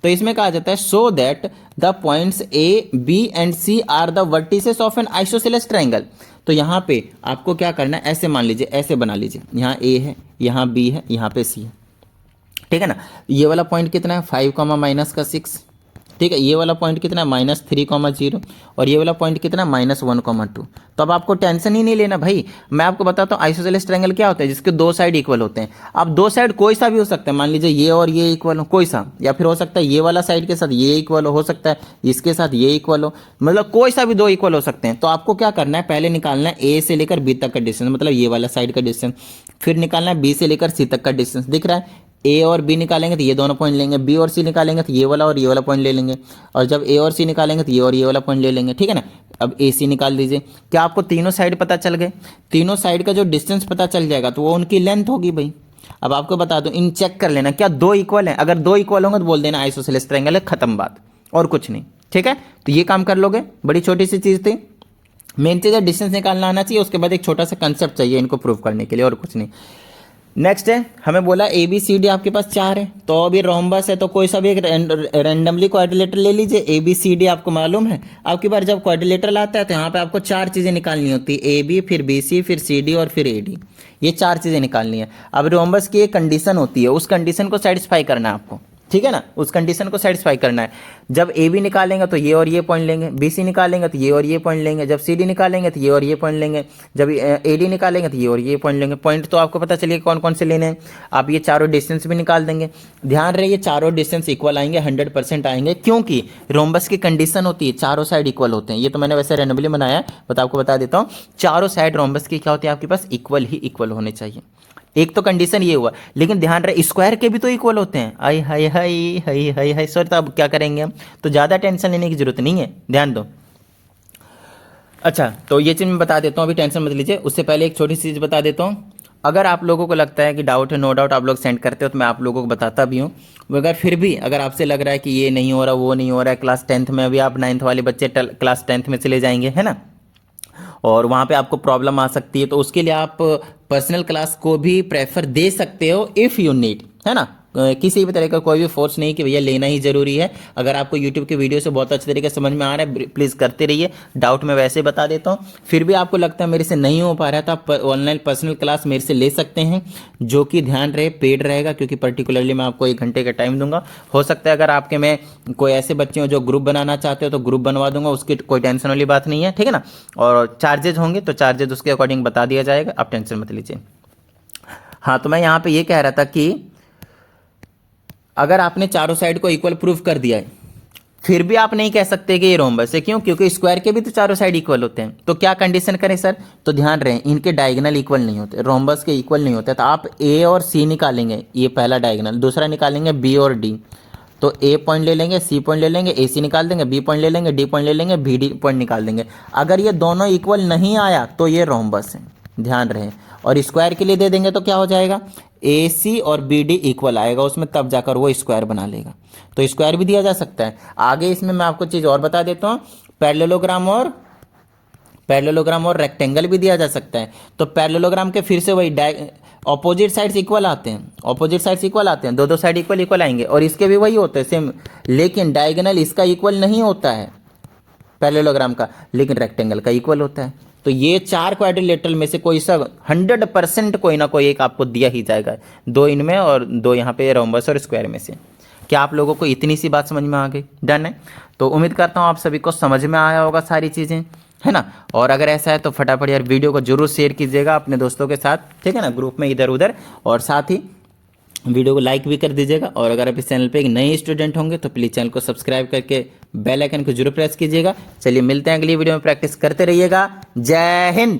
तो इसमें कहा जाता है so that the points A B and C are the vertices of an isosceles triangle. तो यहाँ पे आपको क्या करना है, ऐसे मान लीजिए, ऐसे बना लीजिए, यहाँ ए है, यहाँ बी है, यहाँ पे सी है, ठीक है ना। ये वाला पॉइंट कितना है 5 माइनस का 6, ठीक है। ये वाला पॉइंट कितना है -3,0, और ये वाला पॉइंट कितना है -1,2। तो अब आपको टेंशन ही नहीं लेना भाई, मैं आपको बताता हूँ आइसोसेलेस ट्रायंगल क्या होता है, जिसके 2 साइड इक्वल होते हैं। अब 2 साइड कोई सा भी हो सकता है, मान लीजिए ये और ये इक्वल हो, कोई सा, या फिर हो सकता है ये वाला साइड के साथ ये इक्वल हो सकता है इसके साथ ये इक्वल हो, मतलब कोई सा भी 2 इक्वल हो सकते हैं। तो आपको क्या करना है, पहले निकालना है ए से लेकर बी तक का डिस्टेंस, मतलब ये वाला साइड का डिस्टेंस, फिर निकालना है बी से लेकर सी तक का डिस्टेंस। दिख रहा है, ए और बी निकालेंगे तो ये दोनों पॉइंट लेंगे, बी और सी निकालेंगे तो ये वाला और ये वाला पॉइंट ले लेंगे, और जब ए और सी निकालेंगे तो ये और ये वाला पॉइंट ले लेंगे, ठीक है ना। अब ए सी निकाल दीजिए, क्या आपको तीनों साइड पता चल गए, तीनों साइड का जो डिस्टेंस पता चल जाएगा तो वो उनकी लेंथ होगी भाई। अब आपको बता दूं, इन चेक कर लेना क्या 2 इक्वल है, अगर 2 इक्वल होंगे तो बोल देना आइसोसेलेस ट्रायंगल है, खत्म बात, और कुछ नहीं, ठीक है। तो ये काम कर लोगे, बड़ी छोटी सी चीज़ थी। मेन चीज़ है डिस्टेंस निकालना आना चाहिए, उसके बाद एक छोटा सा कंसेप्ट चाहिए इनको प्रूव करने के लिए, और कुछ नहीं। नेक्स्ट है, हमें बोला ए बी सी डी आपके पास 4 है, तो अभी रोम्बस है, तो कोई सा भी एक रैंडमली क्वाड्रिलेटर ले लीजिए। ए बी सी डी आपको मालूम है, आपकी बार जब क्वाड्रिलेटर आता है तो यहाँ पे आपको 4 चीज़ें निकालनी होती है, ए बी फिर बी सी फिर सी डी और फिर ए डी, ये 4 चीज़ें निकालनी है। अब रोम्बस की एक कंडीशन होती है, उस कंडीशन को सेटिस्फाई करना है आपको, ठीक है ना, उस कंडीशन को सेटिस्फाई करना है। जब ए बी निकालेंगे तो ये और ये पॉइंट लेंगे, बी सी निकालेंगे तो ये और ये पॉइंट लेंगे, जब सी डी निकालेंगे तो ये और ये पॉइंट लेंगे, जब ए डी निकालेंगे तो ये और ये पॉइंट लेंगे। पॉइंट तो आपको पता चलिए कौन कौन से लेने हैं, आप ये चारों डिस्टेंस भी निकाल देंगे। ध्यान रहे ये चारों डिस्टेंस इक्वल आएंगे, 100% आएंगे, क्योंकि रोम्बस की कंडीशन होती है चारों साइड इक्वल होते हैं। ये तो मैंने वैसे रैंडमली बनाया है, बट आपको बता देता हूँ, चारों साइड रोम्बस की क्या होती है आपके पास, इक्वल ही इक्वल होने चाहिए। एक तो कंडीशन ये हुआ, लेकिन ध्यान रहे स्क्वायर के भी तो इक्वल होते हैं। आई हाय हाय हाय हाय हाय सर, तो अब क्या करेंगे हम, तो ज़्यादा टेंशन लेने की जरूरत नहीं है, ध्यान दो। अच्छा, तो ये चीज़ मैं बता देता हूँ, अभी टेंशन मत लीजिए। उससे पहले एक छोटी सी चीज़ बता देता हूँ, अगर आप लोगों को लगता है कि डाउट है, नो डाउट आप लोग सेंड करते हो, तो मैं आप लोगों को बताता भी हूँ। मगर फिर भी अगर आपसे लग रहा है कि ये नहीं हो रहा, वो नहीं हो रहा है, क्लास 10th में अभी आप 9th वाले बच्चे क्लास 10th में चले जाएंगे, है ना, और वहाँ पे आपको प्रॉब्लम आ सकती है, तो उसके लिए आप पर्सनल क्लास को भी प्रेफर दे सकते हो इफ़ यू नीड, है ना। किसी भी तरह का कोई भी फोर्स नहीं कि भैया लेना ही जरूरी है। अगर आपको यूट्यूब की वीडियो से बहुत अच्छे तरीके से समझ में आ रहा है प्लीज़ करते रहिए, डाउट मैं वैसे बता देता हूँ। फिर भी आपको लगता है मेरे से नहीं हो पा रहा है तो आप ऑनलाइन पर्सनल क्लास मेरे से ले सकते हैं, जो कि ध्यान रहे पेड रहेगा, क्योंकि पर्टिकुलरली मैं आपको 1 घंटे का टाइम दूंगा। हो सकता है अगर आपके में कोई ऐसे बच्चे हो जो ग्रुप बनाना चाहते हो तो ग्रुप बनवा दूंगा, उसकी कोई टेंशन वाली बात नहीं है, ठीक है ना। और चार्जेज होंगे तो चार्जेज उसके अकॉर्डिंग बता दिया जाएगा, आप टेंशन मत लीजिए। हाँ, तो मैं यहाँ पे ये कह रहा था कि अगर आपने चारों साइड को इक्वल प्रूफ कर दिया है फिर भी आप नहीं कह सकते कि ये रोम्बस है। क्यों? क्योंकि स्क्वायर के भी तो चारों साइड इक्वल होते हैं। तो क्या कंडीशन करें सर? तो ध्यान रहे इनके डायगोनल इक्वल नहीं होते, रोम्बस के इक्वल नहीं होते। तो आप ए और सी निकालेंगे, ये पहला डायगोनल, दूसरा निकालेंगे बी और डी। तो ए पॉइंट ले लेंगे, सी पॉइंट ले लेंगे, ए सी निकाल देंगे, बी पॉइंट ले लेंगे, डी पॉइंट ले लेंगे, बी डी पॉइंट निकाल देंगे। अगर ये दोनों इक्वल नहीं आया तो ये रोम्बस है, ध्यान रहे। और स्क्वायर के लिए दे देंगे तो क्या हो जाएगा? ए सी और बी डी इक्वल आएगा उसमें, तब जाकर वो स्क्वायर बना लेगा। तो स्क्वायर भी दिया जा सकता है। आगे इसमें मैं आपको चीज़ और बता देता हूँ, पैरेललोग्राम और रेक्टेंगल भी दिया जा सकता है। तो पैरेललोग्राम के फिर से वही ऑपोजिट साइड्स इक्वल आते हैं, ऑपोजिट साइड्स इक्वल आते हैं, दो साइड इक्वल आएंगे। और इसके भी वही होते हैं सेम, लेकिन डायगोनल इसका इक्वल नहीं होता है पैरेललोग्राम का, लेकिन रेक्टेंगल का इक्वल होता है। तो ये 4 क्वाड्रिलेटरल में से कोई सा 100% कोई ना कोई एक आपको दिया ही जाएगा, 2 इनमें और 2 यहाँ पे रोम्बस और स्क्वायर में से। क्या आप लोगों को इतनी सी बात समझ में आ गई? डन है। तो उम्मीद करता हूँ आप सभी को समझ में आया होगा सारी चीज़ें, है ना। और अगर ऐसा है तो फटाफट यार वीडियो को जरूर शेयर कीजिएगा अपने दोस्तों के साथ, ठीक है ना, ग्रुप में इधर उधर। और साथ ही वीडियो को लाइक भी कर दीजिएगा। और अगर आप इस चैनल पे एक नए स्टूडेंट होंगे तो प्लीज़ चैनल को सब्सक्राइब करके बेल आइकन को जरूर प्रेस कीजिएगा। चलिए मिलते हैं अगली वीडियो में, प्रैक्टिस करते रहिएगा। जय हिंद।